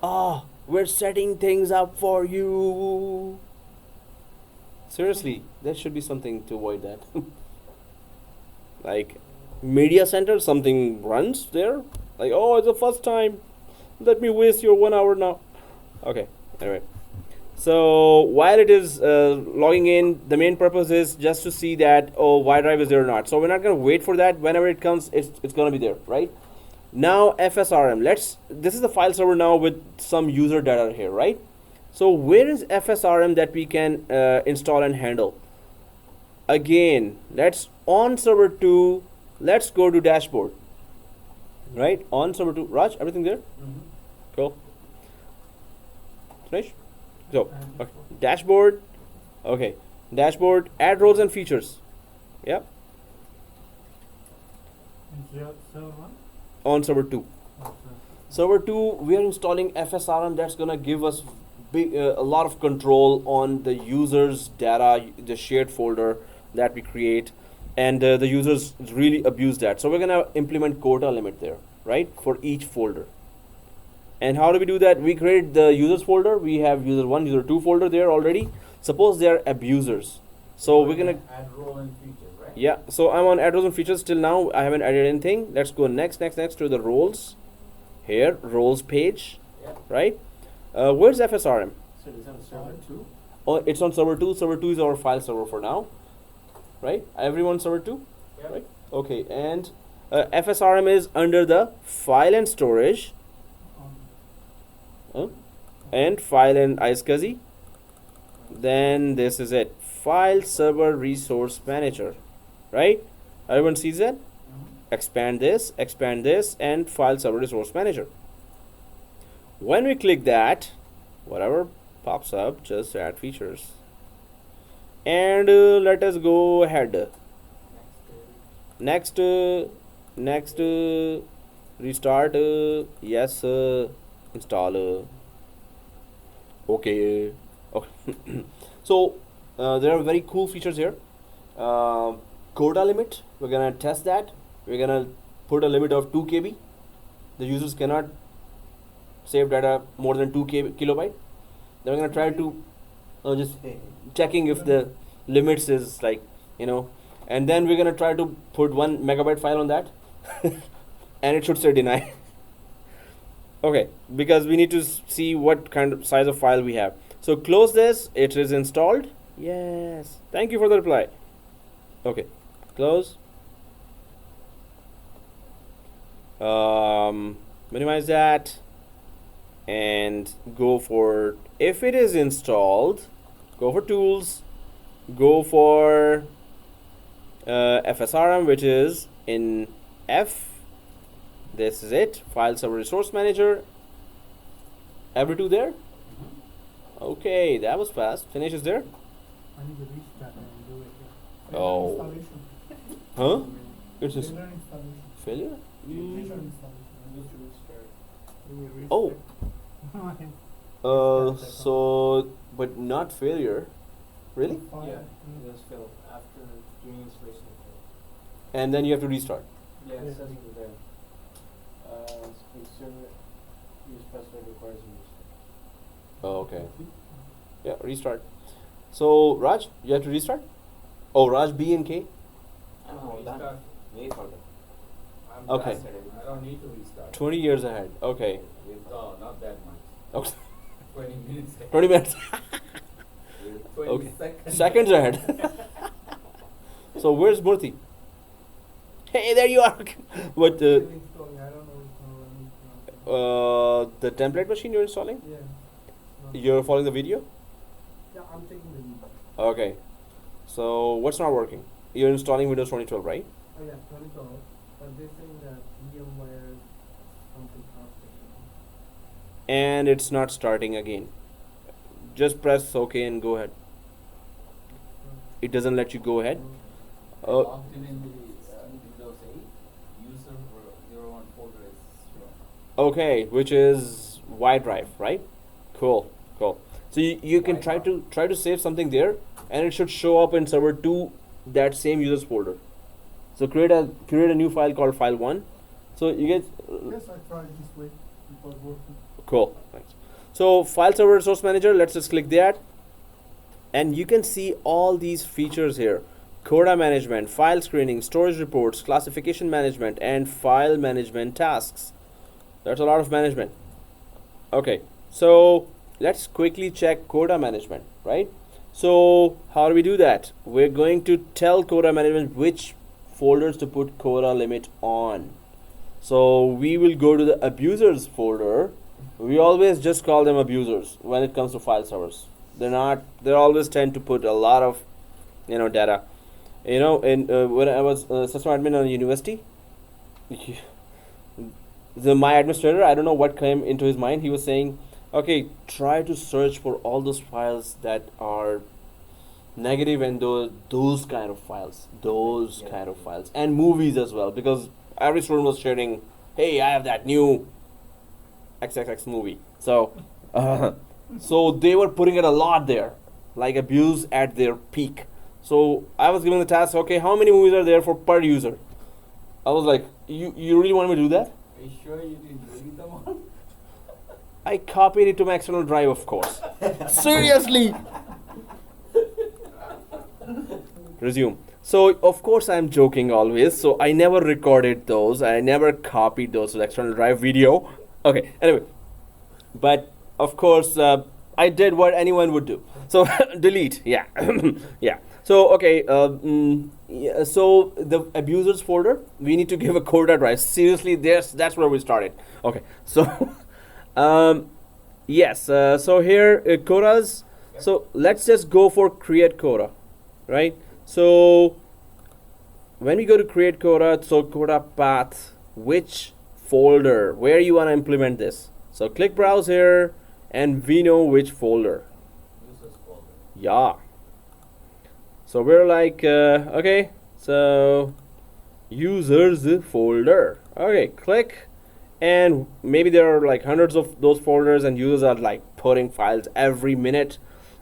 [SPEAKER 1] Ah, we're setting things up for you. Seriously, there should be something to avoid that. Like media center, something runs there. Like, oh, it's the first time. Let me waste your 1 hour now. Okay, anyway. So while it is logging in, the main purpose is just to see that, oh, Y drive is there or not. So we're not going to wait for that. Whenever it comes, it's going to be there, right? Now FSRM. This is the file server now with some user data here, right? So where is FSRM that we can install and handle? Again, let's on server 2. Let's go to dashboard. Right, on server 2. Raj, everything there? Cool. Finish. So, okay. Dashboard. Okay, dashboard. Add roles and features. Yep.
[SPEAKER 4] Server 1?
[SPEAKER 1] On server 2. Server 2, we are installing FSRM. That's gonna give us a lot of control on the users' data, the shared folder that we create, and the users really abuse that. So we're gonna implement quota limit there, right, for each folder. And how do we do that? We create the users folder. We have user 1, user 2 folder there already. Suppose they are abusers. So we're gonna
[SPEAKER 2] add role and features, right?
[SPEAKER 1] yeah. So I'm on add roles and features till now. I haven't added anything. Let's go next to the roles. Here, roles page,
[SPEAKER 2] Yeah.
[SPEAKER 1] right? Where's FSRM?
[SPEAKER 2] So it's on server 2.
[SPEAKER 1] Oh, it's on server 2. Server 2 is our file server for now, right? Everyone server 2,
[SPEAKER 2] Yep.
[SPEAKER 1] right? Okay, and FSRM is under the file and storage, and file and iSCSI. Then this is it, file server resource manager, right? Everyone sees that? Expand this, and file server resource manager. When we click that, whatever pops up, just add features. And let us go ahead. Next, restart. Yes, install. Okay. So there are very cool features here. Quota limit. We're gonna test that. We're gonna put a limit of 2 KB. The users cannot save data more than 2 kilobyte. Then we're gonna try to just checking if the limits is like, and then we're gonna try to put 1 megabyte file on that, and it should say deny. Okay, because we need to see what kind of size of file we have. So close this. It is installed. Yes. Thank you for the reply. Okay, close. Minimize that and go for, if it is installed, go for tools, go for FSRM, which is in F. This is it, file server resource manager. Every 2 there. Okay, that was fast. Finish is there.
[SPEAKER 3] I need to restart and do it.
[SPEAKER 1] Oh.
[SPEAKER 4] Installation.
[SPEAKER 1] Huh? It's just
[SPEAKER 4] Failure installation.
[SPEAKER 1] failure.
[SPEAKER 4] Failure installation.
[SPEAKER 2] Just to restart.
[SPEAKER 1] Oh. So, but not failure. Really?
[SPEAKER 4] File.
[SPEAKER 2] Yeah, it does fail after doing installation.
[SPEAKER 1] And then you have to restart.
[SPEAKER 2] Yeah,
[SPEAKER 4] Yeah.
[SPEAKER 2] it says it there. Server use password requires a restart.
[SPEAKER 1] Oh, okay. Yeah, restart. So, Raj, you have to restart? Oh, Raj B and K?
[SPEAKER 5] I'm all done. Way further.
[SPEAKER 2] I'm
[SPEAKER 1] Okay.
[SPEAKER 2] done. I don't need to restart.
[SPEAKER 1] 20 years ahead. Okay.
[SPEAKER 2] No, not that much.
[SPEAKER 1] Okay.
[SPEAKER 2] 20 minutes.
[SPEAKER 1] 20 minutes.
[SPEAKER 2] 20
[SPEAKER 1] Okay.
[SPEAKER 2] seconds.
[SPEAKER 1] Seconds ahead. So, where's Murthy? Hey, there you are. What,
[SPEAKER 3] Still installing. I don't know which one.
[SPEAKER 1] the template machine you're installing?
[SPEAKER 3] Yeah.
[SPEAKER 1] You're following the video?
[SPEAKER 3] Yeah, I'm checking the video.
[SPEAKER 1] Okay. So, what's not working? You're installing Windows 2012, right?
[SPEAKER 3] Oh yeah, 2012. But they're saying that VMware something happened.
[SPEAKER 1] And it's not starting again. Just press OK and go ahead. it doesn't let you go ahead.
[SPEAKER 6] I logged in the Windows 8 user for 01 folder is shown.
[SPEAKER 1] Okay, which is Y drive, right? Cool. So you can try to save something there, and it should show up in server 2 that same user's folder. So create a new file called file1. So you get
[SPEAKER 4] Yes, I tried this way. It was working.
[SPEAKER 1] cool. Thanks. So file server resource manager. Let's just click that, and you can see all these features here: Coda management, file screening, storage reports, classification management, and file management tasks. That's a lot of management. Okay, so let's quickly check Coda management, right? So how do we do that? We're going to tell Coda management which folders to put Coda limit on. So we will go to the abusers folder. We always just call them abusers when it comes to file servers. They always tend to put a lot of data. In when I was system admin on university, my administrator, I don't know what came into his mind. He was saying, okay, try to search for all those files that are negative and those kind of files, and movies as well, because every student was sharing, hey, I have that new XXX movie. So so they were putting it a lot there, like abuse at their peak. So I was given the task, okay, how many movies are there for per user? I was like, you really want me to do that?
[SPEAKER 6] Are you sure you didn't delete them all?
[SPEAKER 1] I copied it to my external drive, of course. Seriously. Resume. So of course I'm joking always. So I never recorded those. I never copied those to the external drive video. Okay. Anyway, but of course I did what anyone would do. So delete. Yeah. Yeah. So okay. Yeah, so the abusers folder, we need to give a Coda drive. Seriously, that's where we started. Okay. So yes. So here Codas. So let's just go for create Coda, right? So when we go to create Coda, so Coda path, which folder, where you want to implement this. So click browse here, and we know which folder.
[SPEAKER 6] Users folder.
[SPEAKER 1] Yeah. So we're like, okay, so users folder. Okay, click, and maybe there are like hundreds of those folders, and users are like putting files every minute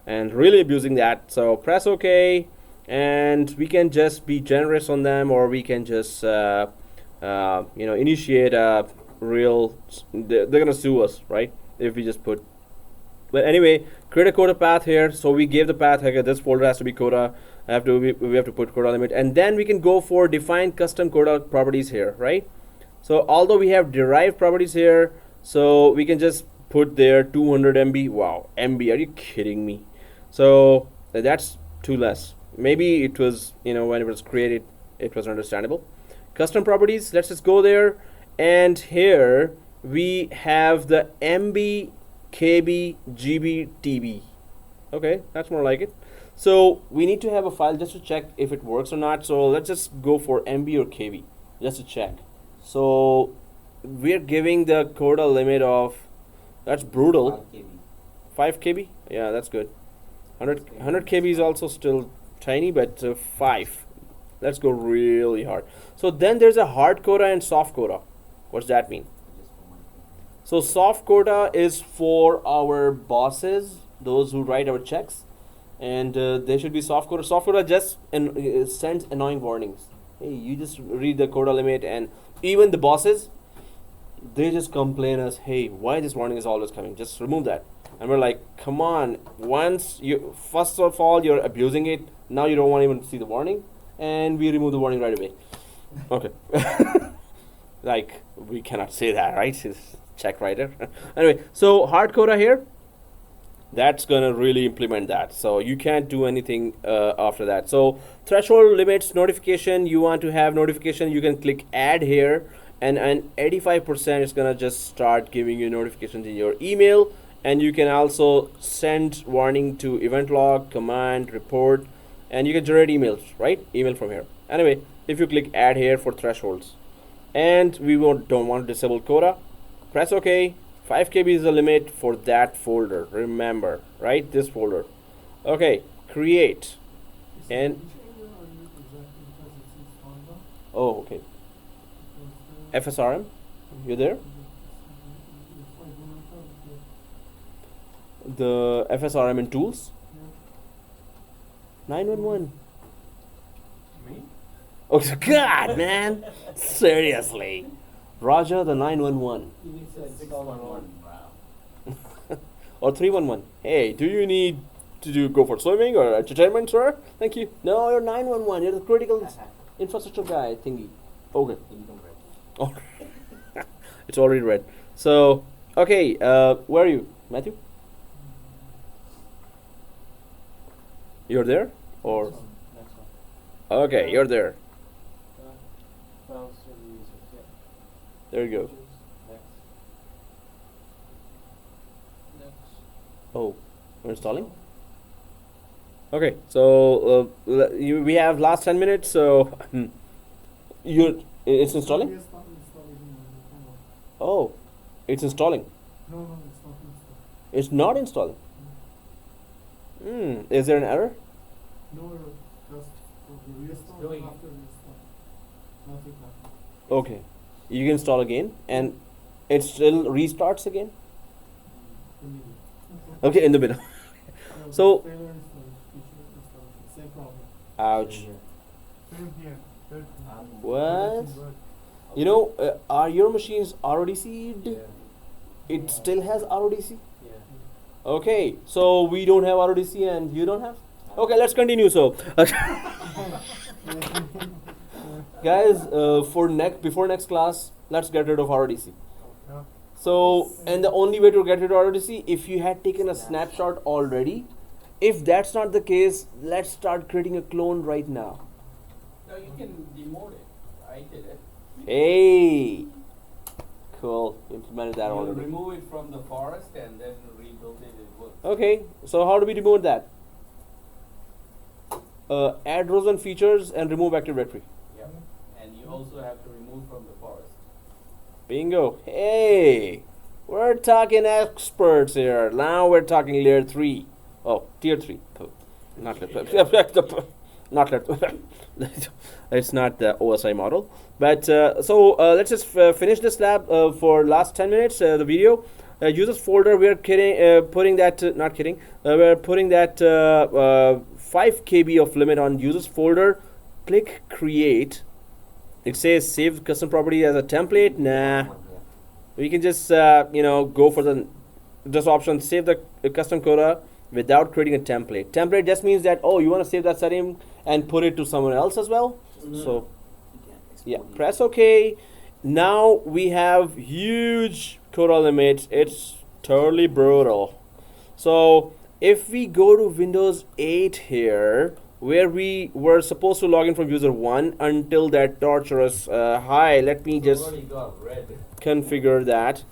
[SPEAKER 1] and really abusing that. So press OK, and we can just be generous on them, or we can just initiate a real. They're gonna sue us, right? If we just put. But anyway, create a Coda path here. So we gave the path. Okay, this folder has to be Coda. We have to put Coda limit, and then we can go for define custom Coda properties here, right? So although we have derived properties here, so we can just put there 200 MB. Wow, MB, are you kidding me? So that's too less. Maybe it was, when it was created, it was understandable. Custom properties, let's just go there, and here we have the MB, KB, GB, TB. Okay, that's more like it. So we need to have a file just to check if it works or not. So let's just go for MB or KB just to check. So we're giving the Coda limit of, that's brutal,
[SPEAKER 5] 5 KB.
[SPEAKER 1] 5 KB. Yeah, that's good. 100 KB is also still tiny, but 5. Let's go really hard. So then there's a hard Coda and soft Coda. What's that mean?
[SPEAKER 5] Just for one thing.
[SPEAKER 1] So soft Coda is for our bosses, those who write our checks, and they should be soft Coda. Soft Coda just sends annoying warnings. Hey, you just read the Coda limit, and even the bosses, they just complain us, hey, why this warning is always coming? Just remove that. And we're like, come on, first of all, you're abusing it. Now you don't want even to see the warning, and we remove the warning right away. Okay. Like, we cannot say that, right? It's check writer. Anyway, so hard Coda here, that's gonna really implement that. So you can't do anything after that. So threshold limits notification, you want to have notification, you can click add here, and 85% is gonna just start giving you notifications in your email. And you can also send warning to event log, command, report, and you can generate emails, right? Email from here. Anyway, if you click add here for thresholds, and we don't want to disable Coda, press OK. 5 KB is the limit for that folder. Remember, right? This folder. Okay, create. And oh, okay. FSRM, you there? The FSRM in tools. 911.
[SPEAKER 2] Me?
[SPEAKER 1] Oh God, man! Seriously, Roger the 911
[SPEAKER 6] He said 611. Wow.
[SPEAKER 1] or 311. Hey, do you need to go for swimming or entertainment, sir? Thank you. No, you're 911. You're the critical infrastructure guy thingy. Okay.
[SPEAKER 5] Income rate.
[SPEAKER 1] Oh, it's already red. So, okay, where are you, Matthew? You're there, or
[SPEAKER 2] Next one.
[SPEAKER 1] okay, you're there.
[SPEAKER 2] Files to the users, yeah.
[SPEAKER 1] There you go.
[SPEAKER 2] Next. Next.
[SPEAKER 1] Oh, we're installing. Okay, so we have last 10 minutes. So it's installing.
[SPEAKER 4] Yes, not installing hang on.
[SPEAKER 1] Oh, it's installing.
[SPEAKER 4] No, no, it's not installing.
[SPEAKER 1] It's not installing. Is there an error?
[SPEAKER 4] No, just restart
[SPEAKER 2] doing it.
[SPEAKER 4] after restart. Nothing happened.
[SPEAKER 1] Okay, you can install again, and it still restarts again.
[SPEAKER 4] Immediately.
[SPEAKER 1] Okay, in the middle. So-
[SPEAKER 4] failure installation, feature installation, same problem.
[SPEAKER 1] Ouch.
[SPEAKER 4] Same here. Third one.
[SPEAKER 1] What?
[SPEAKER 4] Everything worked.
[SPEAKER 1] You know, are your machines RODC'd?
[SPEAKER 2] Yeah.
[SPEAKER 1] It still has RODC?
[SPEAKER 2] Yeah.
[SPEAKER 1] Okay, so we don't have RODC and you don't have? Okay, let's continue. So, guys, before next class, let's get rid of RODC.
[SPEAKER 4] Yeah.
[SPEAKER 1] So, and the only way to get rid of RODC, if you had taken a snapshot already, if that's not the case, let's start creating a clone right now.
[SPEAKER 6] No, you can demote it. I did it.
[SPEAKER 1] Hey, cool, implemented that
[SPEAKER 6] You
[SPEAKER 1] already.
[SPEAKER 6] remove it from the forest and then rebuild it. It works.
[SPEAKER 1] Okay, so how do we demote that? Add rows and features and remove active directory.
[SPEAKER 6] Yeah. And you also have to remove from the forest.
[SPEAKER 1] Bingo. Hey, we're talking experts here. Now we're talking layer 3. Oh, tier 3. Oh, not layer not layer it's not the OSI model. But let's just finish this lab for last 10 minutes, the video. Users folder, we're putting that, not kidding, we're putting that 5 KB of limit on users folder. Click create. It says save custom property as a template. Nah, we can just go for this option, save the custom quota without creating a template. Template just means that, oh, you want to save that setting and put it to someone else as well. So yeah, press OK. Now we have huge quota limits. It's totally brutal. So if we go to Windows 8 here, where we were supposed to log in from user 1 until that torturous hi, let me just
[SPEAKER 6] Already got red.
[SPEAKER 1] configure that.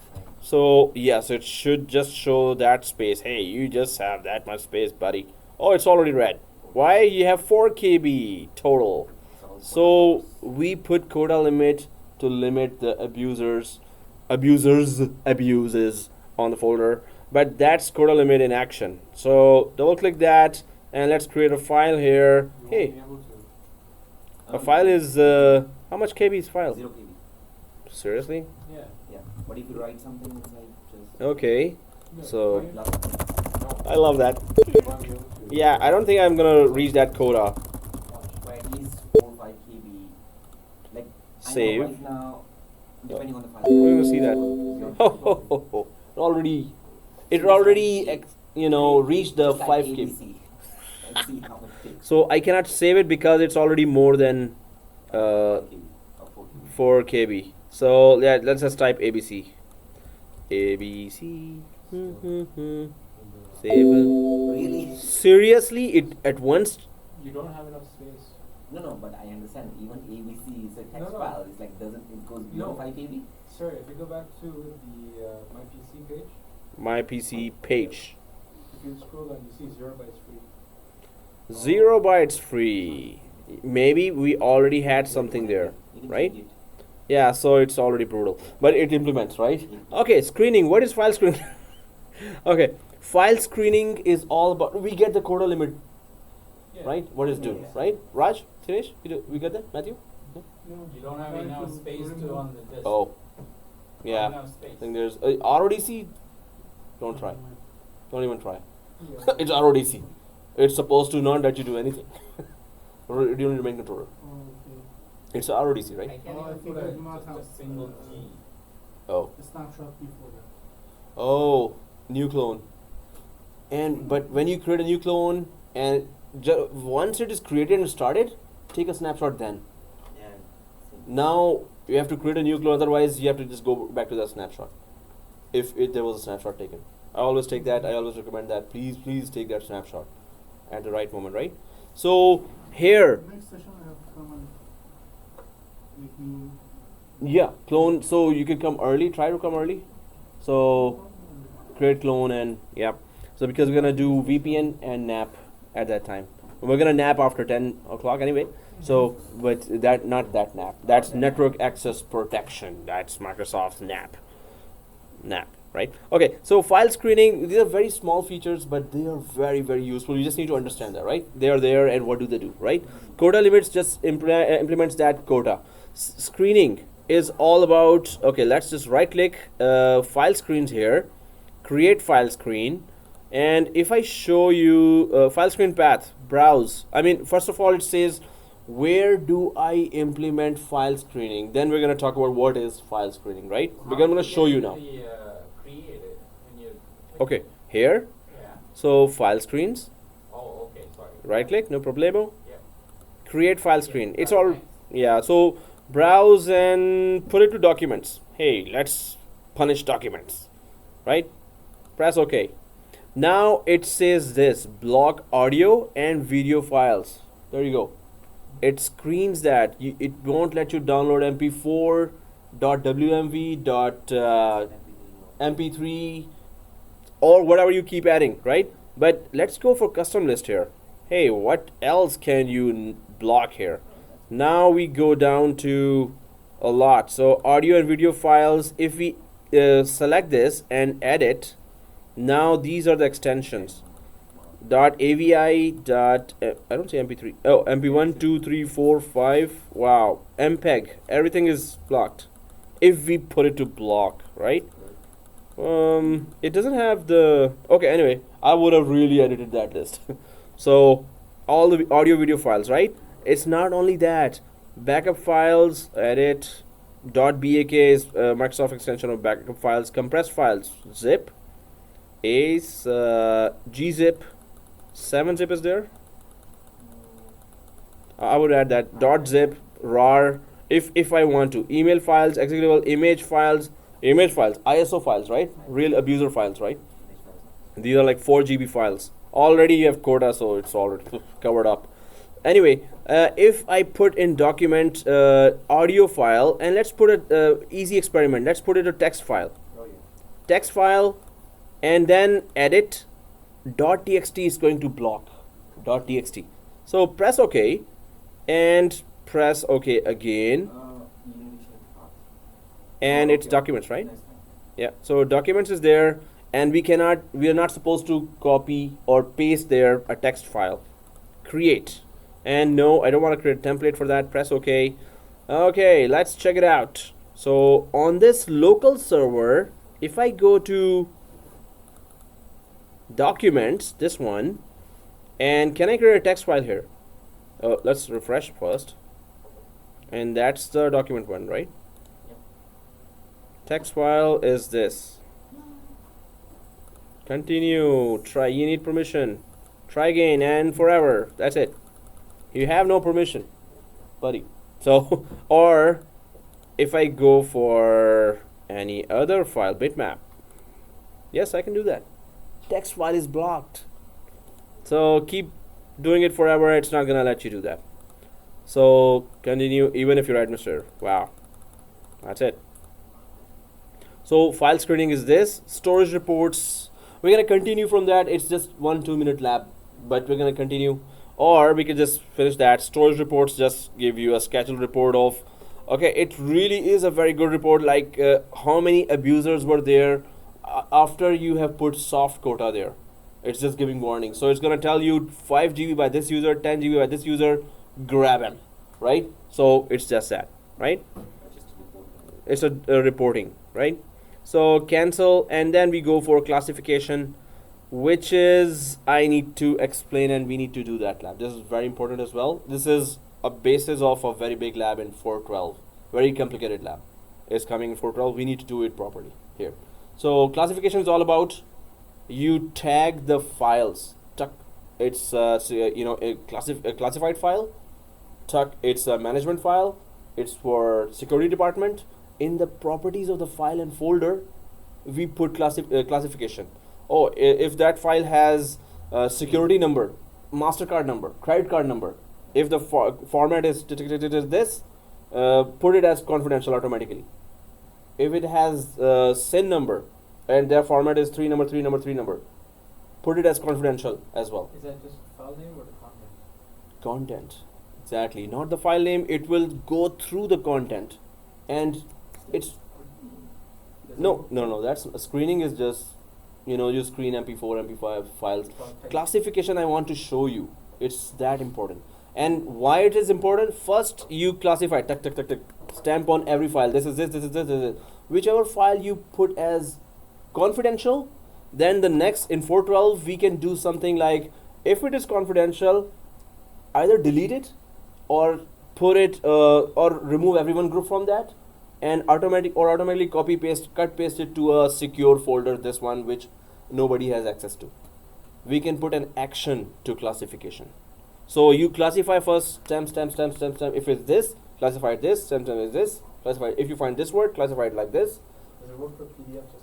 [SPEAKER 1] So yes, it should just show that space. Hey, you just have that much space, buddy. Oh, it's already red. Why? You have 4 KB total. So we put quota limit to limit the abuses on the folder, but that's quota limit in action. So double click that and let's create a file here.
[SPEAKER 2] You
[SPEAKER 1] Hey,
[SPEAKER 2] won't be able to.
[SPEAKER 1] a file is how much KB is file?
[SPEAKER 5] 0 KB.
[SPEAKER 1] Seriously?
[SPEAKER 2] Yeah.
[SPEAKER 5] Yeah. But if you write something inside, just
[SPEAKER 1] Okay.
[SPEAKER 2] Yeah,
[SPEAKER 1] So
[SPEAKER 2] fine.
[SPEAKER 5] last
[SPEAKER 1] I love that.
[SPEAKER 2] You won't be able to.
[SPEAKER 1] Yeah, I don't think I'm gonna reach that quota.
[SPEAKER 5] by at least 4 or 5 KB. Like
[SPEAKER 1] Save.
[SPEAKER 5] I know right now, depending on the file.
[SPEAKER 1] We're gonna see that. It already reached the
[SPEAKER 5] Just like
[SPEAKER 1] 5 KB.
[SPEAKER 5] ABC. Let's see how much it takes.
[SPEAKER 1] So I cannot save it because it's already more than
[SPEAKER 5] 5 KB or
[SPEAKER 1] 4
[SPEAKER 5] 4 KB.
[SPEAKER 1] KB. So yeah, let's just type ABC. ABC. Save.
[SPEAKER 5] Really?
[SPEAKER 1] Seriously, it at once.
[SPEAKER 2] You don't have enough space.
[SPEAKER 5] No, but I understand. Even ABC is a text
[SPEAKER 2] No.
[SPEAKER 5] file. It's like doesn't it goes beyond
[SPEAKER 2] No.
[SPEAKER 5] 5 KB?
[SPEAKER 2] Sir, if you go back to the My PC page,
[SPEAKER 1] My PC page.
[SPEAKER 2] if you scroll down, you see 0 bytes free.
[SPEAKER 1] 0 bytes free. Maybe we already had something there,
[SPEAKER 5] You can
[SPEAKER 1] right?
[SPEAKER 5] change it.
[SPEAKER 1] Yeah, so it's already brutal, but it implements, right? Okay, screening. What is file screening? Okay, file screening is all about. We get the quota limit.
[SPEAKER 6] Yeah.
[SPEAKER 1] right? What it's doing,
[SPEAKER 6] Yes.
[SPEAKER 1] right? Raj, Dinesh, we got that? Matthew?
[SPEAKER 3] No,
[SPEAKER 6] You don't have
[SPEAKER 3] try
[SPEAKER 6] enough
[SPEAKER 3] to
[SPEAKER 6] space to
[SPEAKER 3] remove-
[SPEAKER 6] on the disk.
[SPEAKER 1] Oh,
[SPEAKER 6] Not
[SPEAKER 1] yeah.
[SPEAKER 6] enough
[SPEAKER 1] I
[SPEAKER 6] space.
[SPEAKER 1] think there's RODC. Don't try. Don't even try.
[SPEAKER 3] Yeah.
[SPEAKER 1] It's RODC. It's supposed to not let you do anything. You don't need a main controller.
[SPEAKER 3] Oh, okay.
[SPEAKER 1] It's RODC,
[SPEAKER 6] I
[SPEAKER 1] right?
[SPEAKER 6] can't
[SPEAKER 3] Oh, I
[SPEAKER 6] even
[SPEAKER 3] think
[SPEAKER 6] put
[SPEAKER 3] I
[SPEAKER 6] a,
[SPEAKER 3] do not
[SPEAKER 6] just
[SPEAKER 3] have,
[SPEAKER 6] a single G.
[SPEAKER 1] Oh,
[SPEAKER 3] The snapshot before that.
[SPEAKER 1] oh, new clone. And but when you create a new clone and once it is created and started, take a snapshot then.
[SPEAKER 5] Yeah.
[SPEAKER 1] Now you have to create a new clone, otherwise you have to just go back to that snapshot. If there was a snapshot taken, I always take that. I always recommend that. Please take that snapshot at the right moment, right? So here,
[SPEAKER 4] Next session I have to come and make new.
[SPEAKER 1] yeah, clone. So you can come early. Try to come early. So create clone and yeah. So because we're gonna do VPN and nap at that time. We're gonna nap after 10 o'clock anyway. So, but that not that nap. That's network access protection. That's Microsoft's nap. Nap, right? Okay. So file screening. These are very small features, but they are very useful. You just need to understand that, right? They are there, and what do they do, right? Quota limits just implements that quota. Screening is all about. Okay, let's just right click file screens here. Create file screen. And if I show you file screen path, browse. I mean, first of all, it says, where do I implement file screening? Then we're going to talk about what is file screening, right? We're going to show you now.
[SPEAKER 6] Create it when you click
[SPEAKER 1] Okay,
[SPEAKER 6] it.
[SPEAKER 1] here.
[SPEAKER 6] Yeah.
[SPEAKER 1] So file screens,
[SPEAKER 6] Oh, okay. Sorry.
[SPEAKER 1] right click, no problemo.
[SPEAKER 6] Yeah.
[SPEAKER 1] Create file
[SPEAKER 6] Yeah,
[SPEAKER 1] screen. It's
[SPEAKER 6] right,
[SPEAKER 1] all,
[SPEAKER 6] thanks.
[SPEAKER 1] yeah. So browse and put it to documents. Hey, let's punish documents, right? Press OK. Now it says this, block audio and video files. There you go. It screens that. It won't let you download mp4 .wmv mp3 or whatever you keep adding, right? But let's go for custom list here. Hey, what else can you block here? Now we go down to a lot. So audio and video files, if we select this and edit, now these are the extensions. .avi dot I don't say mp3. Oh, mp1 2 3 4 5. Wow, mpeg, everything is blocked if we put it to block, right? It doesn't have the, okay, anyway, I would have really edited that list. So all the audio video files, right? It's not only that, backup files, edit. .bak is Microsoft extension of backup files. Compressed files, zip, ace, gzip, 7-zip is there. I would add that. .zip, rar, if I want to. Email files, executable, image files, ISO files, right? Real abuser files, right? These are like 4 GB files. Already you have quota, so it's already covered up. Anyway, if I put in document audio file, and let's put a easy experiment. Let's put it a text file.
[SPEAKER 5] Oh, yeah.
[SPEAKER 1] Text file, and then edit. .txt is going to block. .txt. So press OK, and press OK again,
[SPEAKER 5] You need to change the path.
[SPEAKER 1] and
[SPEAKER 5] Oh,
[SPEAKER 1] it's
[SPEAKER 5] okay.
[SPEAKER 1] documents, right?
[SPEAKER 5] That's fine.
[SPEAKER 1] Yeah. So documents is there, and we are not supposed to copy or paste there a text file. Create. And no, I don't want to create a template for that. Press OK. Okay, let's check it out. So on this local server, if I go to documents, this one, and can I create a text file here? Let's refresh first. And that's the document one, right?
[SPEAKER 5] Yep.
[SPEAKER 1] Text file is this. Continue. Try. You need permission. Try again and forever. That's it. You have no permission, buddy. So, or if I go for any other file, bitmap. Yes, I can do that. Text file is blocked. So keep doing it forever. It's not gonna let you do that. So continue even if you're administrator. Wow, that's it. So file screening is this. Storage reports. We're gonna continue from that. It's just 1-2 minute lab, but we're gonna continue. Or we could just finish that. Storage reports just give you a schedule report of, okay, it really is a very good report, like how many abusers were there after you have put soft quota there. It's just giving warning. So it's gonna tell you 5 GB by this user, 10 GB by this user, grab him, right? So it's just that, right?
[SPEAKER 5] Just to report them.
[SPEAKER 1] It's a reporting, right? So cancel, and then we go for classification, which is I need to explain, and we need to do that lab. This is very important as well. This is a basis of a very big lab in 412, very complicated lab. It's coming in 412. We need to do it properly here. So classification is all about you tag the files. Tuck, it's a classified file. Tuck, it's a management file. It's for security department. In the properties of the file and folder, we put classification. Oh, if that file has security number, MasterCard number, credit card number, if the format is this, put it as confidential automatically. If it has SIN number and their format is 3 number, 3 number, 3 number, put it as confidential as well.
[SPEAKER 2] Is that just file name or the content?
[SPEAKER 1] Content, exactly, not the file name. It will go through the content, and it's no. That's screening is just you screen MP4, MP5 files. Classification I want to show you. It's that important. And why it is important? First, you classify, tuck, tuck, tuck, tuck, stamp on every file. This is this, this is this, this is. Whichever file you put as confidential, then the next in 412 we can do something like, if it is confidential, either delete it or put it or remove everyone group from that, and automatically copy paste, cut paste it to a secure folder, this one which nobody has access to. We can put an action to classification. So you classify first, stamp. If it's this, classify this, stamp is this, classify. If you find this word, classify it like this.
[SPEAKER 2] Does it work for PDFs as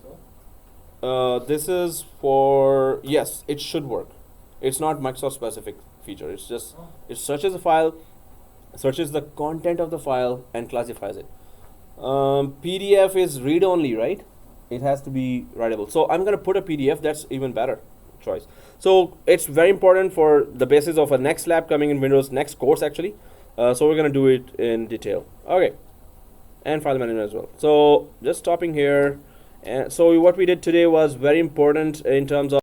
[SPEAKER 2] well?
[SPEAKER 1] This is for, yes, it should work. It's not Microsoft specific feature. It's just it searches a file, searches the content of the file, and classifies it. PDF is read only, right? It has to be writable. So I'm gonna put a PDF. That's even better choice. So it's very important for the basis of a next lab coming in Windows, next course actually. So we're gonna do it in detail. Okay, and file management as well. So just stopping here. And so what we did today was very important in terms of